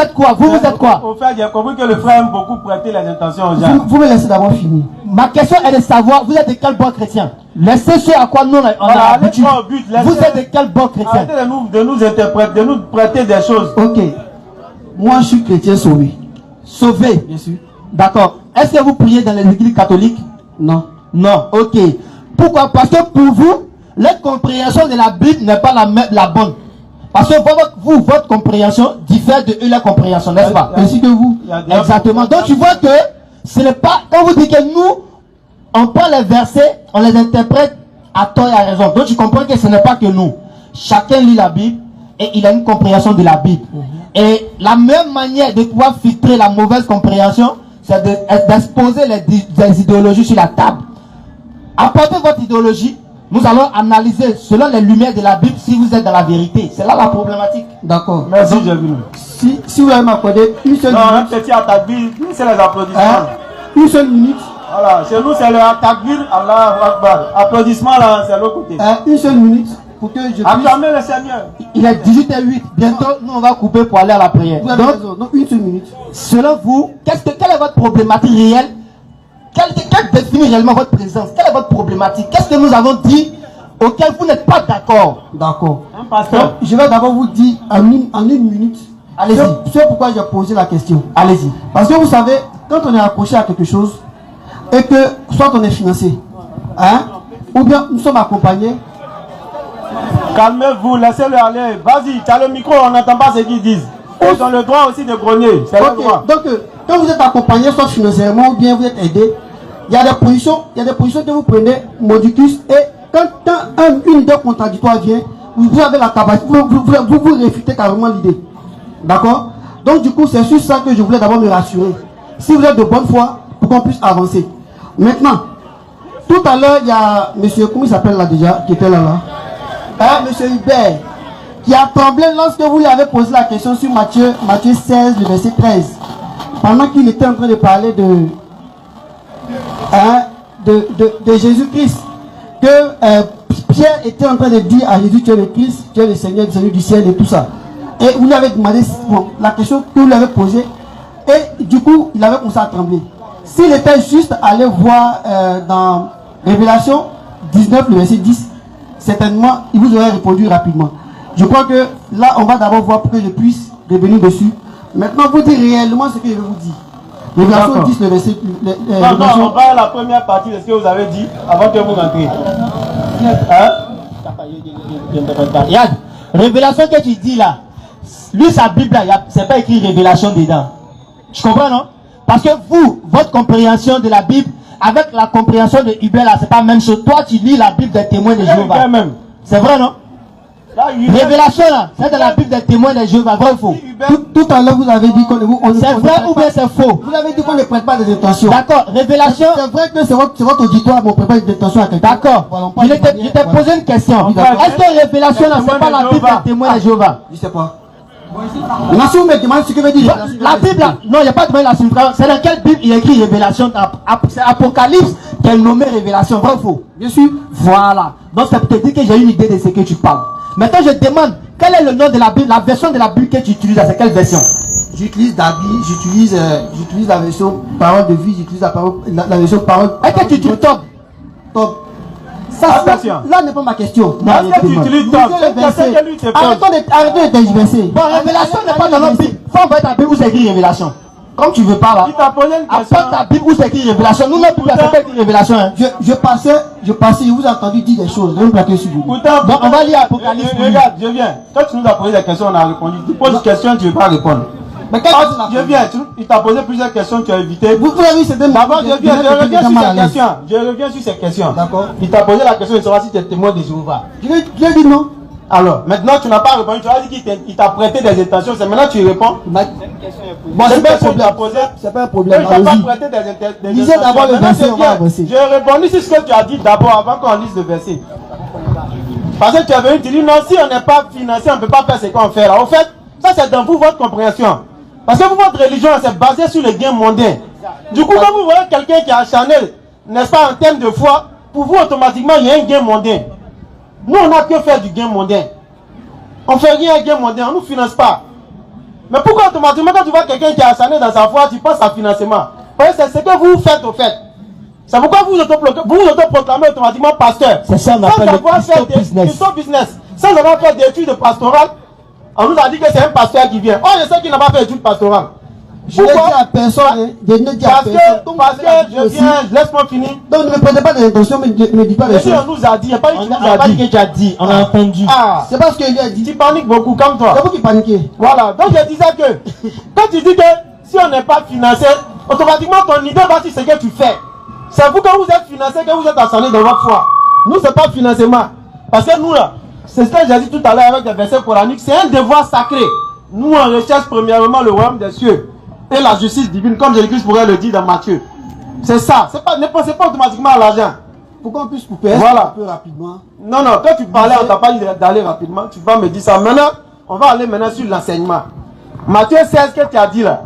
êtes quoi? Au fait, j'ai compris que le frère aime beaucoup prêter les intentions aux gens. Vous me laissez d'abord finir. Ma question est de savoir, vous êtes de quel bord chrétien? Laissez ce à quoi nous on a habitué. Vous êtes de quel bord chrétien? Arrêtez de nous interpréter, de nous prêter des choses. Ok. Moi, je suis chrétien sauvé. Sauvé? Bien sûr. D'accord. Est-ce que vous priez dans les églises catholiques? Non. Non. Ok. Pourquoi? Parce que pour vous, la compréhension de la Bible n'est pas la bonne. Parce que votre compréhension diffère de eux la compréhension, n'est-ce pas? Ainsi que vous. Exactement. Donc tu vois que ce n'est pas, quand vous dites que nous, on prend les versets, on les interprète à tort et à raison. Donc tu comprends que ce n'est pas que nous. Chacun lit la Bible et il a une compréhension de la Bible. Et la même manière de pouvoir filtrer la mauvaise compréhension, c'est d'exposer les idéologies sur la table. Apportez votre idéologie. Nous allons analyser selon les lumières de la Bible si vous êtes dans la vérité. C'est là la problématique. D'accord. Merci, j'ai vu. Si vous allez m'accorder une seule minute. Non, un petit attaque-bir, c'est les applaudissements. Une seule minute. Voilà, chez nous c'est le attaque-bir, Allah Akbar. Applaudissements là, c'est l'autre côté. Une seule minute. pour que je puisse... Acclamez le Seigneur. Il est 18h08. Bientôt, nous on va couper pour aller à la prière. Vous avez raison. Donc, une seule minute. Selon vous, quelle est votre problématique réelle? Quelle définit réellement votre présence? Quelle est votre problématique? Qu'est-ce que nous avons dit auquel vous n'êtes pas d'accord? D'accord. Un pasteur. Je vais d'abord vous dire en une minute. Allez-y. C'est pourquoi j'ai posé la question. Allez-y. Parce que vous savez, quand on est accroché à quelque chose, et que soit on est financé, hein, ou bien nous sommes accompagnés. Calmez-vous, laissez-le aller. Vas-y, tu as le micro, on n'entend pas ce qu'ils disent. Ils ont le droit aussi de grogner. C'est le droit. Donc, quand vous êtes accompagné, soit financièrement, ou bien vous êtes aidé, il y a des positions que vous prenez, modicus, et quand une idée contradictoire vient, vous avez la capacité, vous réfutez carrément l'idée. D'accord? Donc, du coup, c'est sur ça que je voulais d'abord me rassurer. Si vous êtes de bonne foi, pour qu'on puisse avancer. Maintenant, tout à l'heure, il y a monsieur, comment il s'appelle là déjà, qui était là, monsieur Hubert, qui a tremblé lorsque vous lui avez posé la question sur Matthieu 16, le verset 13. Pendant qu'il était en train de parler de Jésus-Christ, que Pierre était en train de dire à Jésus, tu es le Christ, tu es le Seigneur du ciel et tout ça. Et vous lui avez demandé la question que vous lui avez posée, et du coup, il avait commencé à trembler. S'il était juste allé voir dans Révélation 19, le verset 10, certainement, il vous aurait répondu rapidement. Je crois que là, on va d'abord voir pour que je puisse revenir dessus. Maintenant, vous dites réellement ce que je vais vous dire. Révélation 10, le verset... Non, on va à la première partie de ce que vous avez dit avant que vous rentriez. Regarde, révélation que tu dis là, lui, sa Bible là, c'est pas écrit révélation dedans. Tu comprends, non? Parce que vous, votre compréhension de la Bible, avec la compréhension de Hubert là, c'est pas la même chose. Toi, tu lis la Bible des témoins de Jéhovah. C'est vrai, non? Révélation là, c'est dans la Bible des témoins de Jéhovah, vrai ou faux? Tout à l'heure, vous avez dit qu'on c'est vrai ou bien c'est faux? Vous avez dit qu'on ne prête pas des intentions. D'accord, révélation. C'est vrai que c'est votre auditoire, mais on ne prête pas des intentions à quelqu'un. D'accord. Je t'ai posé une question. Est-ce que révélation là, c'est pas la Bible des témoins de Jéhovah? Je ne sais pas. Maintenant, si vous me demandez ce que veut dire la Bible, là, non, il n'y a pas de la signification. C'est dans quelle Bible il y a écrit révélation? C'est Apocalypse qui est nommé révélation, vrai ou faux? Bien sûr. Voilà. Donc ça peut te dire que j'ai une idée de ce que tu parles. Maintenant, je demande, quel est le nom de la Bible, la version de la Bible que tu utilises? C'est quelle version? J'utilise j'utilise la version parole de vie, j'utilise la version parole. Est-ce que tu utilises Top? Top. Ça, là n'est pas ma question. Est-ce que tu utilises Top? Arrêtez de tergiverser. Bon, révélation n'est pas dans notre Bible. Faut envoyer ta Bible où c'est écrit révélation. Comme tu veux pas là. Il t'a posé une question. Apporte ta Bible où c'est écrit révélation. Nous, notre Bible, c'est pas écrit révélation. Hein. Je passais, je vous ai entendu dire des choses. Je vais me plaquer sur vous. Donc, on va lire Apocalypse. Regarde, je viens. Quand tu nous as posé des questions, on a répondu. Tu poses une question, tu ne veux pas répondre. Mais je viens, il t'a posé plusieurs quesons, tu as évité. Vous avez dit d'abord, je reviens sur ces questions. D'accord. Il t'a posé la question de savoir si tu es témoin de Jéhovah. Je l'ai dit non. Alors, maintenant tu n'as pas répondu, tu as dit qu'il t'a prêté des intentions, c'est maintenant tu réponds. Bon, c'est pas un problème. C'est pas un problème. Il t'a pas prêté des intentions. Lisez d'abord le verset, on va avancer. Je réponds sur ce que tu as dit d'abord avant qu'on lise le verset. Parce que tu es venu te dire non, si on n'est pas financé, on ne peut pas faire ce qu'on fait là. Au fait, ça c'est dans vous votre compréhension. Parce que vous, votre religion, c'est basé sur les gains mondains. Du coup, quand vous voyez quelqu'un qui est acharné, n'est-ce pas, en termes de foi, pour vous, automatiquement, il y a un gain mondain. Nous, on n'a que faire du gain mondain. On ne fait rien à gain mondain, on ne nous finance pas. Mais pourquoi automatiquement, quand tu vois quelqu'un qui est acharné dans sa foi, tu penses à financement? Parce que c'est ce que vous faites au fait. C'est pourquoi vous vous autoproclamez automatiquement pasteur. C'est ça, on appelle le business. Sans avoir fait d'études pastorales, on nous a dit que c'est un pasteur qui vient. Oh, je sais qu'il n'a pas fait d'études pastorales. Je ne dis à personne, je ne dis à personne. Parce que je viens, laisse-moi finir. Donc ne me prenez pas des intentions, mais ne me dis pas des choses. On nous a dit, il n'y a pas eu que tu as dit, on a entendu. Ah, c'est parce qu'il a dit. Tu paniques beaucoup comme toi. C'est vous qui paniquez. Voilà, donc je disais que, quand tu dis que si on n'est pas financé, automatiquement ton idée va sur ce que tu fais. C'est vous que vous êtes financé, que vous êtes ascendé dans votre foi. Nous, ce n'est pas financement. Parce que nous là, c'est ce que j'ai dit tout à l'heure avec des versets coraniques, c'est un devoir sacré. Nous, on recherche premièrement le royaume des cieux et la justice divine, comme Jésus-Christ pourrait le dire dans Matthieu. C'est ça. Ne pensez pas automatiquement à l'argent. Pour qu'on puisse couper voilà. Un peu rapidement. Non, quand tu parlais, on t'a pas dit d'aller rapidement. Tu vas me dire ça. Maintenant, on va aller maintenant sur l'enseignement. Matthieu 16, que tu as dit là.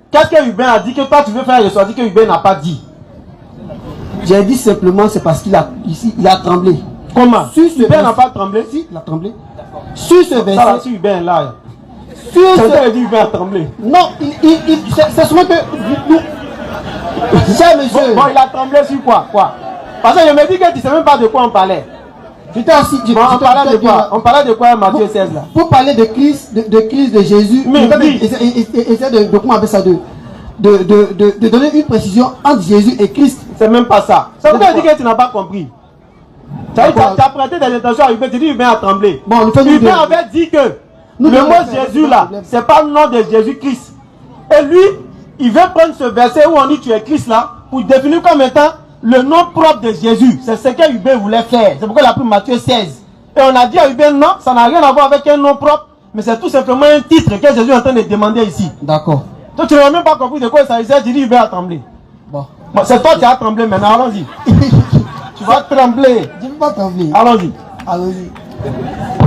Qu'est-ce que Hubert a dit que toi tu veux faire ressortir que Hubert n'a pas dit? J'ai dit simplement, c'est parce qu'il a tremblé. Comment? Sur ce Hubert n'a verset- pas tremblé? Si, il a tremblé. Sur ce Ça va, verset. si Hubert est là. Sur Quelqu'un a ce... dit Hubert a tremblé. Non, c'est seulement que. Cher monsieur. Bon, il a tremblé sur quoi? Parce que je me dis que tu ne sais même pas de quoi on parlait. J'étais assis. Bon, on parlait de quoi? On parlait de quoi Matthieu 16 là? Pour parler de Christ, de Jésus, Mais oui. essaie de comment on appelle ça, de donner une précision entre Jésus et Christ. C'est même pas ça. Ça veut dire que tu n'as pas compris. Tu as prêté des intentions à Hubert, tu dis Hubert a tremblé. Bon, nous faisons Hubert avait dit que Nous le devons mot faire Jésus le là, problème. c'est pas le nom de Jésus-Christ. Et lui, il veut prendre ce verset où on dit tu es Christ là, pour définir comme étant le nom propre de Jésus. C'est ce que Hubert voulait faire. C'est pourquoi il a pris Matthieu 16. Et on a dit à Hubert non, ça n'a rien à voir avec un nom propre, mais c'est tout simplement un titre que Jésus est en train de demander ici. D'accord. Toi, tu n'as même pas compris de quoi il s'agissait, tu dis Hubert a tremblé. Bon. Bon, c'est toi qui as tremblé maintenant, allons-y. Tu vas trembler. Je ne peux pas trembler. Allons-y. Allons-y.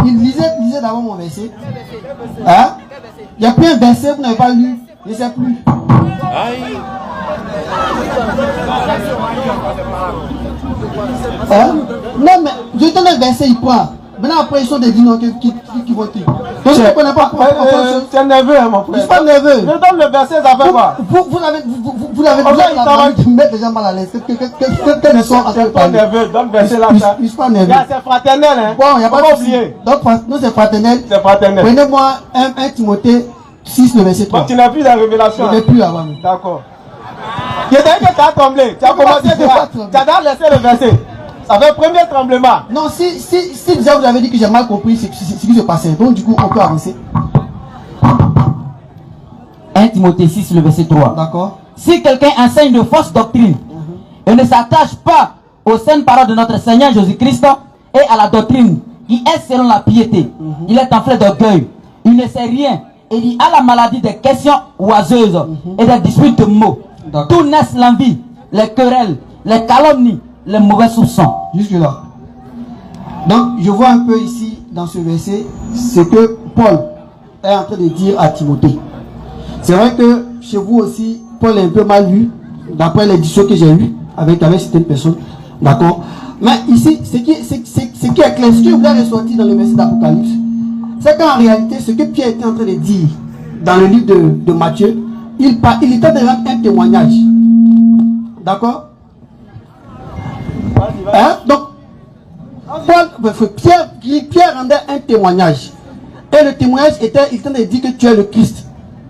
Il lisait d'abord mon verset. Hein? Il y a plus un verset que vous n'avez pas lu. Je ne sais plus. Hein? Non, mais je donne un verset, il prend. Maintenant, après, ils sont des dinosaures qui vont tuer. Donc, je ne connais pas pourquoi. Tu es nerveux, hein, mon frère. Je ne suis pas nerveux. Je donne le verset, ça fait quoi? Vous l'avez dit, mettre les gens mal à l'aise. Quel est son Tu n'es pas nerveux, donne le verset là. Je ne suis pas nerveux. C'est fraternel, hein. Bon, il n'y a pas de souci. oublier. Donc, nous, c'est fraternel. C'est fraternel. Prenez-moi 1 Timothée 6, le verset 3. Donc, tu n'as plus la révélation. Je n'ai plus là-bas. D'accord. Je t'ai dit que tu as tremblé. Tu as commencé déjà. Tu as déjà laissé le verset. Ça fait premier tremblement. Non, si déjà vous avez dit que j'ai mal compris ce qui se passait, donc du coup, on peut avancer. 1 Timothée 6, le verset 3. D'accord. Si quelqu'un enseigne de fausses doctrines et ne s'attache pas aux saintes paroles de notre Seigneur Jésus-Christ et à la doctrine qui est selon la piété, il est enflé d'orgueil, il ne sait rien et il a la maladie des questions oiseuses et des disputes de mots. Tout naissent l'envie, les querelles, les calomnies, les mauvais soupçons. Jusque là. Donc, je vois un peu ici, dans ce verset, ce que Paul est en train de dire à Timothée. C'est vrai que chez vous aussi, Paul est un peu mal lu, d'après l'édition que j'ai eue avec certaines personnes. D'accord. Mais ici, ce qui est clair, ce que je voulais ressortir dans le verset d'Apocalypse, c'est qu'en réalité, ce que Pierre était en train de dire dans le livre de Matthieu, il était de rendre un témoignage. D'accord. Hein? Donc, Pierre rendait un témoignage. Et le témoignage était, il était de dire que tu es le Christ.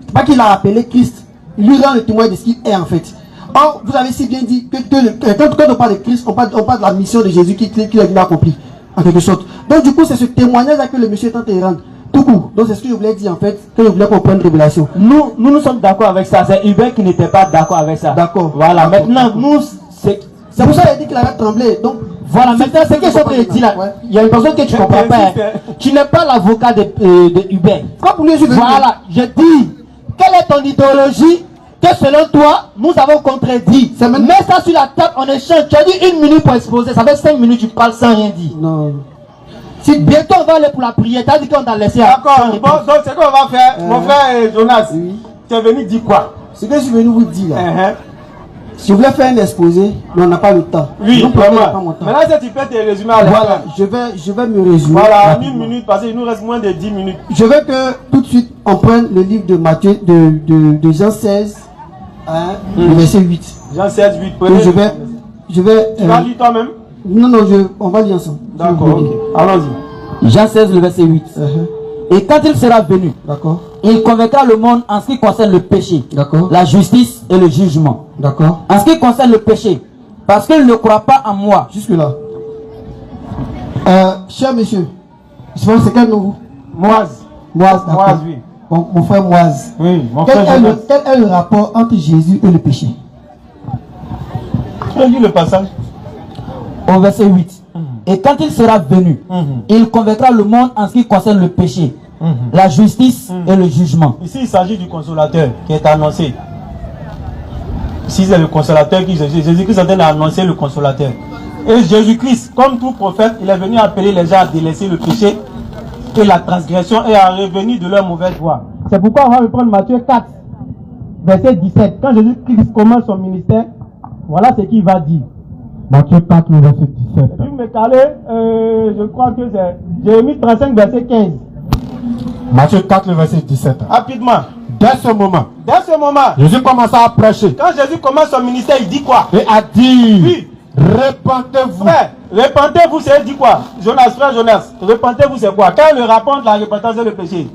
C'est pas qu'il a appelé Christ. Il lui rend le témoignage de ce qu'il est en fait. Or, vous avez si bien dit que quand on parle de Christ, on parle de la mission de Jésus qu'il a venu accomplir, en quelque sorte. Donc, du coup, c'est ce témoignage-là que le monsieur est en train de rendre. Tout court. Donc, c'est ce que je voulais dire en fait, que je voulais qu'on prenne une révélation. Nous sommes d'accord avec ça. C'est Hubert qui n'était pas d'accord avec ça. D'accord. Voilà, maintenant, nous, c'est pour ça qu'il a dit qu'il avait tremblé. Donc, voilà, maintenant, ce que je suis en train de dire là, il y a une personne que tu ne comprends pas. Tu n'es pas l'avocat de Hubert. Voilà, je dis, quelle est ton idéologie que selon toi, nous avons contredit? Mets ça sur la table, on échange. Tu as dit 1 minute pour exposer, ça fait 5 minutes, tu parles sans rien dire. Non. Si bientôt on va aller pour la prière, tu as dit qu'on t'a laissé. D'accord, bon, donc c'est quoi on va faire? Mon frère Jonas, tu es venu dire quoi? Ce que je suis venu vous dire là. Je voulais faire un exposé, mais on n'a pas le temps. Oui, donc, vraiment. pas mon temps. Maintenant, si tu peux te résumer à la Voilà, fin. je vais me résumer. Voilà, en 1 minute, parce qu'il nous reste moins de 10 minutes. Je veux que tout de suite on prenne le livre de Matthieu, de Jean 16, le verset 8. Jean 16, 8. Donc, je vais. Tu vas lire toi-même? Non, on va lire ensemble. D'accord, ok. Allons-y. Jean 16, le verset 8. Et quand il sera venu, il convaincra le monde en ce qui concerne le péché, la justice et le jugement. D'accord. En ce qui concerne le péché, parce qu'il ne croit pas en moi. Jusque-là. Cher monsieur, je sais pas c'est quel nom vous? Moise. Moise, d'accord. Moise, oui. Mon frère Moise. Oui, mon quel frère Jonas. Quel est le rapport entre Jésus et le péché? Tu as lu le passage? Au verset 8. Et quand il sera venu, il convaincra le monde en ce qui concerne le péché, la justice et le jugement. Ici, il s'agit du consolateur qui est annoncé. Ici, c'est le consolateur qui Jésus-Christ est en train d'annoncer le consolateur. Et Jésus-Christ, comme tout prophète, il est venu appeler les gens à délaisser le péché et la transgression et à revenir de leur mauvaise voie. C'est pourquoi on va reprendre Matthieu 4, verset 17. Quand Jésus-Christ commence son ministère, voilà ce qu'il va dire. Matthieu 4, le verset 17. Vous me calez, je crois que c'est Jérémie 35, verset 15. Matthieu 4, le verset 17. Rapidement. Dès ce moment, Jésus commença à prêcher. Quand Jésus commence son ministère, il dit quoi? Et a dit, oui. Répentez-vous. Frère, répentez-vous, c'est dit quoi? Jonas, frère Jonas, répentez-vous, c'est quoi? Quel est le rapport de la repentance et le péché?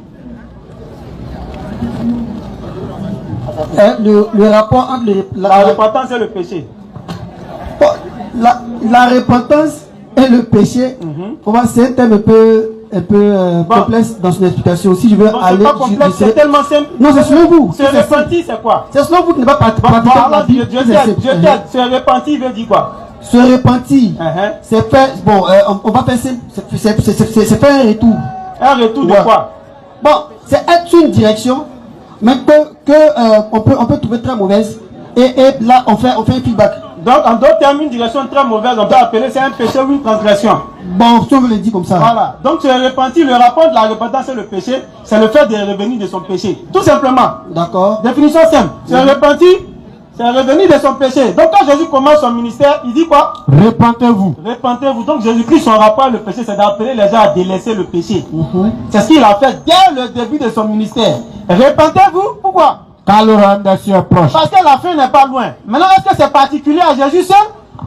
Le rapport entre la repentance et le péché. La repentance et le péché, c'est un thème un peu complexe dans son explication. Si je veux aller... C'est pas complexe, c'est tellement simple. Non, c'est selon vous. Se repentir, c'est quoi? C'est selon vous qui n'avez pas pratiqué la Bible. Je t'aide. Se repentir veut dire quoi? Se repentir, c'est faire... Bon, on va faire simple. C'est faire un retour. Un retour de quoi? Bon, c'est être une direction, mais on peut trouver très mauvaise. Et là, on fait un feedback. Donc, en d'autres termes, une direction très mauvaise, on peut appeler c'est un péché ou une transgression. Bon, si on veut le dire comme ça. Voilà. Donc, se repentir, le rapport de la repentance et le péché, c'est le fait de revenir de son péché. Tout simplement. D'accord. Définition simple. Se repentir, c'est revenir de son péché. Donc, quand Jésus commence son ministère, il dit quoi? Repentez-vous. Repentez-vous. Donc, Jésus-Christ, son rapport avec le péché, c'est d'appeler les gens à délaisser le péché. C'est ce qu'il a fait dès le début de son ministère. Repentez-vous. Pourquoi? Car le royaume des cieux est proche. Parce que la fin n'est pas loin. Maintenant, est-ce que c'est particulier à Jésus seul?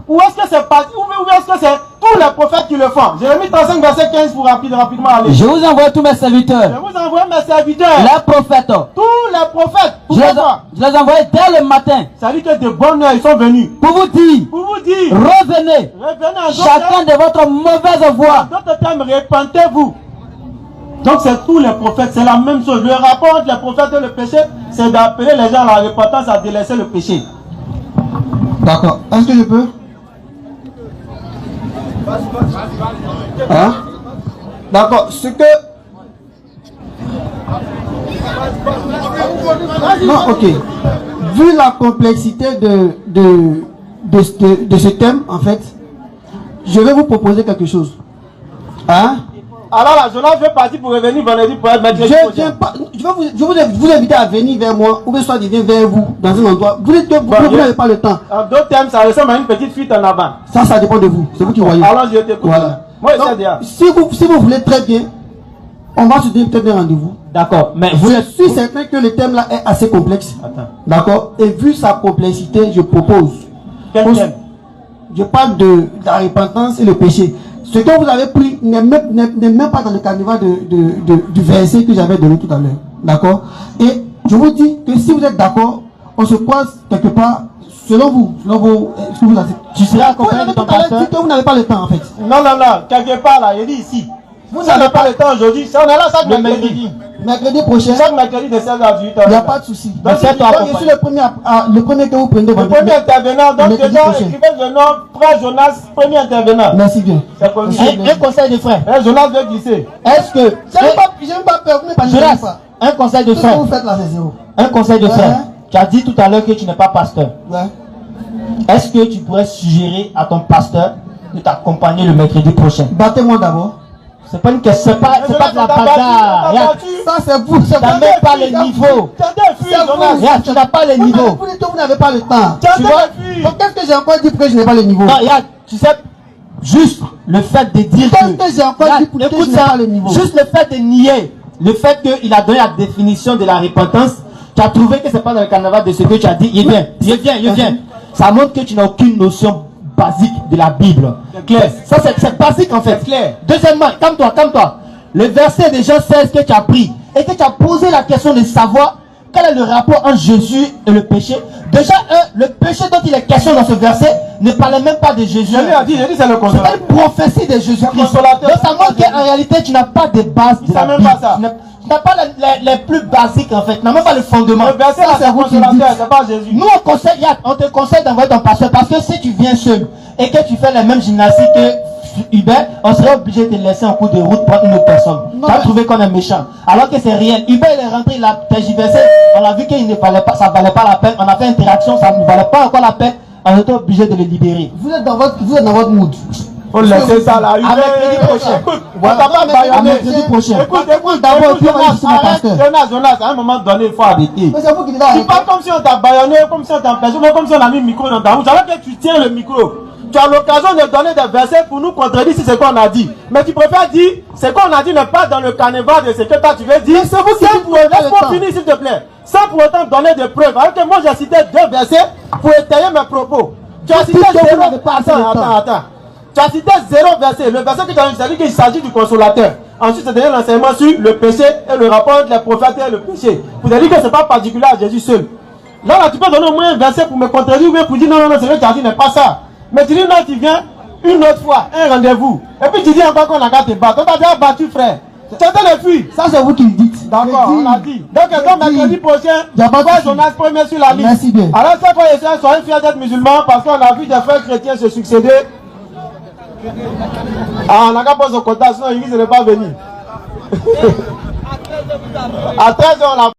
Ou est-ce que c'est tous les prophètes qui le font? Jérémie 35, verset 15 pour rapidement aller. Je vous envoie tous mes serviteurs. Je vous envoie mes serviteurs. Les prophètes. Tous les prophètes. Je les envoie dès le matin. Ça dit que de bonne heure, ils sont venus. Pour vous dire. Revenez. Chacun de votre mauvaise voie. En d'autres termes, repentez-vous. Donc c'est tous les prophètes, c'est la même chose. Le rapport entre les prophètes et le péché, c'est d'appeler les gens à la repentance, à délaisser le péché. D'accord. Est-ce que je peux? Hein? D'accord. Ce que... Non, ok. Vu la complexité de ce thème, en fait, je vais vous proposer quelque chose. Hein? Alors là, Jonas veut partir pour revenir vendredi pour être mercredi prochain. Je vais vous inviter à venir vers moi, ou bien soit je viens vers vous, dans un endroit. Vous n'avez pas le temps. En d'autres termes, ça ressemble à une petite fuite en avant. Ça dépend de vous. C'est vous qui voyez. Alors je t'écoute. Voilà. Moi, donc, si vous voulez très bien, on va se donner peut-être un rendez-vous. D'accord. Mais je suis certain que le thème là est assez complexe. D'accord. Et vu sa complexité, je propose. Quel thème? Je parle de la repentance et le péché. Ce que vous avez pris n'est même pas dans le carnaval du verset que j'avais donné tout à l'heure. D'accord? Et je vous dis que si vous êtes d'accord, on se croise quelque part selon vous. Ce que vous avez. Tu seras accompagné de ton pasteur. Vous n'avez pas le temps en fait. Non, quelque part là, il dit ici. Vous n'avez pas le temps aujourd'hui. On est là chaque mercredi. Mercredi prochain. Chaque mercredi de 16h à 18h. Il n'y a pas de souci. Donc, je suis le premier que vous prenez. Le premier intervenant. Donc, déjà, écrivez le nom, frère Jonas, premier intervenant. Merci bien. Un conseil de frère. Jonas veut glisser. Est-ce que. J'aime pas peur. Jonas, un conseil de frère. Vous faites là, c'est zéro. Un conseil de frère. Tu as dit tout à l'heure que tu n'es pas pasteur. Ouais. Est-ce que tu pourrais suggérer à ton pasteur de t'accompagner le mercredi prochain? Battez-moi d'abord. C'est pas une question, c'est pas de la bagarre. Ça c'est vous. Tu n'as même pas le niveau. Tu n'as pas le niveau. Vous n'avez pas le temps. Tu vois? Donc qu'est-ce que j'ai encore dit pour que je n'ai pas le niveau? Non, tu sais, juste le fait de dire qu'est-ce que j'ai encore dit pour que je n'ai pas le niveau? Juste le fait de nier, le fait qu'il a donné la définition de la repentance, tu as trouvé que c'est pas dans le carnaval de ce que tu as dit. Il vient. Ça montre que tu n'as aucune notion basique de la Bible. Clair. Ça c'est basique en fait. Clair. Deuxièmement, calme-toi. Le verset de Jean 16 que tu as pris et que tu as posé la question de savoir quel est le rapport entre Jésus et le péché. Déjà, le péché dont il est question dans ce verset ne parlait même pas de Jésus. Je lui ai dit c'est le consolateur. C'est une prophétie de Jésus-Christ. Donc ça montre qu'en réalité tu n'as pas de base de la Bible. Pas ça. Tu n'as pas les plus basiques en fait. Tu n'as même pas le fondement. Le verset là, c'est consolateur, c'est pas Jésus. Nous on te conseille d'envoyer ton pasteur parce que si tu viens seul et que tu fais la même gymnastique que Hubert, on serait obligé de te laisser en cours de route pour une autre personne. Tu as trouvé qu'on est méchant. Alors que c'est réel. Hubert il est rentré, il a tergiversé. On a vu qu'il ne valait pas, ça ne valait pas la peine. On a fait interaction, ça ne valait pas encore la peine. On était obligé de le libérer. Vous êtes dans votre mood. On laisse ça là. Mercredi prochain. Écoute, on t'a pas baïonné. Écoute d'abord, Jonas, à un moment donné, il faut arrêter. Tu parles comme si on t'a baïonné, comme si on t'a empêché, comme si on a mis le micro dans ta bouche. Alors que tu tiens le micro. tu as l'occasion de donner des versets pour nous contredire si c'est ce qu'on a dit. Mais tu préfères dire ce qu'on a dit n'est pas dans le carnaval de ce que toi tu veux dire. C'est vous qui laisse-moi finir s'il te plaît. Sans pour autant donner des preuves. Alors que moi j'ai cité 2 versets pour étayer mes propos. Tu as cité 0. Attends. Tu as cité 0 verset. Le verset que tu as dit, c'est qu'il s'agit du consolateur. Ensuite, c'est donné l'enseignement sur le péché et le rapport entre les prophètes et le péché. Vous avez dit que ce n'est pas particulier à Jésus seul. Là, tu peux donner au moins un verset pour me contredire ou bien pour dire non, ce que tu as dit n'est pas ça. Mais tu dis non, tu viens une autre fois, un rendez-vous. Et puis tu dis encore qu'on a qu'à te battre. On t'a déjà battu, frère. Tu as le fuir. Ça, c'est vous qui le dites. D'accord, on l'a dit. Donc, comme mercredi prochain, quoi, Jonas premier sur la liste. Merci bien. Alors, cette fois, les frères, soyez fiers d'être musulmans parce qu'on a vu des frères chrétiens se succéder. Ah, on n'a qu'à poser au quota, sinon il risque de ne pas venir. À 13h, on a